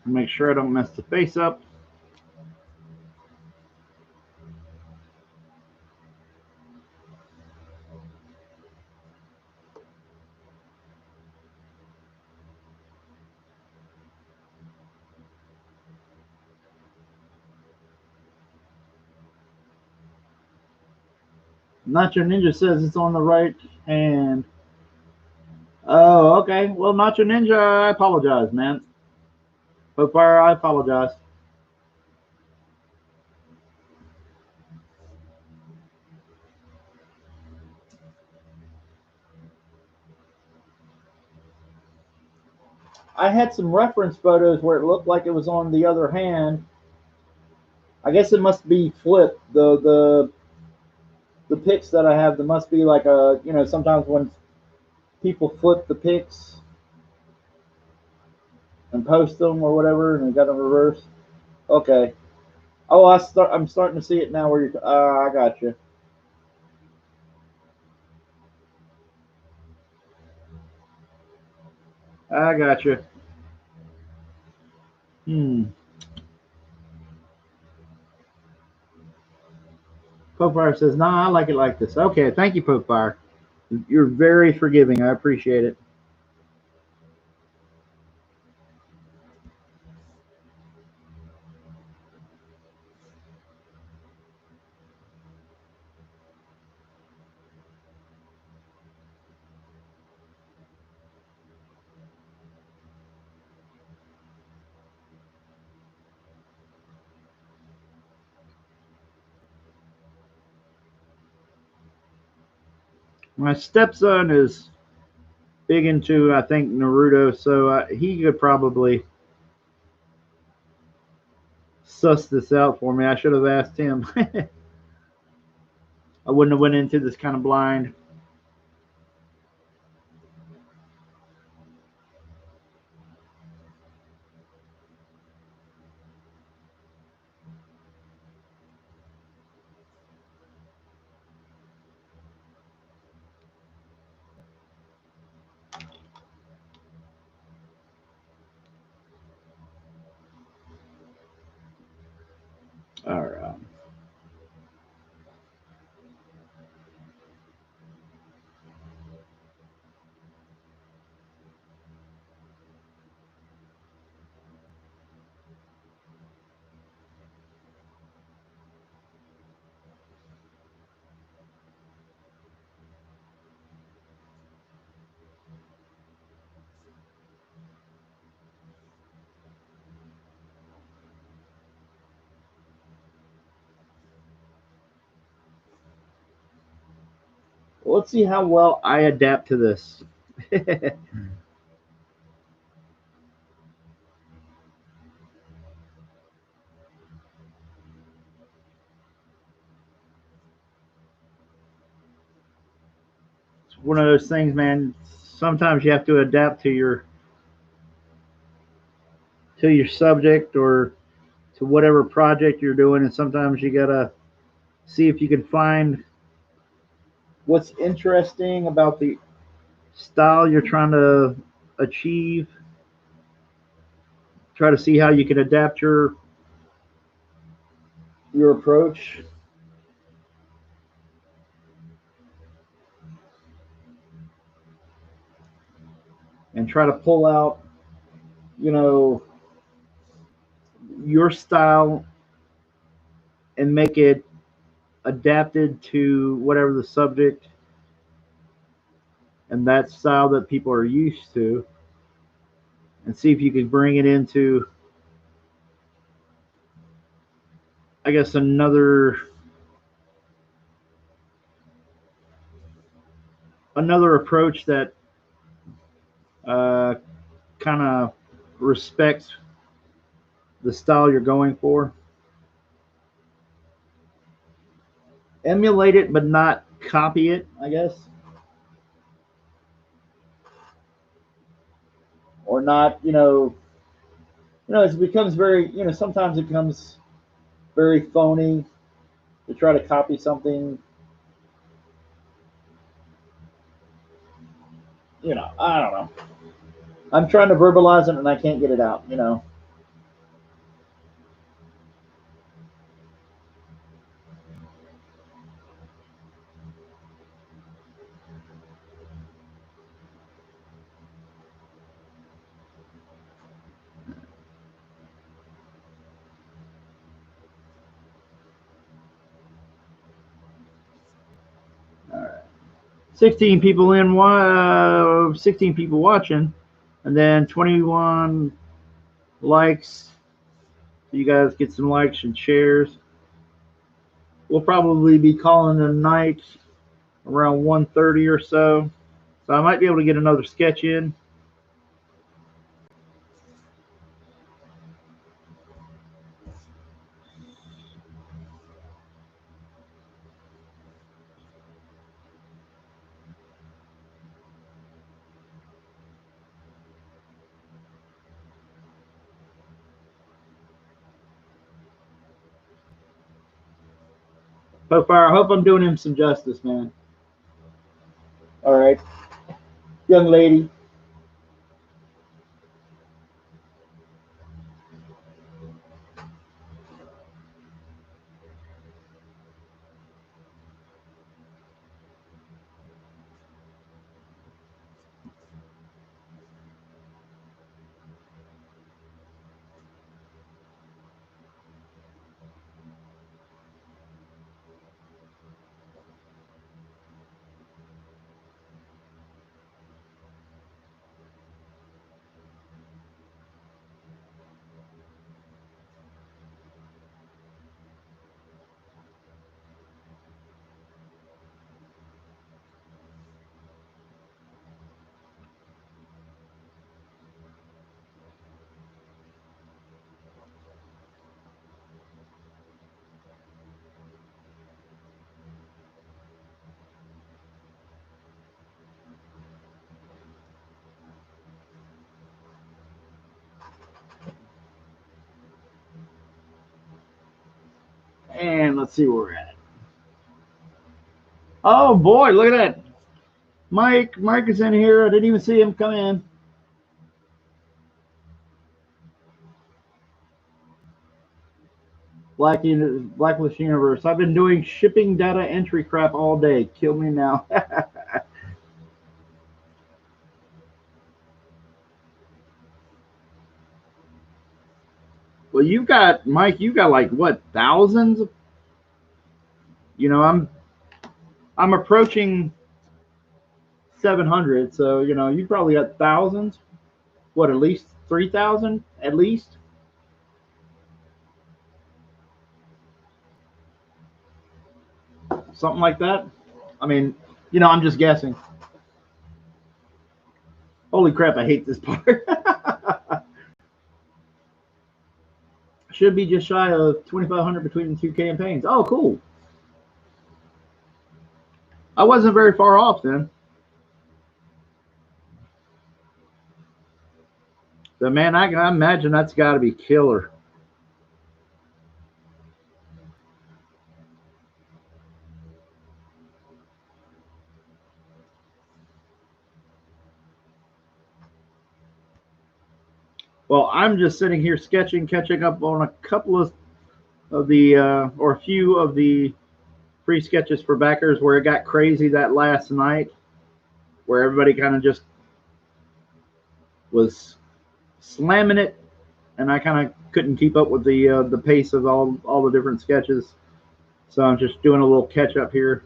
Make sure I don't mess the face up. Nacho Ninja says it's on the right hand. Oh, okay. Well, Nacho Ninja, I apologize, man. Fire, I apologize. I had some reference photos where it looked like it was on the other hand. I guess it must be flipped. The pics that I have, there must be like a, sometimes when people flip the pics and post them or whatever, and they got them reversed. Okay. Oh, I'm starting to see it now. Where you're? I got you. I got you. Popefire says, "Nah, I like it like this." Okay, thank you, Popefire. You're very forgiving. I appreciate it. My stepson is big into, I think, Naruto, so he could probably suss this out for me. I should have asked him. I wouldn't have went into this kind of blind. All right. Well, let's see how well I adapt to this. It's one of those things, man. Sometimes you have to adapt to your subject or to whatever project you're doing, and sometimes you gotta see if you can find what's interesting about the style you're trying to achieve. Try to see how you can adapt your approach and try to pull out, you know, your style and make it adapted to whatever the subject and that style that people are used to, and see if you can bring it into, I guess, another approach that uh, kind of respects the style you're going for. Emulate it, but not copy it, I guess, or not. It becomes very, sometimes it becomes very phony to try to copy something. I don't know. I'm trying to verbalize it and I can't get it out. All right. 16 people 16 people watching, and then 21 likes. So you guys get some likes and shares. We'll probably be calling it a night around 1:30 or so. So I might be able to get another sketch in. I hope I'm doing him some justice, man. All right, young lady. And let's see where we're at. Oh boy, look at that. Mike is in here. I didn't even see him come in. Blacklist Universe. I've been doing shipping data entry crap all day. Kill me now. Well, you've got, Mike, you've got like what, thousands? You know, I'm approaching 700, so you know, you probably got thousands. What, at least 3,000 at least? Something like that. I mean, you know, I'm just guessing. Holy crap, I hate this part. Should be just shy of 2,500 between the two campaigns. Oh, cool. I wasn't very far off then. The man, I imagine that's got to be killer. Well, I'm just sitting here sketching, catching up on a couple of the or a few of the free sketches for backers where it got crazy that last night, where everybody kind of just was slamming it, and I kind of couldn't keep up with the pace of all the different sketches. So I'm just doing a little catch up here.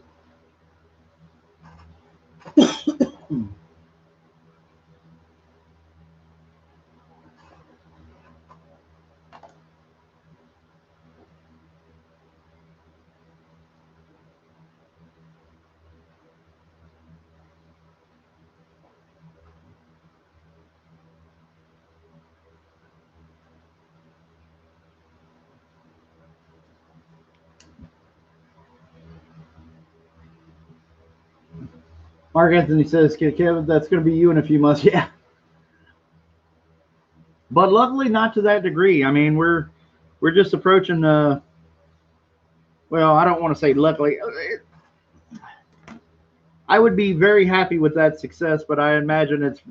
Mark Anthony says, Kevin, that's going to be you in a few months. Yeah. But luckily, not to that degree. I mean, we're just approaching the. Well, I don't want to say luckily. I would be very happy with that success, but I imagine it's,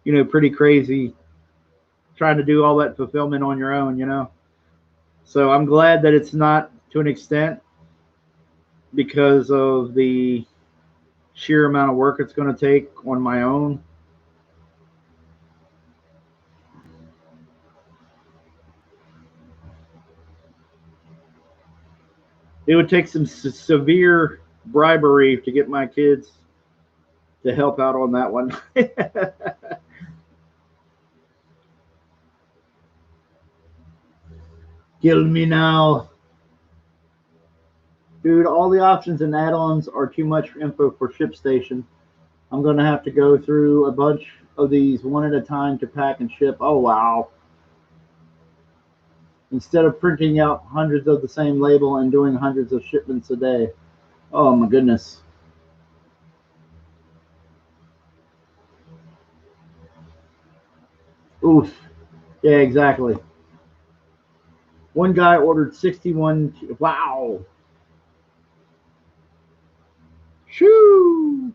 you know, pretty crazy trying to do all that fulfillment on your own, you know. So I'm glad that it's not to an extent because of the sheer amount of work it's going to take on my own. It would take some severe bribery to get my kids to help out on that one. Kill me now. Dude, all the options and add-ons are too much info for ShipStation. I'm going to have to go through a bunch of these one at a time to pack and ship. Oh, wow. Instead of printing out hundreds of the same label and doing hundreds of shipments a day. Oh, my goodness. Oof. Yeah, exactly. One guy ordered 61. Wow. Shoo.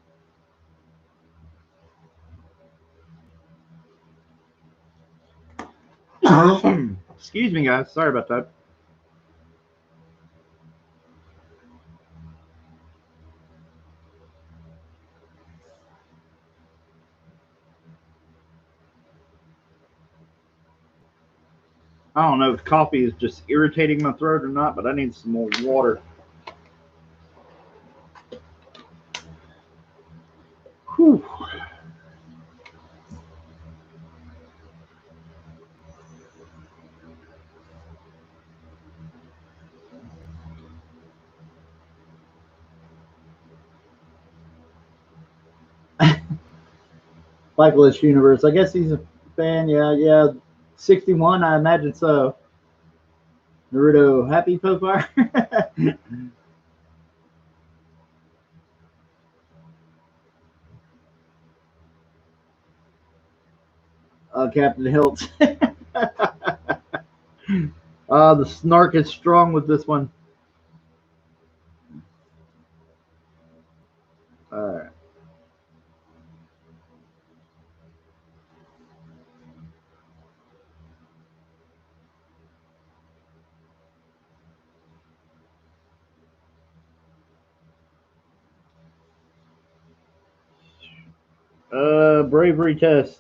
Excuse me, guys. Sorry about that. I don't know if coffee is just irritating my throat or not, but I need some more water. Whew. Blacklist Universe. I guess he's a fan. Yeah. 61, I imagine so. Naruto, happy Popeye? Captain Hilt. The snark is strong with this one. Alright. Bravery test.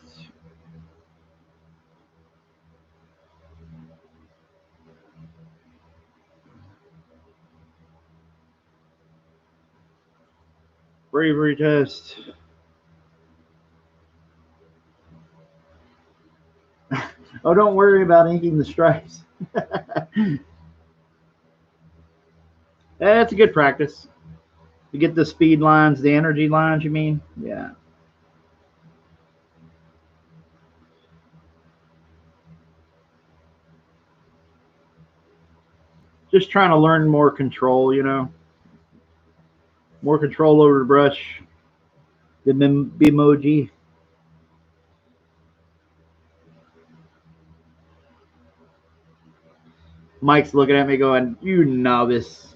Bravery test. Oh, don't worry about inking the stripes. That's a good practice. You get the speed lines, the energy lines, you mean? Yeah. Just trying to learn more control, you know? More control over the brush. The Bimoji. Mike's looking at me going, "You novice."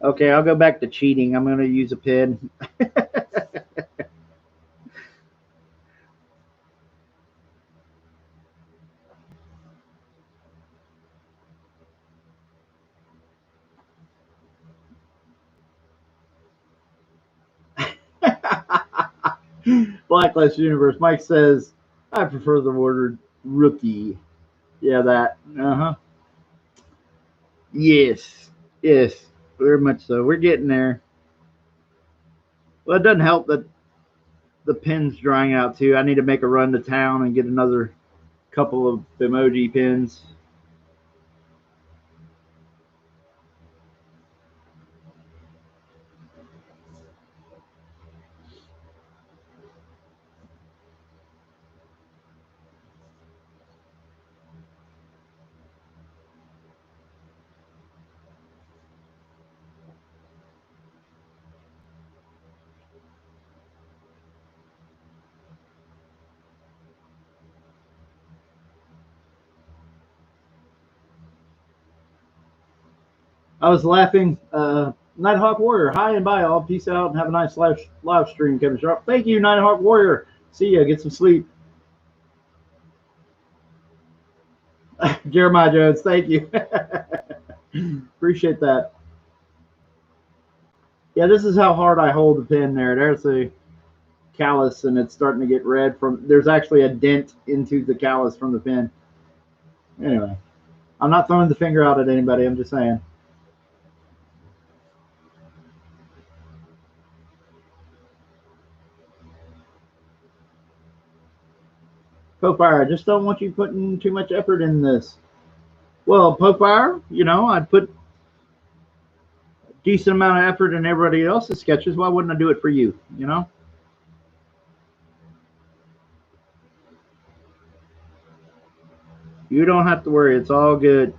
Okay, I'll go back to cheating. I'm going to use a pen. Blacklist Universe. Mike says, I prefer the word rookie. Yeah, that. Uh huh. Yes. Yes. Very much so. We're getting there. Well, it doesn't help that the pen's drying out too. I need to make a run to town and get another couple of emoji pins. I was laughing. Nighthawk Warrior, hi and bye all. Peace out and have a nice live stream, Kevin Sharp. Thank you, Nighthawk Warrior. See ya. Get some sleep. Jeremiah Jones, thank you. Appreciate that. Yeah, this is how hard I hold the pen there. There's a callus and it's starting to get red from, there's actually a dent into the callus from the pen. Anyway, I'm not throwing the finger out at anybody. I'm just saying. Popeye, I just don't want you putting too much effort in this. Well, Popeye, you know, I'd put a decent amount of effort in everybody else's sketches. Why wouldn't I do it for you? You know? You don't have to worry. It's all good.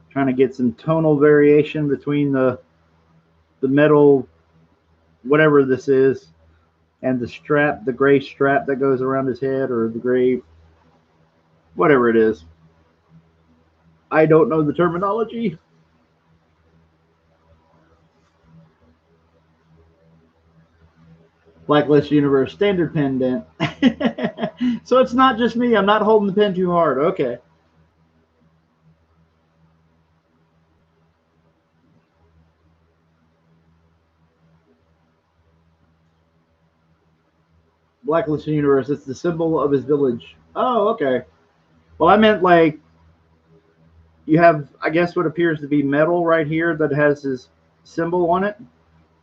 Trying to get some tonal variation between the metal, whatever this is, and the strap, the gray strap that goes around his head, or the gray, whatever it is. I don't know the terminology. Blacklist Universe, standard pen dent. So it's not just me. I'm not holding the pen too hard. Okay. Blacklist Universe, it's the symbol of his village. Oh, okay. Well, I meant like you have, I guess, what appears to be metal right here that has his symbol on it,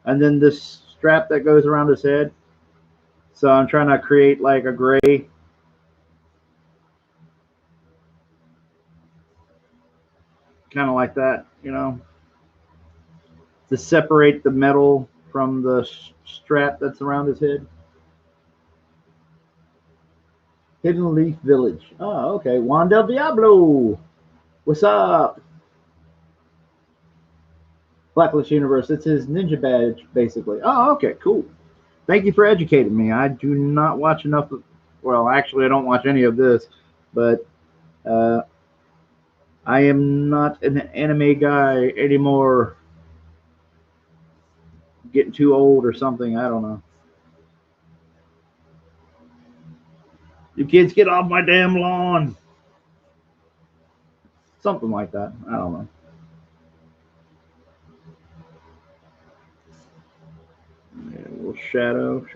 and then this strap that goes around his head. So I'm trying to create like a gray. kind of like that, you know, to separate the metal from the strap that's around his head. Hidden Leaf Village. Oh, okay. Juan del Diablo. What's up? Blacklist Universe. It's his ninja badge, basically. Oh, okay, cool. Thank you for educating me. I do not watch enough of, well, actually, I don't watch any of this, but uh, I am not an anime guy anymore. Getting too old or something. I don't know. You kids get off my damn lawn. Something like that. I don't know. Yeah, a little shadow.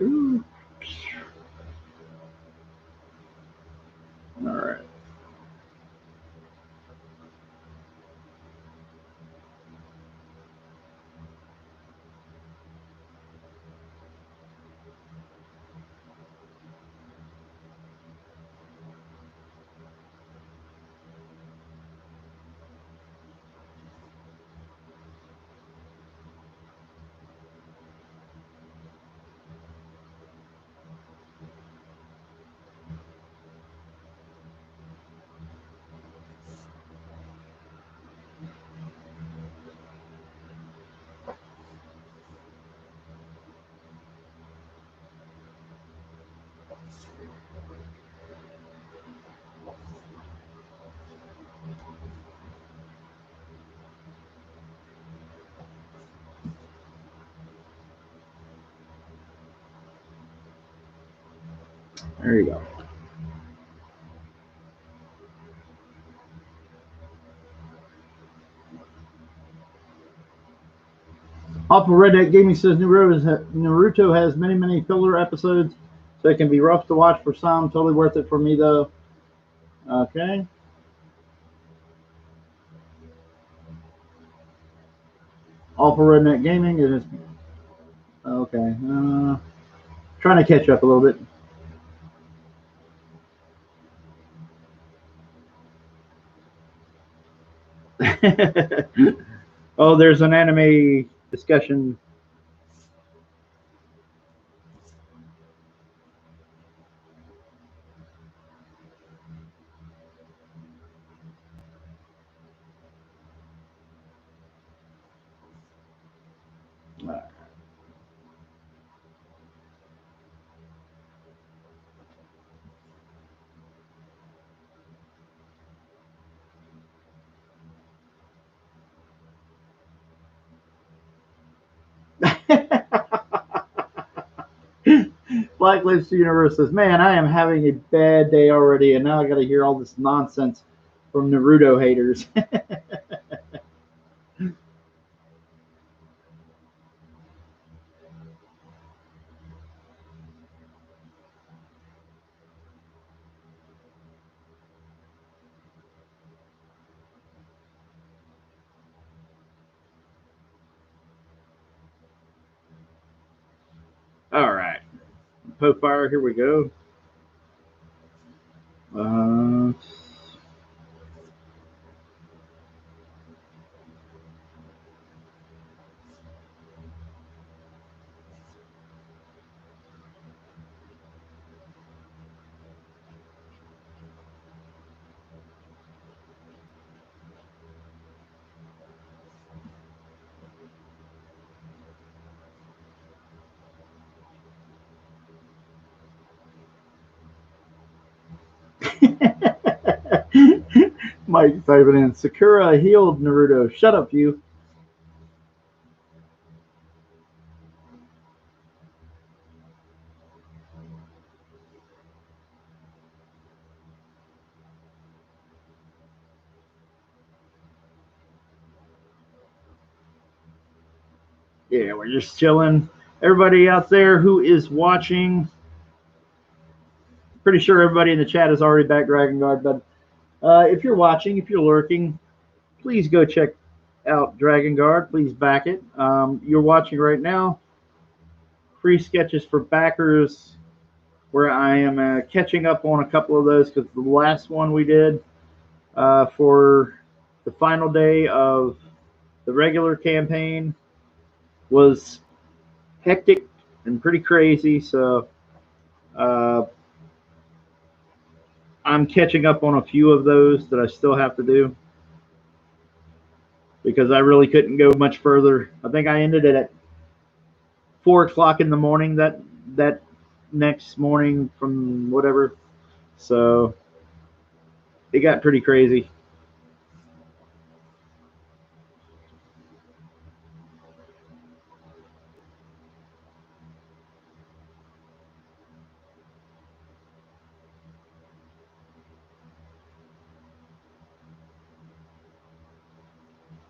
All right. There you go. Off of Red Gaming says Naruto has many, many filler episodes, so it can be rough to watch for some. Totally worth it for me, though. Okay. Off of Redneck Gaming is okay. Trying to catch up a little bit. Oh, there's an anime discussion. Blacklist Universe says, "Man, I am having a bad day already, and now I got to hear all this nonsense from Naruto haters." All right, Fire. Here we go. Uh, Mike typing in Sakura healed Naruto. Shut up, you. Yeah, we're just chilling. Everybody out there who is watching, pretty sure everybody in the chat is already back Dragon Guard, but if you're watching, if you're lurking, please go check out Dragon Guard. Please back it. You're watching right now. Free sketches for backers, where I am catching up on a couple of those because the last one we did for the final day of the regular campaign was hectic and pretty crazy. So uh, I'm catching up on a few of those that I still have to do because I really couldn't go much further. I think I ended it at 4 o'clock in the morning that next morning from whatever. So it got pretty crazy.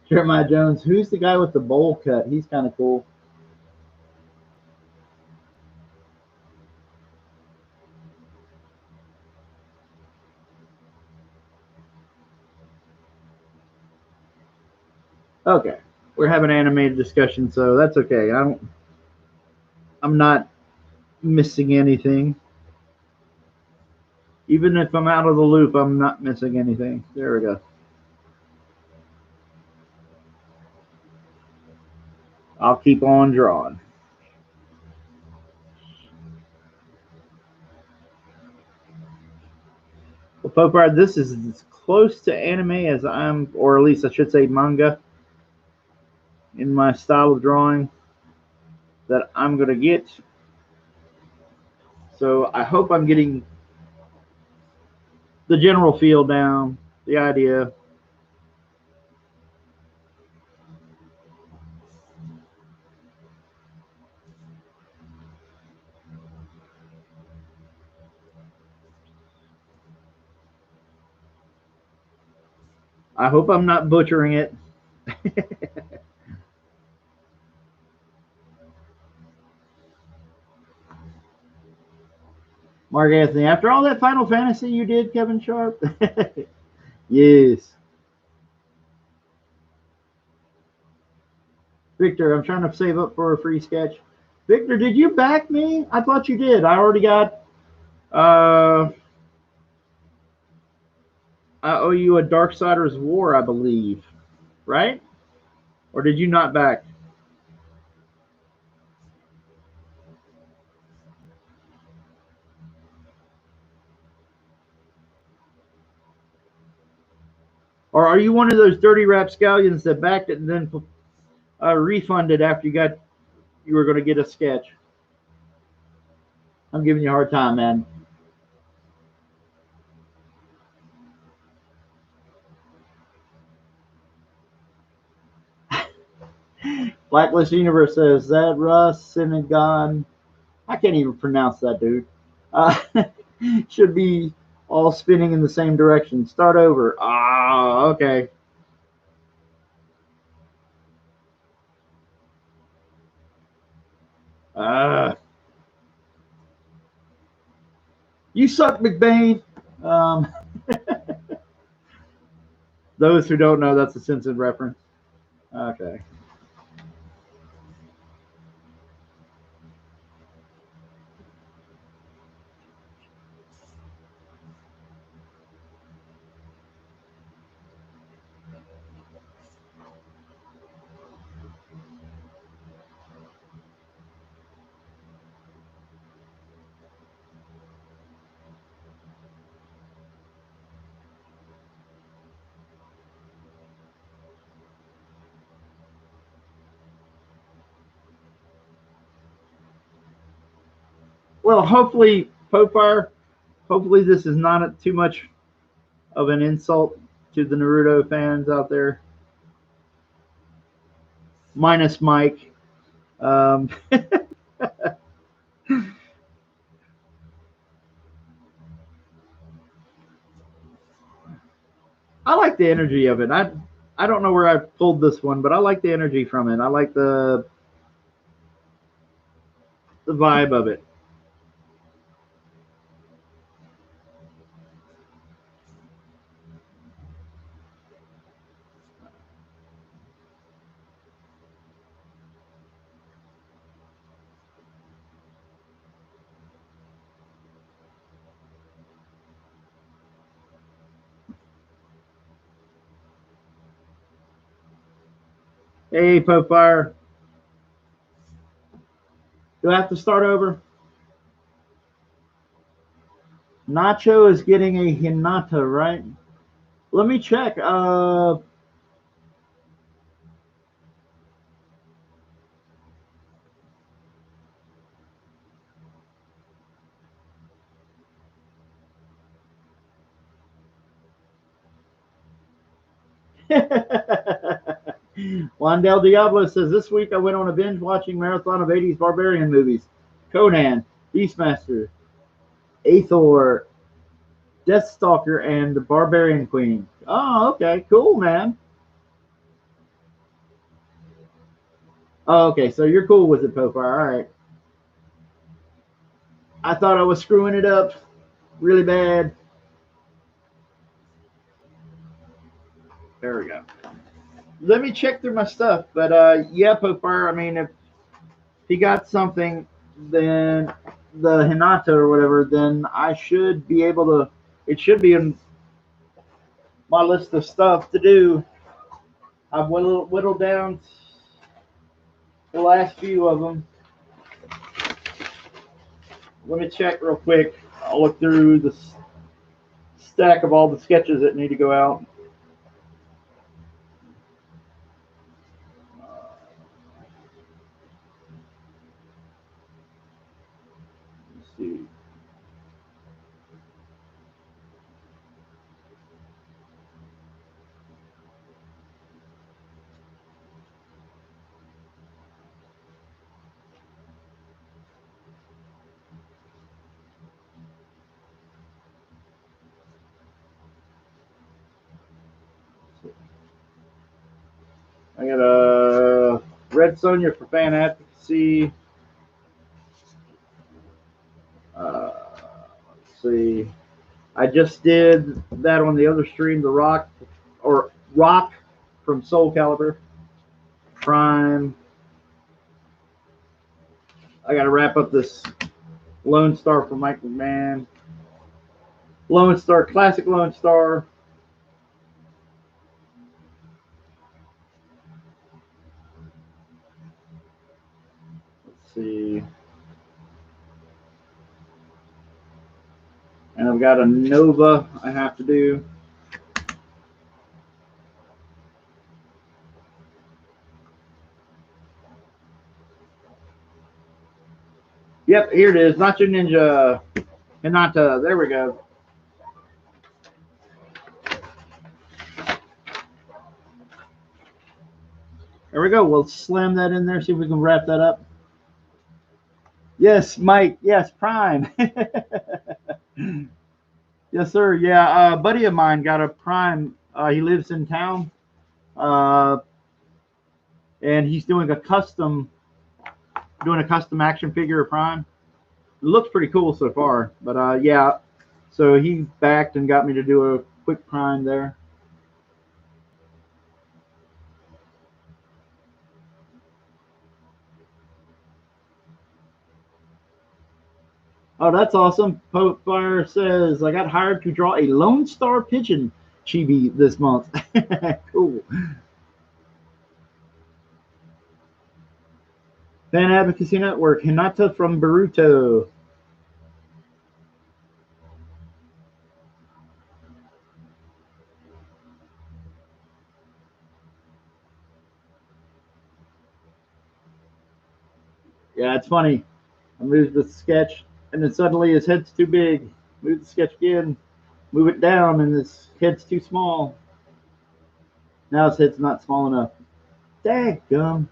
Jeremiah Jones, who's the guy with the bowl cut? He's kind of cool. Okay, we're having an animated discussion, so that's okay. I'm not missing anything. Even if I'm out of the loop, I'm not missing anything. There we go. I'll keep on drawing. Well, Popeye, this is as close to anime as or at least I should say manga, in my style of drawing that I'm going to get. So I hope I'm getting the general feel down, the idea. I hope I'm not butchering it. Mark Anthony, after all that Final Fantasy you did, Kevin Sharp? Yes. Victor, I'm trying to save up for a free sketch. Victor, did you back me? I thought you did. I already got, uh, I owe you a Darksiders War, I believe. Right? Or did you not back? Or are you one of those dirty rapscallions that backed it and then refunded after you were going to get a sketch? I'm giving you a hard time, man. Blacklist Universe says that Russ Synagogue. I can't even pronounce that, dude. Uh, should be all spinning in the same direction. Start over. Ah, okay. Uh, you suck, McBain. Um, those who don't know, that's a Simpson reference. Okay. Well, hopefully, Popar, hopefully this is not too much of an insult to the Naruto fans out there, minus Mike. Um, I like the energy of it. I don't know where I pulled this one, but I like the energy from it. I like the vibe of it. Hey, Pope Fire. Do I have to start over? Nacho is getting a Hinata, right? Let me check. Wandel Diablo says, this week I went on a binge watching marathon of 80s barbarian movies. Conan, Beastmaster, Aethor, Deathstalker, and the Barbarian Queen. Oh, okay. Cool, man. Oh, okay. So you're cool with it, Popeye. All right. I thought I was screwing it up really bad. There we go. Let me check through my stuff. But yeah, Popeye, I mean, if he got something, then the Hinata or whatever, then I should be able to. It should be in my list of stuff to do. I've whittled down the last few of them. Let me check real quick. I'll look through the stack of all the sketches that need to go out. Let's see. I got a Red Sonja for fan advocacy. Let's see. I just did that on the other stream, the Rock from Soul Calibur. Prime. I got to wrap up this Lone Star for Mike McMahon. Lone Star, classic Lone Star. Let's see. And I've got a Nova I have to do. Yep, here it is. Nacho Ninja. Hinata. There we go. There we go. We'll slam that in there, see if we can wrap that up. Yes, Mike. Yes, Prime. Yes, sir. Yeah, a buddy of mine got a Prime. He lives in town. And he's doing a custom action figure of Prime. It looks pretty cool so far. But yeah, so he backed and got me to do a quick Prime there. Oh, that's awesome. Pope Fire says, I got hired to draw a Lone Star Pigeon chibi this month. Cool. Fan Advocacy Network, Hinata from Boruto. Yeah, it's funny. I moved the sketch, and then suddenly his head's too big. Move the sketch again, move it down, and his head's too small. Now his head's not small enough. Daggum.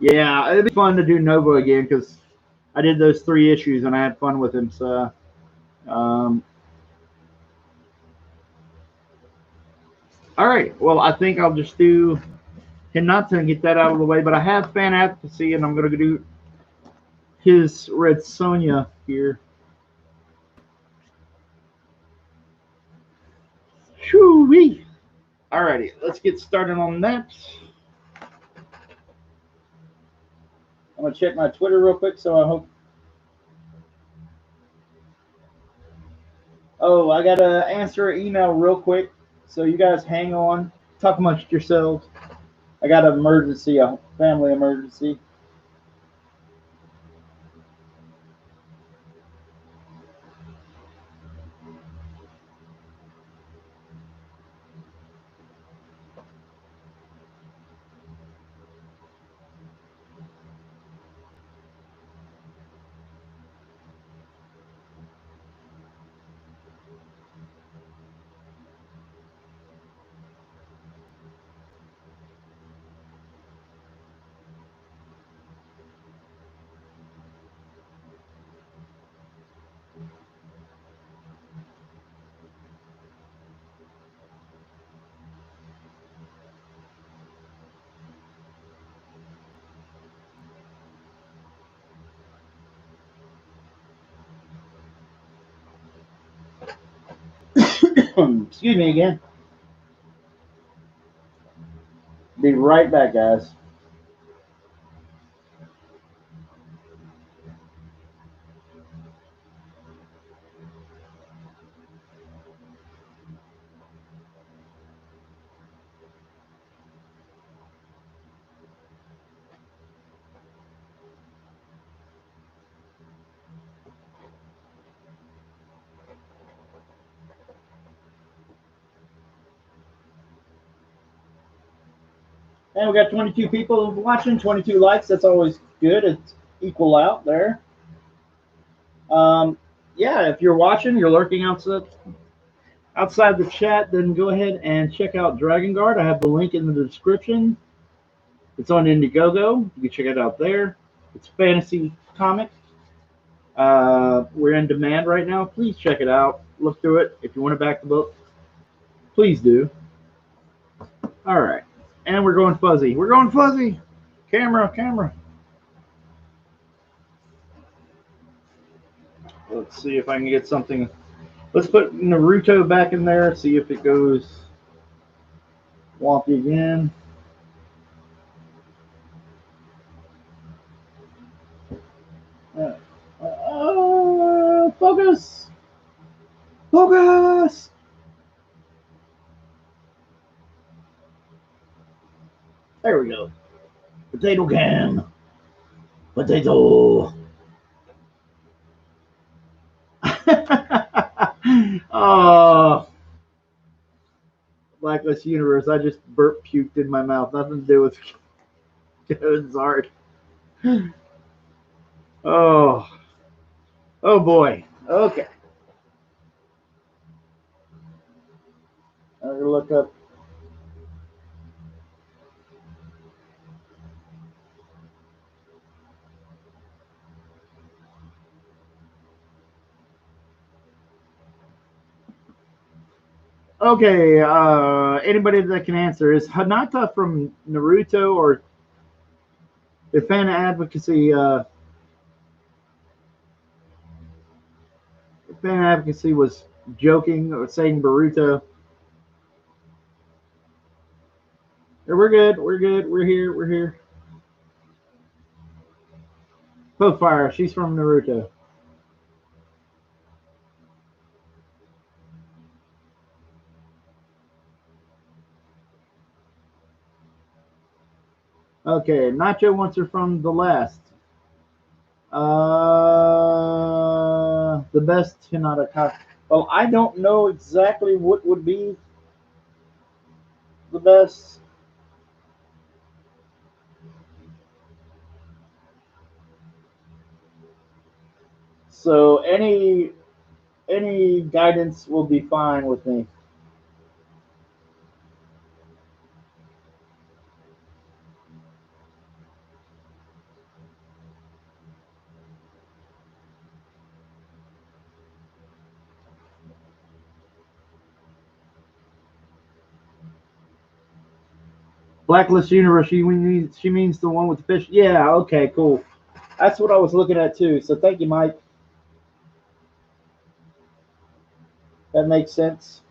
Yeah, it'd be fun to do Nova again because I did those 3 issues and I had fun with him. So, all right. Well, I think I'll just do Hinata and get that out of the way. But I have fan advocacy, and I'm going to do his Red Sonja here. Shoo-wee. Alrighty, let's get started on that. I'm going to check my Twitter real quick, so I hope. Oh, I got to answer an email real quick, so you guys hang on. Talk amongst yourselves. I got an emergency, a family emergency. Excuse me again. Be right back, guys. And we got 22 people watching, 22 likes. That's always good. It's equal out there. Um, yeah, if you're watching, you're lurking outside the chat, then go ahead and check out Dragon Guard. I have the link in the description. It's on Indiegogo. You can check it out there. It's fantasy comic. We're in demand right now. Please check it out. Look through it. If you want to back the book, please do. All right. And we're going fuzzy. We're going fuzzy. Camera, camera. Let's see if I can get something. Let's put Naruto back in there. See if it goes wonky again. Focus. Focus. There we go. Potato cam. Potato. Oh, Blacklist Universe. I just burp puked in my mouth. Nothing to do with Kevin's art. Oh, oh boy. Okay. I'm gonna look up. Okay. Anybody that can answer, is Hinata from Naruto, or the fan advocacy? Fan advocacy was joking or saying Boruto. We're good. We're good. We're here. We're here. Fire. She's from Naruto. Okay. Nacho wants her from the last. The best Hinata Ka. Well, I don't know exactly what would be the best. So any guidance will be fine with me. Blacklist Universe. She means the one with the fish. Yeah. Okay. Cool. That's what I was looking at too. So thank you, Mike. That makes sense.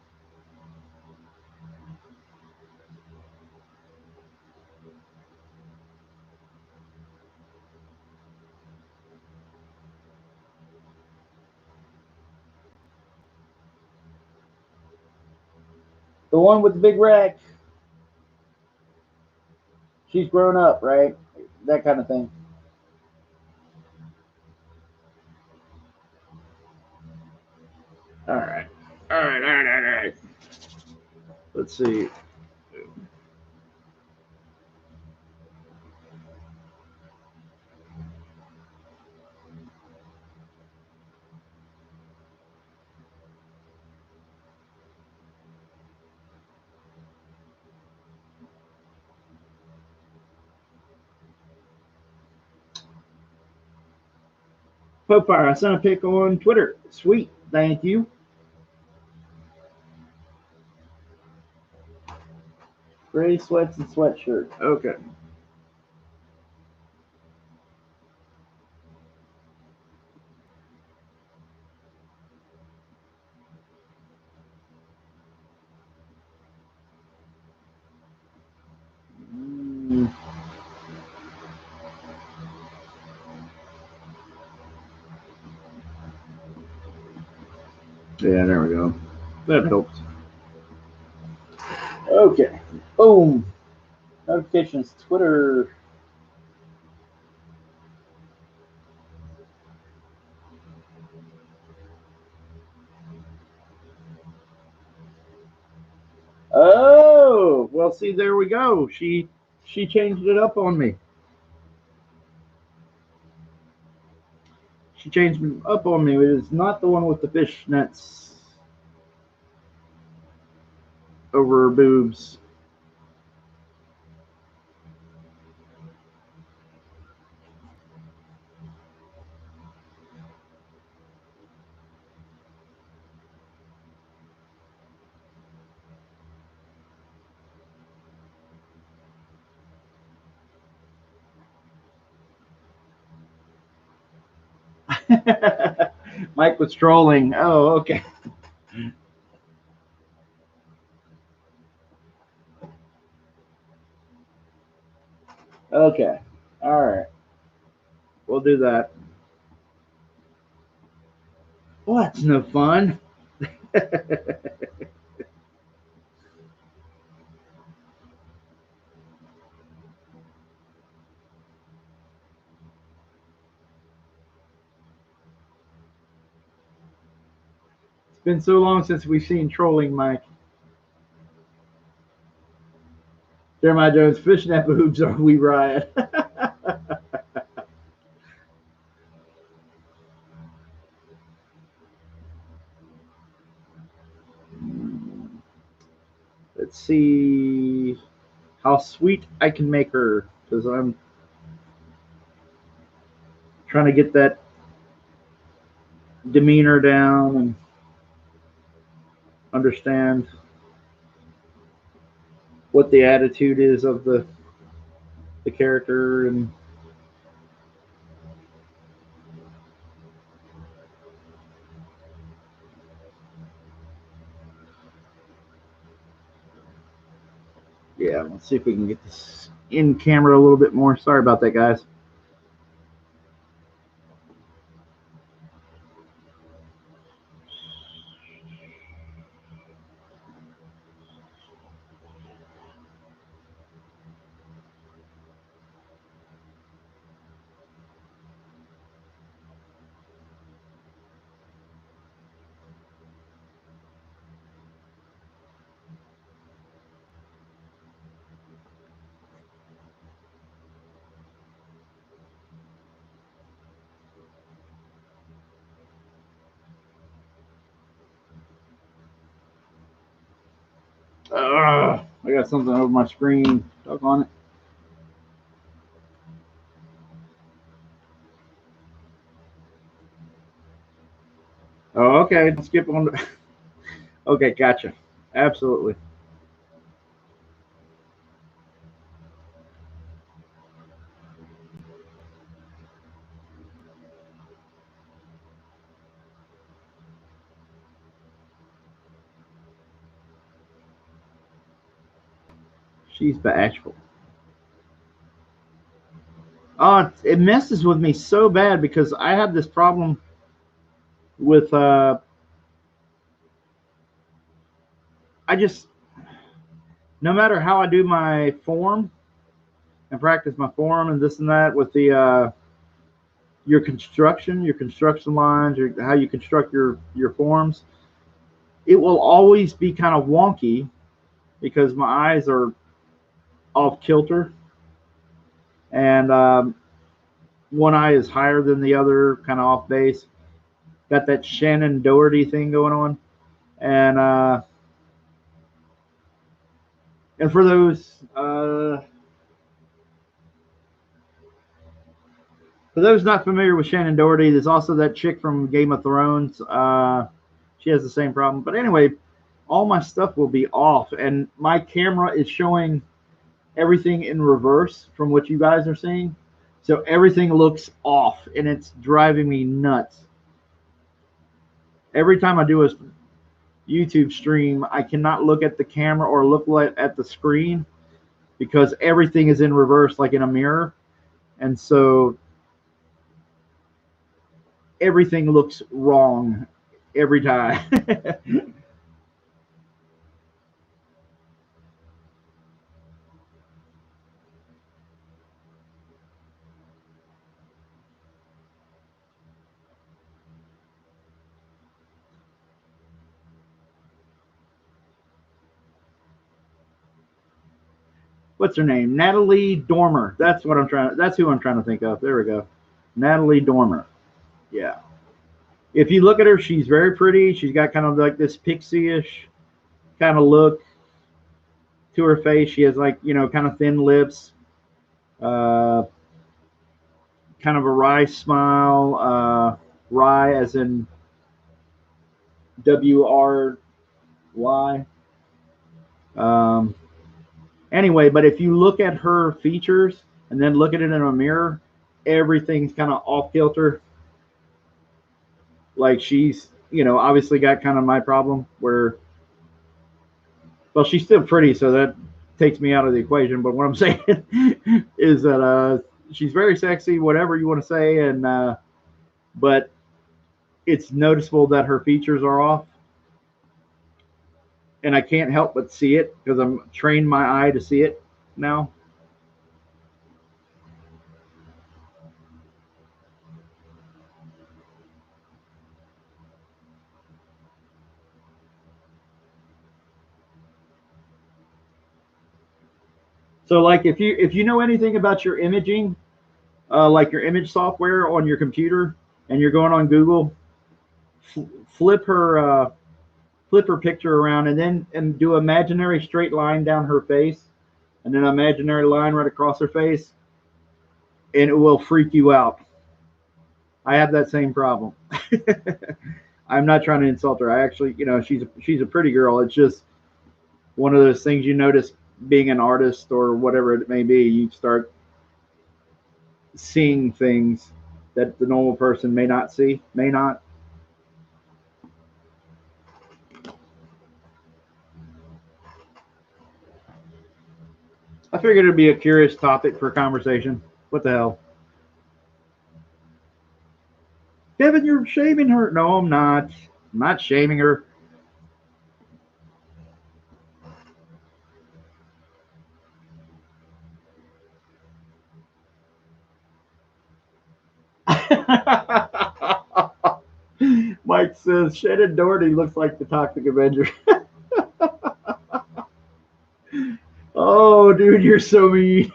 The one with the big rack. she's grown up, right? That kind of thing. All right. All right. All right. All right. Let's see. Popeye, I sent a pic on Twitter. Sweet. Thank you. Gray sweats and sweatshirt. Okay. Mm, yeah, there we go. That helps. Okay. Boom. Notifications. Twitter. Oh, well, see, there we go. She changed it up on me. She changed it up on me. It is not the one with the fishnets over her boobs. Mike was trolling. Oh, okay. Okay. All right. We'll do that. Well, that's no fun. It's been so long since we've seen trolling, Mike. Jeremiah Jones, fishnet boobs or we riot. Let's see how sweet I can make her because I'm trying to get that demeanor down and understand what the attitude is of the character and yeah, let's see if we can get this in camera a little bit more. Sorry about that, guys. I got something over my screen. Stuck on it. Oh, okay. Skip on. Okay, gotcha. Absolutely. She's bashful. Oh, it messes with me so bad because I have this problem with I just no matter how I do my form and practice my form and this and that with the your construction lines, how you construct your forms, it will always be kind of wonky because my eyes are off kilter, and one eye is higher than the other, kind of off base. Got that Shannon Doherty thing going on, and for those not familiar with Shannon Doherty, there's also that chick from Game of Thrones. She has the same problem. But anyway, all my stuff will be off, and my camera is showing everything in reverse from what you guys are seeing. So everything looks off, and it's driving me nuts. Every time I do a YouTube stream, I cannot look at the camera or look at the screen because everything is in reverse, like in a mirror. And so everything looks wrong every time. What's her name? Natalie Dormer. That's who I'm trying to think of. There we go. Natalie Dormer. Yeah. If you look at her, she's very pretty. She's got kind of like this pixie-ish kind of look to her face. She has like, kind of thin lips, kind of a wry smile, wry as in WRY. Anyway, but if you look at her features and then look at it in a mirror, everything's kind of off kilter. Like she's, obviously got kind of my problem where, well, she's still pretty, so that takes me out of the equation. But what I'm saying is that she's very sexy, whatever you want to say, and but it's noticeable that her features are off, and I can't help but see it because I'm trained my eye to see it now. So, like, if you know anything about your imaging, like your image software on your computer, and you're going on Google, flip her picture around, and then do imaginary straight line down her face, and then imaginary line right across her face, and it will freak you out. I have that same problem. I'm not trying to insult her. I actually, she's a pretty girl. It's just one of those things you notice being an artist or whatever it may be. You start seeing things that the normal person may not see, may not. I figured it'd be a curious topic for conversation. What the hell? Kevin, you're shaming her. No, I'm not. I'm not shaming her. Mike says Shannon Doherty looks like the Toxic Avenger. Oh, dude, you're so mean.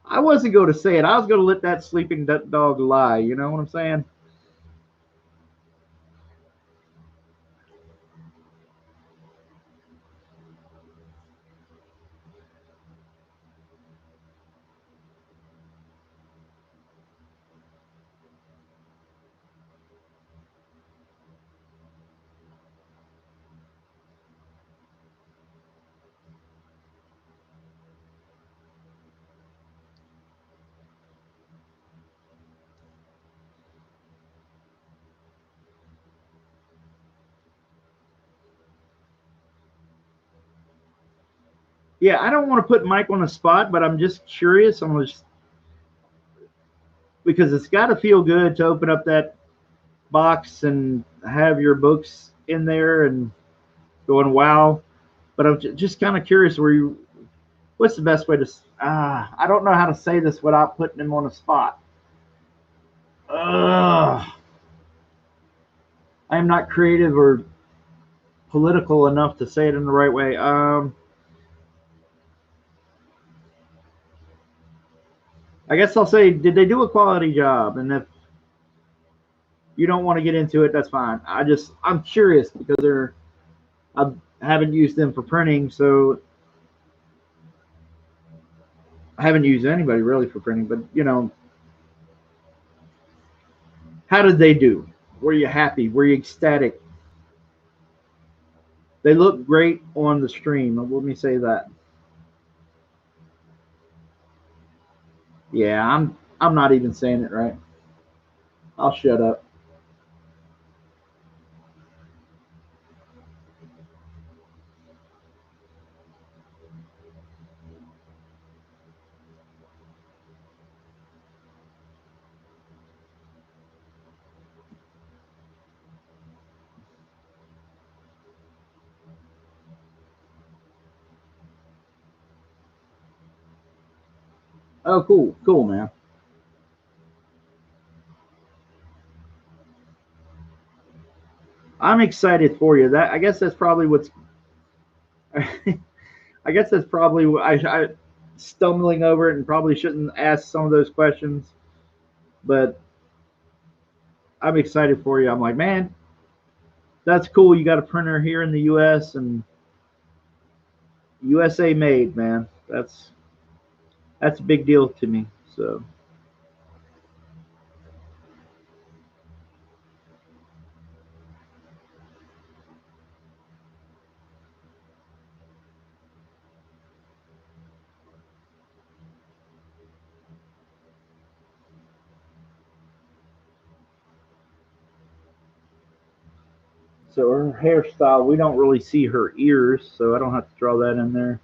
I wasn't going to say it. I was going to let that sleeping dog lie. You know what I'm saying? Yeah, I don't want to put Mike on the spot, but I'm just curious. I'm just because it's got to feel good to open up that box and have your books in there and going wow. But I'm just kind of curious where you what's the best way to? I don't know how to say this without putting him on the spot. I am not creative or political enough to say it in the right way. I guess I'll say, did they do a quality job? And if you don't want to get into it, that's fine. I'm curious because I haven't used them for printing, so I haven't used anybody really for printing. But how did they do? Were you happy? Were you ecstatic? They look great on the stream. Let me say that. Yeah, I'm not even saying it right. I'll shut up. Oh, cool, cool, man. I'm excited for you. That I guess that's probably what's. I guess that's probably what I stumbling over it and probably shouldn't ask some of those questions, but I'm excited for you. I'm like, man, that's cool. You got a printer here in the U.S. and USA made, man. That's a big deal to me. So her hairstyle, we don't really see her ears, so I don't have to draw that in there.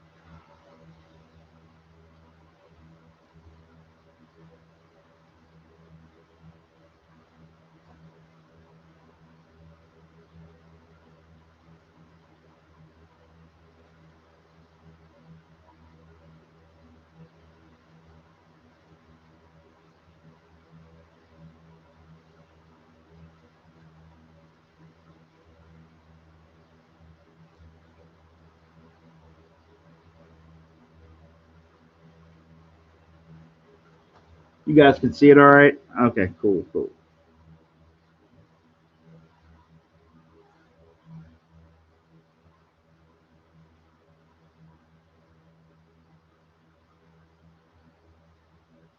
You guys can see it all right? Okay, cool, cool.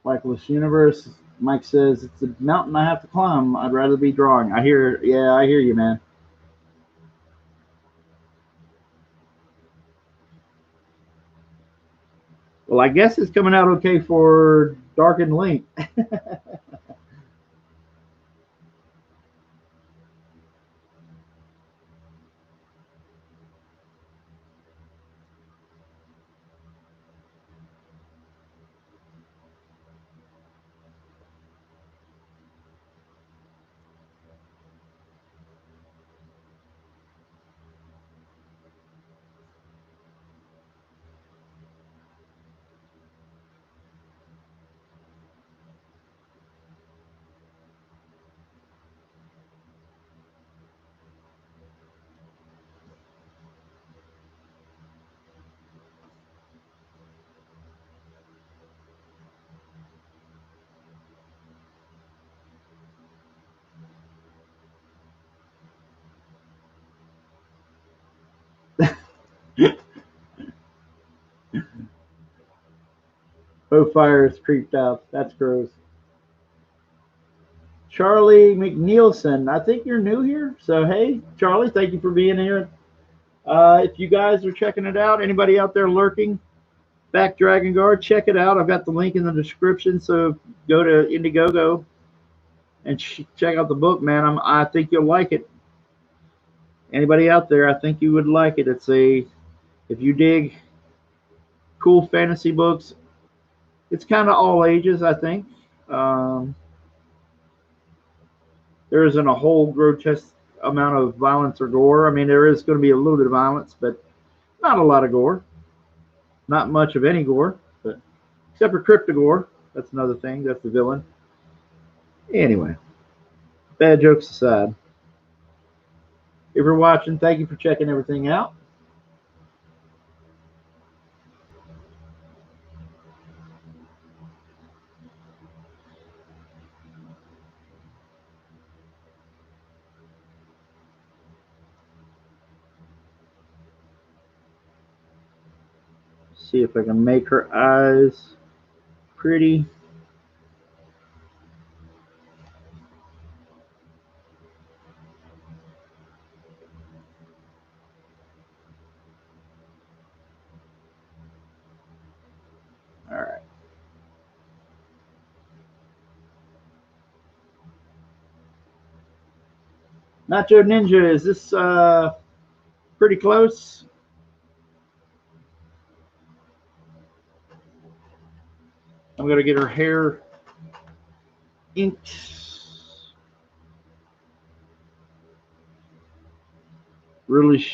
Michael's Universe. Mike says it's a mountain I have to climb. I'd rather be drawing. Yeah, I hear you, man. Well, I guess it's coming out okay for Dark and Link. Fire is creeped out. That's gross. Charlie McNeilson, I think you're new here. So, hey, Charlie, thank you for being here. If you guys are checking it out, anybody out there lurking, Back Dragon Guard, check it out. I've got the link in the description. So go to Indiegogo and check out the book, man. I think you'll like it. Anybody out there, I think you would like it. If you dig cool fantasy books, it's kind of all ages, I think. Um, there isn't a whole grotesque amount of violence or gore. I mean, there is going to be a little bit of violence, but not a lot of gore. Not much of any gore, but except for Cryptogore. That's another thing. That's the villain. Anyway, bad jokes aside. If you're watching, thank you for checking everything out. See if I can make her eyes pretty. All right. Nacho Ninja, is this pretty close? I'm going to get her hair inked. Really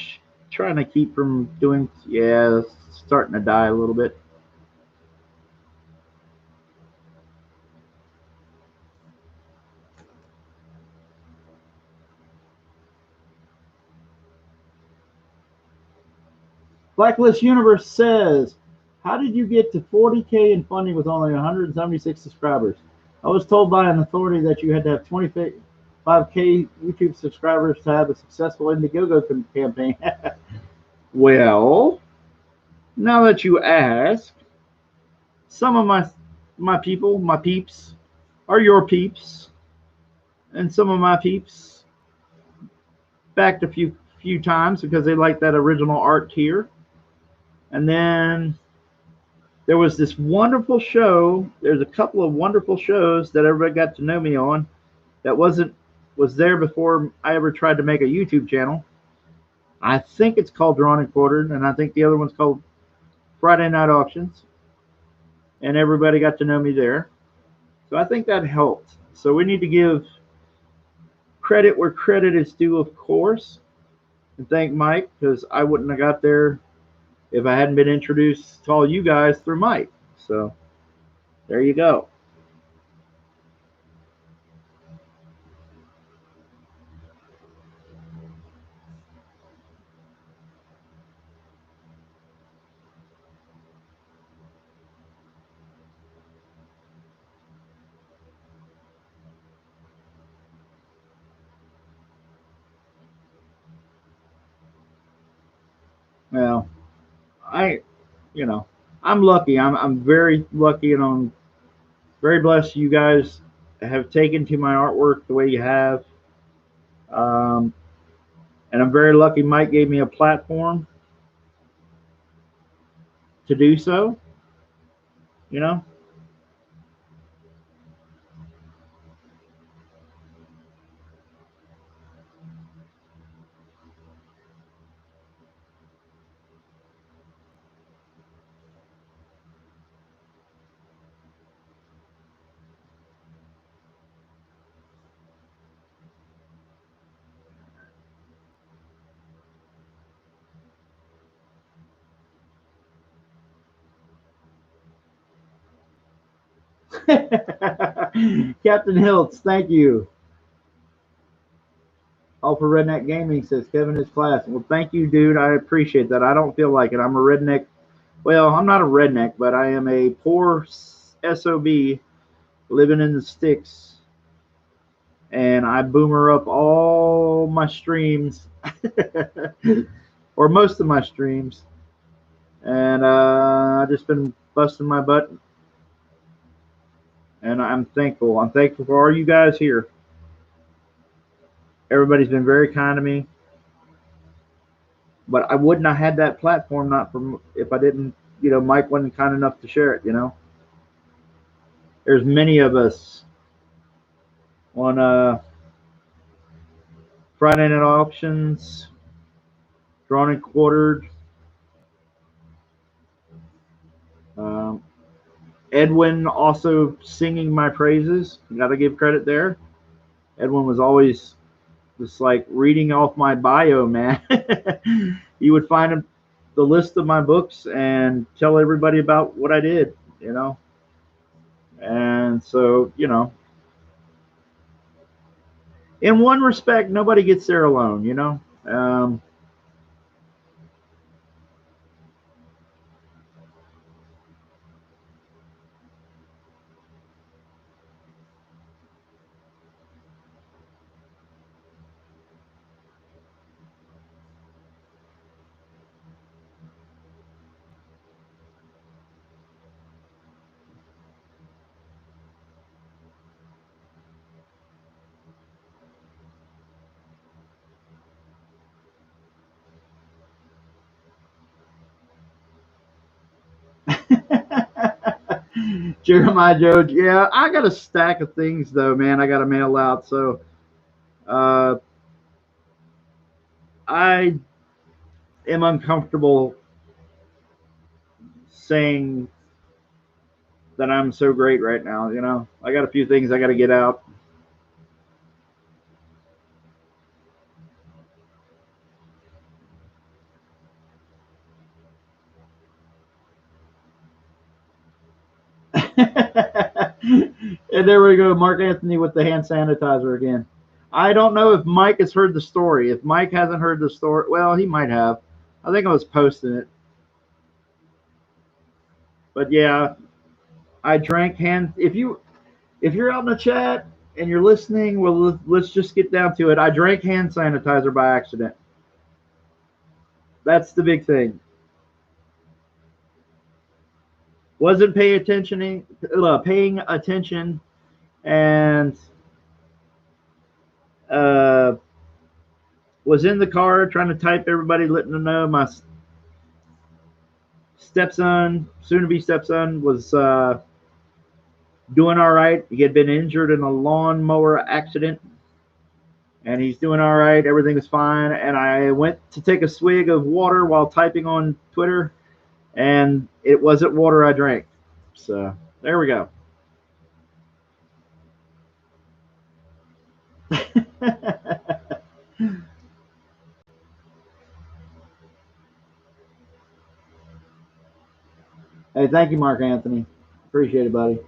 trying to keep from doing, yeah, it's starting to die a little bit. Blacklist Universe says, how did you get to 40K in funding with only 176 subscribers? I was told by an authority that you had to have 25K YouTube subscribers to have a successful Indiegogo campaign. Well, now that you ask, some of my people, my peeps, are your peeps, and some of my peeps backed a few times because they like that original art tier. And then there was this wonderful show. There's a couple of wonderful shows that everybody got to know me on that was there before I ever tried to make a YouTube channel. I think it's called Drawn and Quartered, and I think the other one's called Friday Night Auctions. And everybody got to know me there. So I think that helped. So we need to give credit where credit is due, of course, and thank Mike, because I wouldn't have got there if I hadn't been introduced to all you guys through Mike. So there you go. Well, I, you know, I'm lucky. I'm very lucky, and I'm very blessed you guys have taken to my artwork the way you have. Um, and I'm very lucky Mike gave me a platform to do so. You know, Captain Hiltz, thank you. All for Redneck Gaming says Kevin is class. Well, thank you, dude. I appreciate that. I don't feel like it. I'm a redneck. Well, I'm not a redneck, but I am a poor SOB living in the sticks, and I boomer up all my streams, or most of my streams, and I just been busting my butt, and I'm thankful. I'm thankful for all you guys here. Everybody's been very kind to me, but I wouldn't have had that platform not from if I didn't, Mike wasn't kind enough to share it. There's many of us on Friday Night Auctions, Drawn and Quartered. Um, Edwin also singing my praises. Got to give credit there. Edwin was always just like reading off my bio, man. You would find him. the list of my books and tell everybody about what I did, you know. And so, in one respect, nobody gets there alone, you know. Jeremiah Jones, yeah, I got a stack of things though, man. I got to mail out, so uh, I am uncomfortable saying that I'm so great right now. You know, I got a few things I got to get out. And there we go, Mark Anthony with the hand sanitizer again. I don't know if Mike has heard the story. If Mike hasn't heard the story, well, he might have. I think I was posting it. But yeah, I drank hand. If you're out in the chat and you're listening, well, let's just get down to it. I drank hand sanitizer by accident. That's the big thing. Wasn't paying attention, and uh, was in the car trying to type everybody, letting them know my stepson, soon to be stepson, was doing all right. He had been injured in a lawnmower accident, and he's doing all right. Everything is fine. And I went to take a swig of water while typing on Twitter, and it wasn't water I drank. So there we go. Hey, thank you, Mark Anthony. Appreciate it, buddy.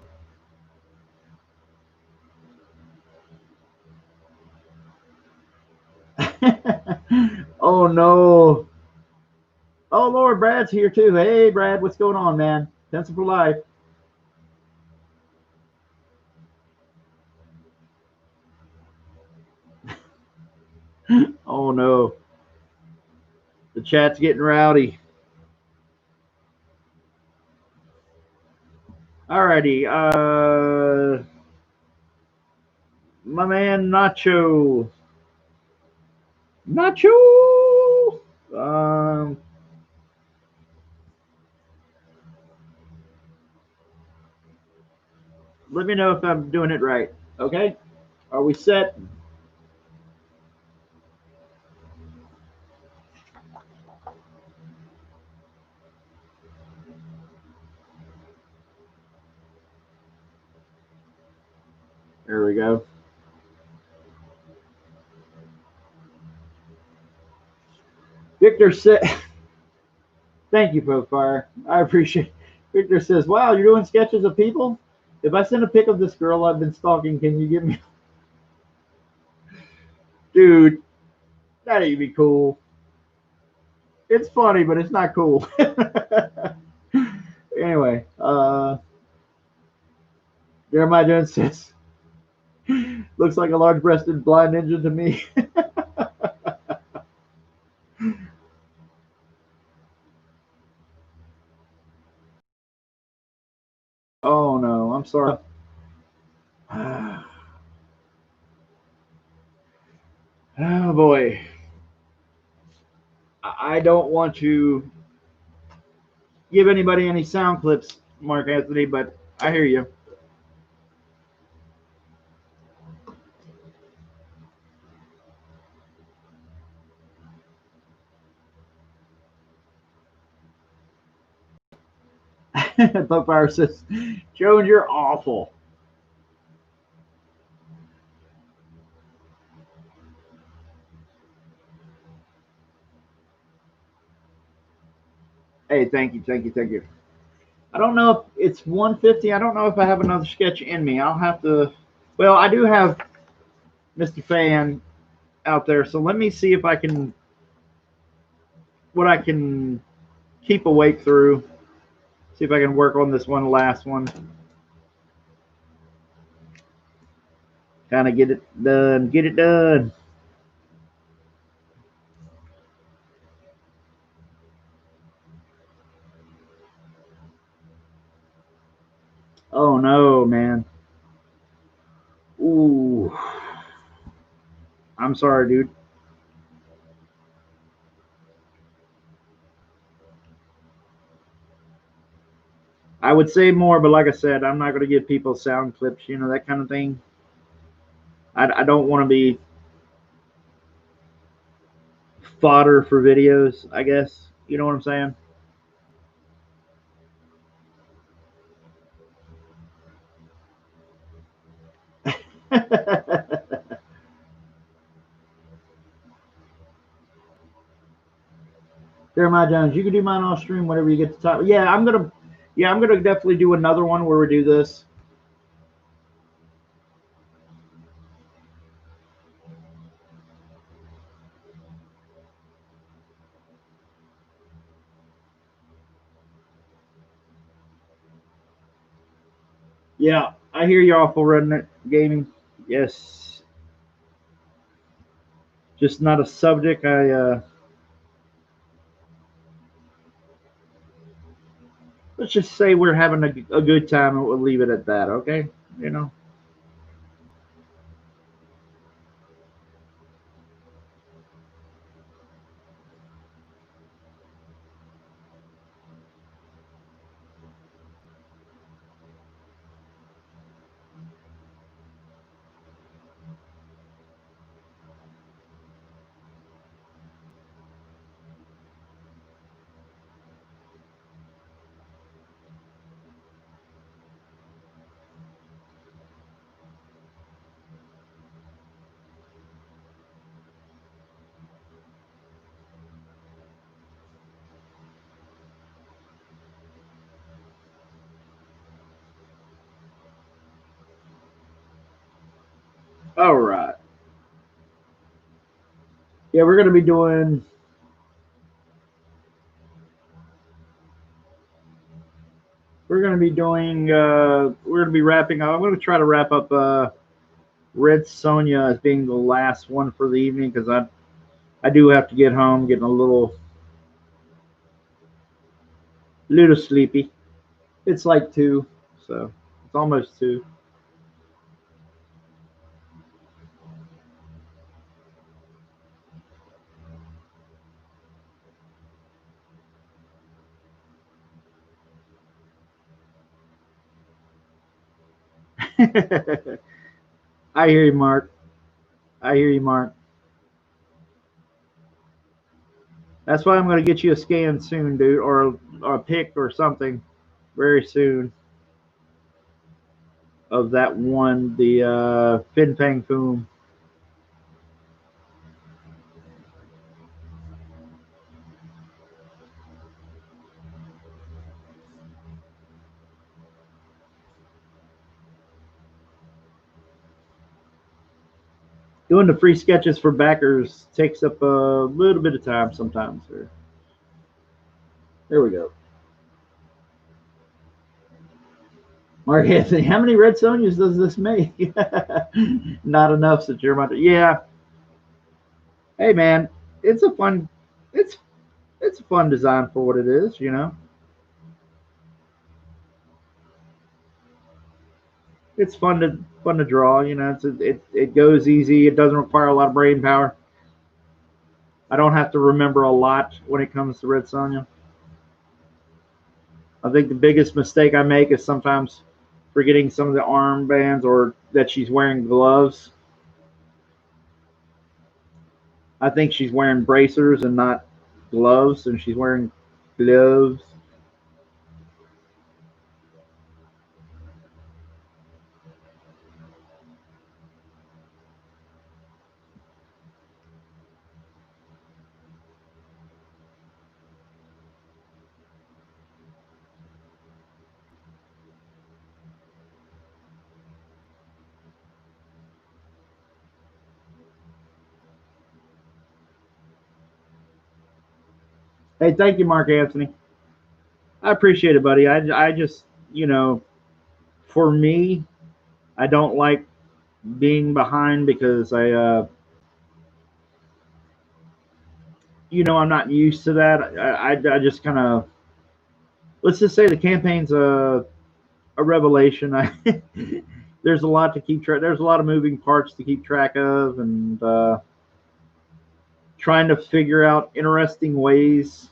Oh no. Oh Lord, Brad's here too. Hey Brad, what's going on, man? Pencil for life. Oh no. The chat's getting rowdy. Alrighty. My man Nacho. Nacho. Um, Let me know if I'm doing it right. Okay. Are we set? There we go. Victor said, "Thank you, Profire. I appreciate." It. Victor says, "Wow, you're doing sketches of people. If I send a pic of this girl I've been stalking, can you give me?" Dude, that'd be cool. It's funny, but it's not cool. Anyway, Jeremiah Jones says, "Looks like a large-breasted blind ninja to me." Oh no, I'm sorry. Oh boy, I don't want to give anybody any sound clips, Mark Anthony, but I hear you. Buckfire says, "Jones, you're awful." Hey, thank you, thank you, thank you. I don't know if it's 150. I don't know if I have another sketch in me. I'll have to. Well, I do have Mr. Fan out there, so let me see if I can what I can keep awake through. See if I can work on this one last one. Kind of get it done. Get it done. Oh no, man. Ooh, I'm sorry, dude. I would say more, but like I said, I'm not going to give people sound clips, that kind of thing. I don't want to be fodder for videos, I guess. You know what I'm saying? Jeremiah Jones, you can do mine off stream whenever you get the time. Yeah, I'm gonna definitely do another one where we do this. Yeah, I hear you awful redneck gaming. Yes, just not a subject. Let's just say we're having a good time, and we'll leave it at that. Okay, you know. All right. Yeah, we're gonna be wrapping up. I'm gonna try to wrap up Red Sonja as being the last one for the evening because I do have to get home, getting a little sleepy. It's like 2, so it's almost 2. I hear you, Mark. I hear you, Mark. That's why I'm gonna get you a scan soon, dude, or a pic or something very soon of that one, the Fin Fang Foom. Doing the free sketches for backers takes up a little bit of time sometimes. There we go. Mark Anthony, how many red Sonias does this make? Not enough, said Jeremiah. Yeah. Hey man, it's a fun it's it's a fun design for what it is. It's fun to draw, it goes easy, it doesn't require a lot of brain power. I don't have to remember a lot when it comes to Red Sonja. I think the biggest mistake I make is sometimes forgetting some of the armbands or that she's wearing gloves. I think she's wearing bracers and not gloves, and she's wearing gloves. Hey, thank you, Mark Anthony. I appreciate it, buddy. I just, for me, I don't like being behind because I'm not used to that. I just kind of, let's just say the campaign's a revelation. There's a lot to keep track. There's a lot of moving parts to keep track of, and trying to figure out interesting ways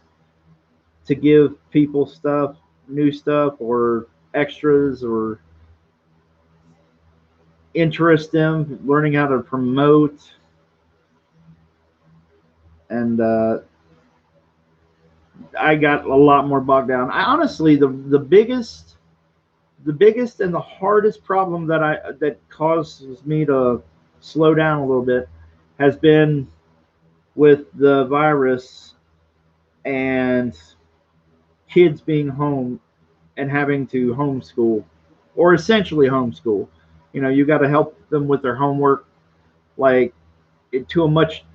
to give people stuff, new stuff, or extras, or interest them, learning how to promote, and I got a lot more bogged down. I honestly, the biggest and the hardest problem that causes me to slow down a little bit has been with the virus and kids being home and having to homeschool, or essentially homeschool. You got to help them with their homework, like to a much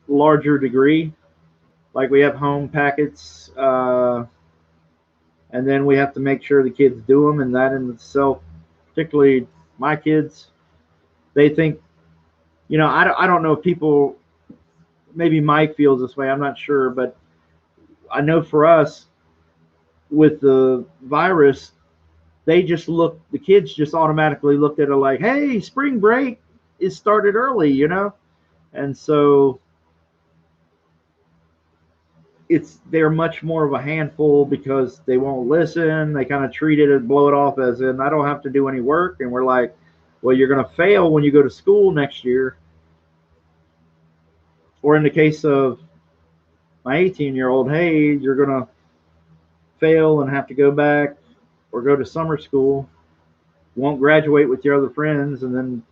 larger degree. Like we have home packets, and then we have to make sure the kids do them, and that in itself, particularly my kids, they think, I don't know if people, maybe Mike feels this way, I'm not sure, but I know for us with the virus, the kids just automatically looked at it like, hey, spring break is started early. And so they're much more of a handful because they won't listen. They kind of treat it and blow it off as in, I don't have to do any work. And we're like, well, you're going to fail when you go to school next year. Or in the case of my 18-year-old, hey, you're going to fail and have to go back or go to summer school, won't graduate with your other friends, and then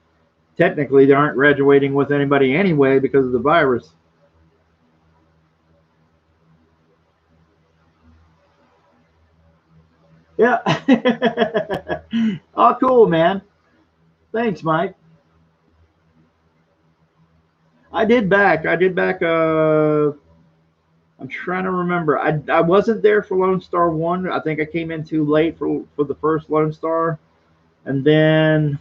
technically they aren't graduating with anybody anyway because of the virus. Yeah. Oh, cool, man. Thanks, Mike. I did back. I'm trying to remember. I wasn't there for Lone Star 1. I think I came in too late for the first Lone Star. And then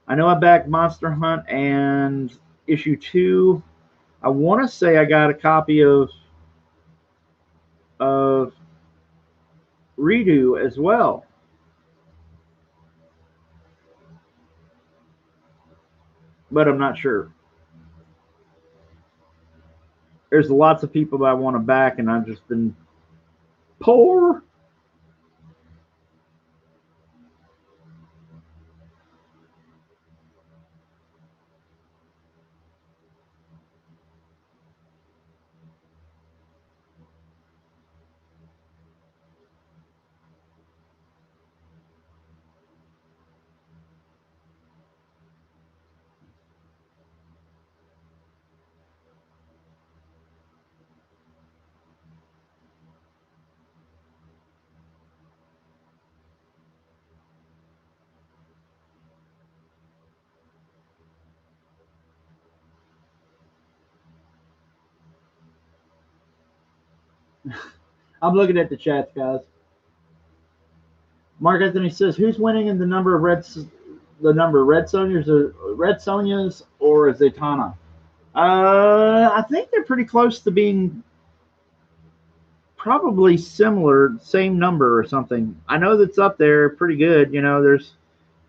I know I backed Monster Hunt and issue 2. I want to say I got a copy of Redo as well, but I'm not sure. There's lots of people that I want to back, and I've just been poor. I'm looking at the chats, guys. Mark Anthony says, "Who's winning in the number of Red Sonjas or Zatanna?" I think they're pretty close to being probably similar, same number or something. I know that's up there pretty good. There's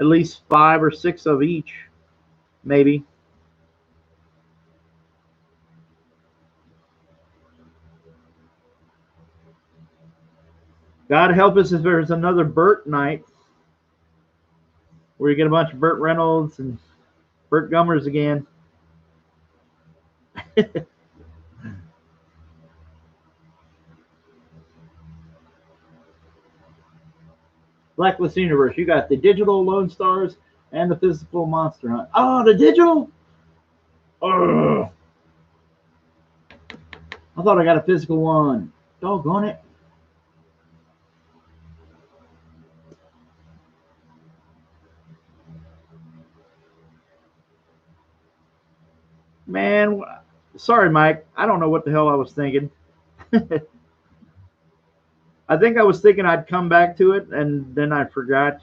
at least 5 or 6 of each, maybe. God help us if there's another Burt night where you get a bunch of Burt Reynolds and Burt Gummers again. Blacklist Universe, you got the digital Lone Stars and the physical Monster Hunt. Oh, the digital? Ugh. I thought I got a physical one. Doggone it. Man, sorry, Mike. I don't know what the hell I was thinking. I think I was thinking I'd come back to it, and then I forgot.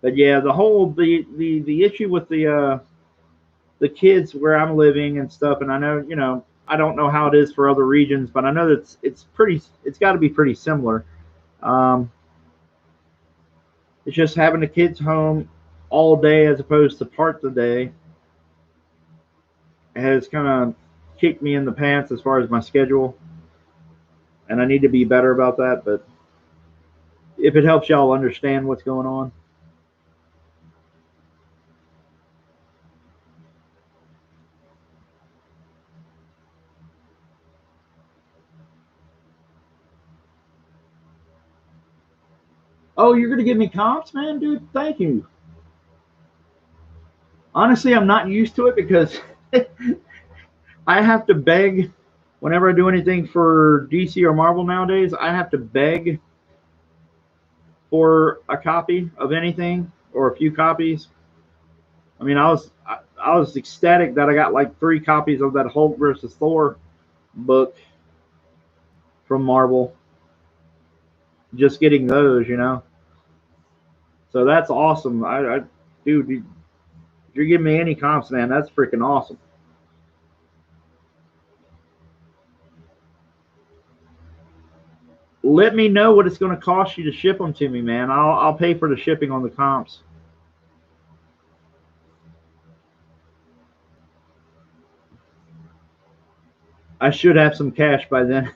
But yeah, the issue with the kids where I'm living and stuff, and I know I don't know how it is for other regions, but I know that it's got to be pretty similar. Um, it's just having the kids home all day as opposed to part of the day has kind of kicked me in the pants as far as my schedule, and I need to be better about that. But if it helps y'all understand what's going on. Oh, you're gonna give me comps, man, dude? Thank you. Honestly, I'm not used to it because I have to beg whenever I do anything for DC or Marvel nowadays. I have to beg for a copy of anything or a few copies. I mean, I was ecstatic that I got like 3 copies of that Hulk versus Thor book from Marvel. Just getting those. So that's awesome. Dude, if you're giving me any comps, man, that's freaking awesome. Let me know what it's going to cost you to ship them to me, man. I'll pay for the shipping on the comps. I should have some cash by then.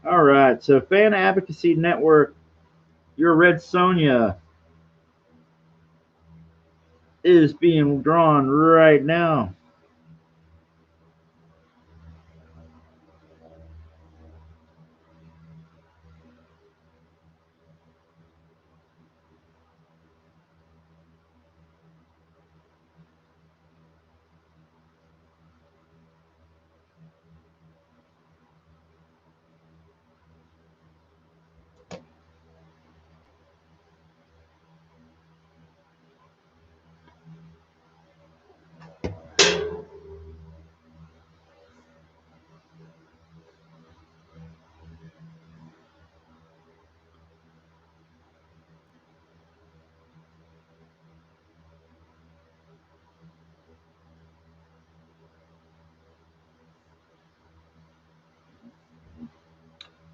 All right, so Fan Advocacy Network, your Red Sonia is being drawn right now.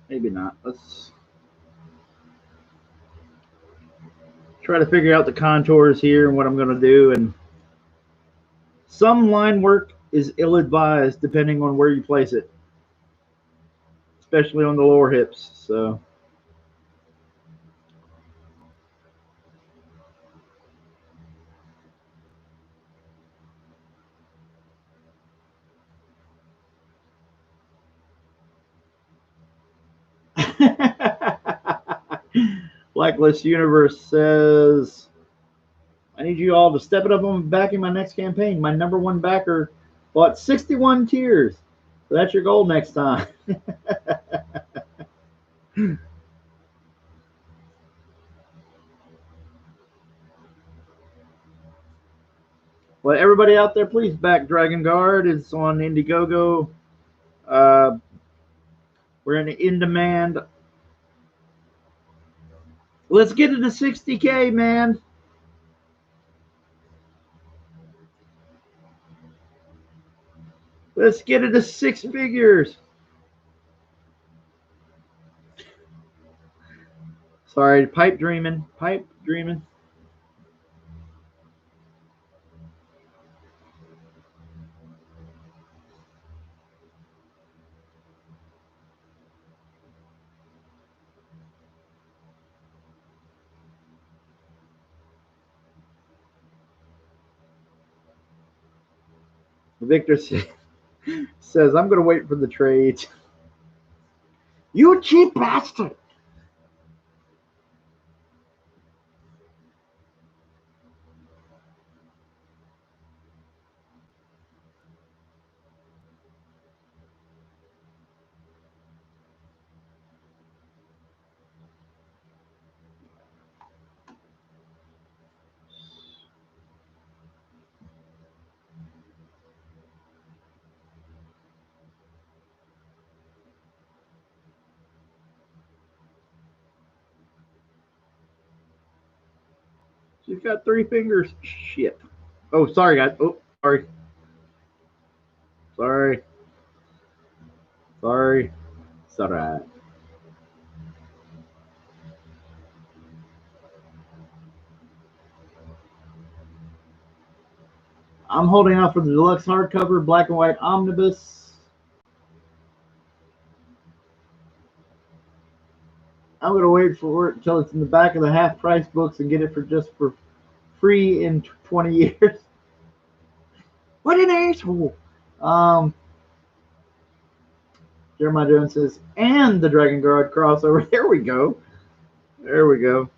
Maybe not. Let's try to figure out the contours here and what I'm going to do. And some line work is ill-advised depending on where you place it, especially on the lower hips. So Blacklist Universe says, I need you all to step it up on backing my next campaign. My number one backer bought 61 tiers. So that's your goal next time. Well, everybody out there, please back Dragon Guard. It's on Indiegogo. Uh, we're in demand. Let's get it to 60K, man. Let's get it to 6 figures. Sorry, pipe dreaming. Pipe dreaming. Victor says, I'm going to wait for the trades. You cheap bastard. She's got 3 fingers. Shit. Oh, sorry, guys. Oh, sorry. Sorry. Sorry. It's all right. I'm holding out for the deluxe hardcover black and white omnibus. I'm going to wait for it until it's in the back of the half price books and get it for free in 20 years. What an asshole. Jeremiah Jones says, and the Dragon Guard crossover. There we go. There we go.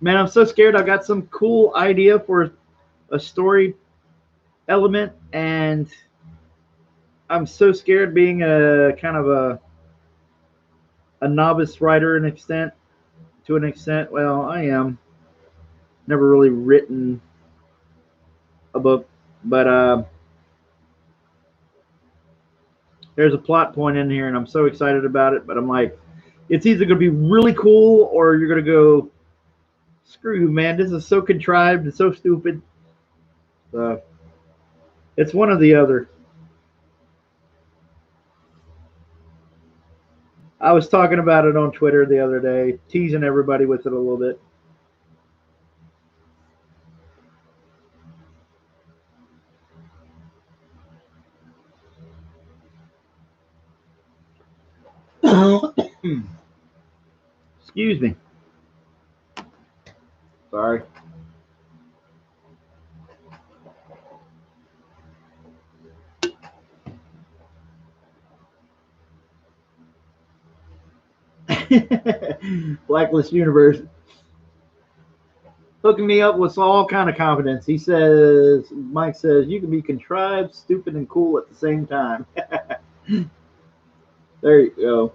Man, I'm so scared. I got some cool idea for a story element, and I'm so scared being a kind of a novice writer to an extent. Well, I am. Never really written a book, but there's a plot point in here, and I'm so excited about it. But I'm like, it's either going to be really cool or you're going to go, screw you, man. This is so contrived and so stupid. It's one or the other. I was talking about it on Twitter the other day, teasing everybody with it a little bit. Excuse me. Sorry. Blacklist Universe hooking me up with all kind of confidence. He says, Mike says, you can be contrived, stupid, and cool at the same time. There you go.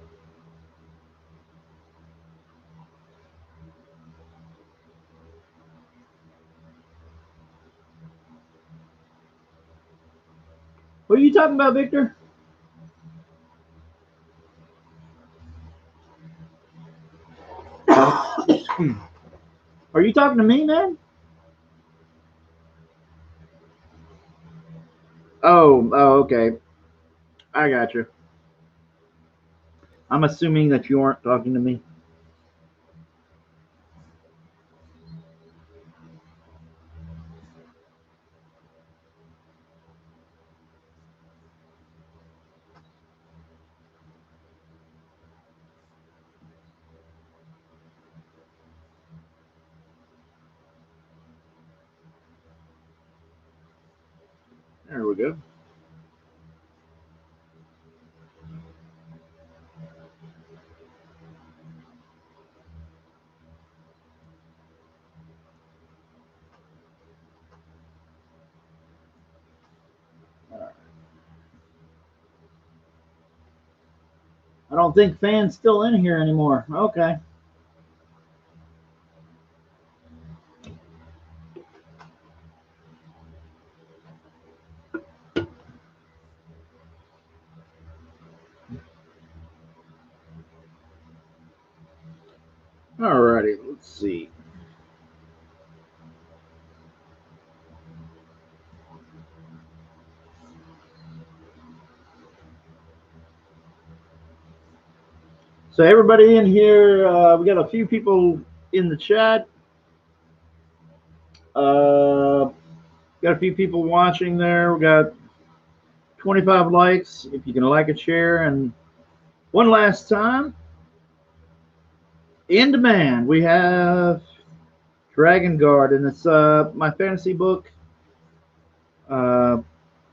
What are you talking about, Victor? Are you talking to me, man? Oh, okay. I got you. I'm assuming that you aren't talking to me. There we go. I don't think Fan's still in here anymore. Okay. Alrighty, let's see. So everybody in here, we got a few people in the chat. Got a few people watching there. We got 25 likes. If you can like and share, and one last time, In demand, we have Dragon Guard, and it's my fantasy book. Uh,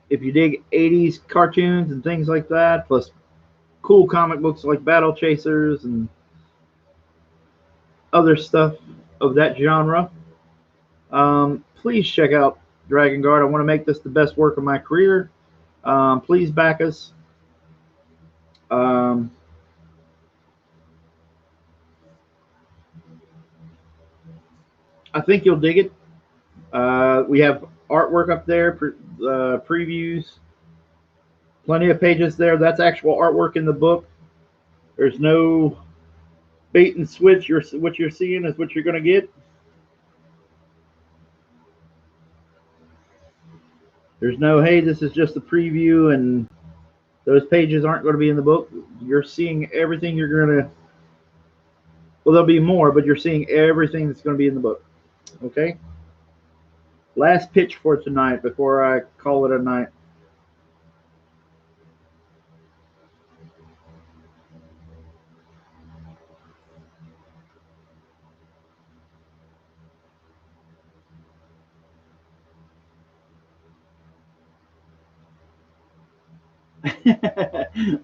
if you dig 80s cartoons and things like that, plus cool comic books like Battle Chasers and other stuff of that genre, please check out Dragon Guard. I want to make this the best work of my career. Please back us. Um, I think you'll dig it. We have artwork up there, previews, plenty of pages there. That's actual artwork in the book. There's no bait and switch. What you're seeing is what you're going to get. There's no, hey, this is just a preview and those pages aren't going to be in the book. You're seeing everything you're going to, well, there'll be more, but you're seeing everything that's going to be in the book. Okay? Last pitch for tonight before I call it a night.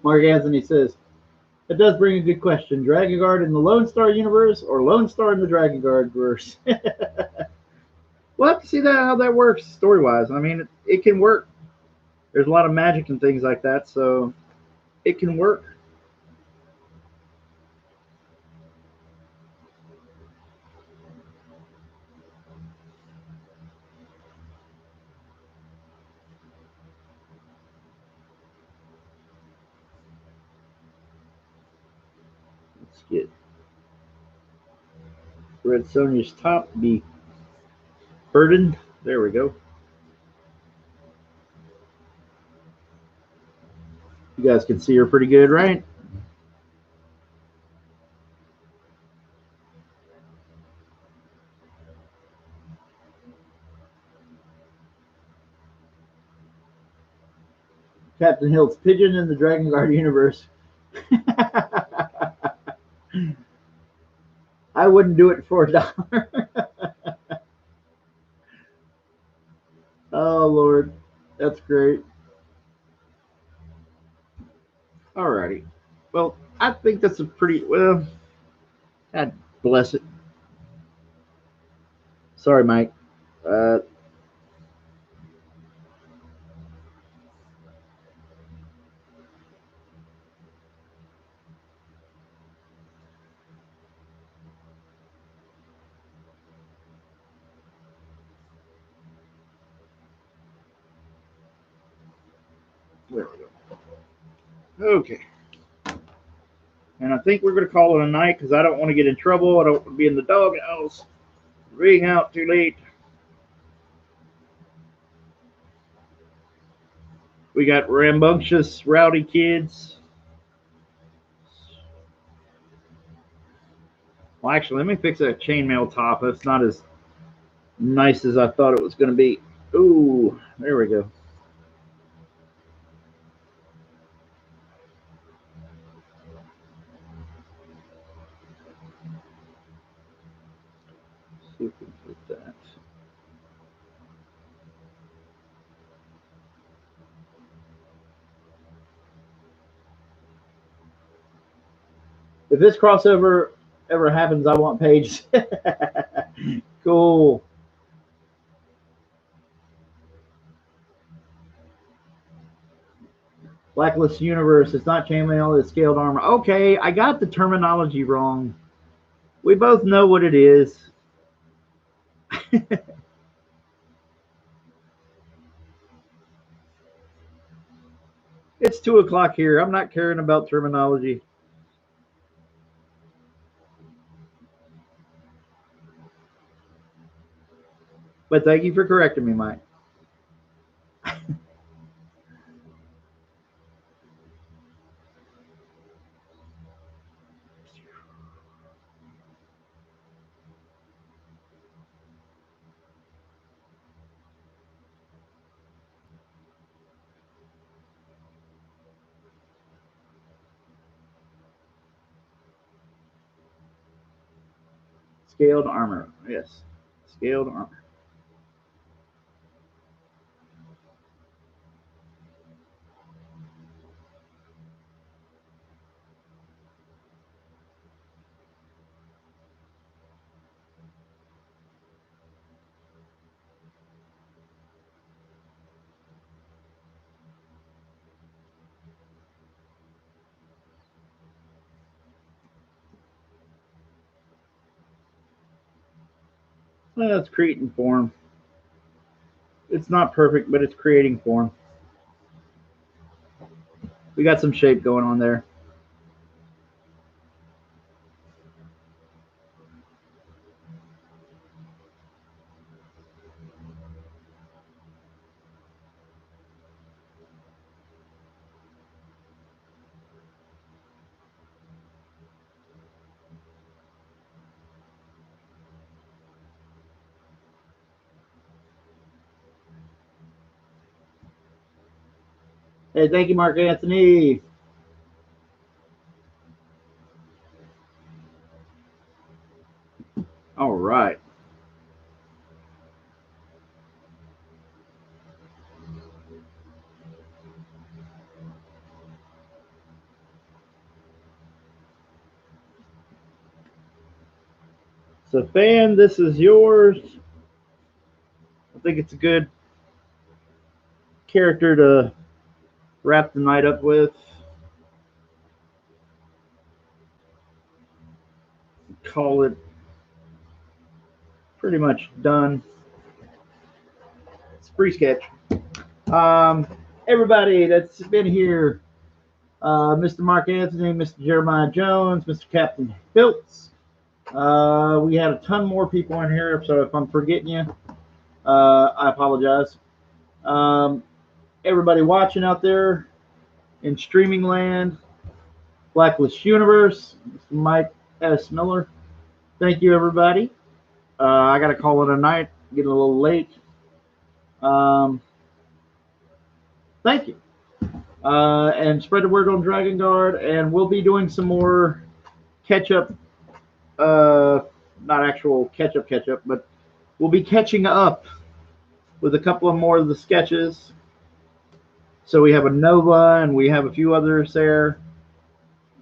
Mark Anthony says, it does bring a good question. Dragon Guard in the Lone Star universe or Lone Star in the Dragon Guard verse? We'll have to see how that works story wise. I mean, it can work. There's a lot of magic and things like that, so it can work. Let's get Red Sonja's top be burdened. There we go. You guys can see her pretty good, right? Captain Hill's pigeon in the Dragon Guard universe. I wouldn't do it for $1. Oh Lord, that's great. Alrighty. Well, I think that's a pretty well. God bless it. Sorry, Mike. Uh, there we go. Okay. And I think we're going to call it a night because I don't want to get in trouble. I don't want to be in the doghouse, being out too late. We got rambunctious, rowdy kids. Well, actually, let me fix that chainmail top. It's not as nice as I thought it was going to be. Ooh, there we go. See if we can put that. If this crossover ever happens, I want pages. Cool. Blacklist universe. It's not chainmail. It's scaled armor. Okay, I got the terminology wrong. We both know what it is. It's 2 o'clock here. I'm not caring about terminology. But thank you for correcting me, Mike. Scaled armor. Yes. Scaled armor. Well, it's creating form. It's not perfect, but it's creating form. We got some shape going on there. Hey, thank you, Mark Anthony. All right. So, Fan, this is yours. I think it's a good character to wrap the night up with. Call it pretty much done. It's a free sketch. Everybody that's been here, Mr. Mark Anthony, Mr. Jeremiah Jones, Mr. Captain Phillips. We had a ton more people in here, so if I'm forgetting you, I apologize. Everybody watching out there in streaming land, Blacklist Universe, Mr. Mike S. Miller. Thank you, everybody. I got to call it a night, getting a little late. Thank you. And spread the word on Dragon Guard, and we'll be doing some more catch-up, not actual catch-up, but we'll be catching up with a couple of more of the sketches. So we have a Nova, and we have a few others there,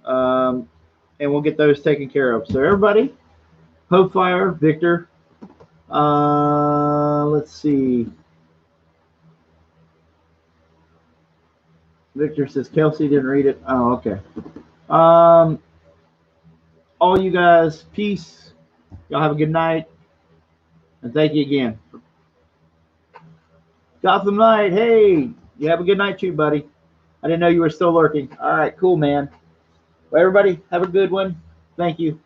and we'll get those taken care of. So everybody, Hopefire, Victor, let's see. Victor says Kelsey didn't read it. Oh, okay. All you guys, peace. Y'all have a good night. And thank you again. Gotham Knight, hey, you have a good night too, buddy. I didn't know you were still lurking. All right, cool, man. Well, everybody, have a good one. Thank you.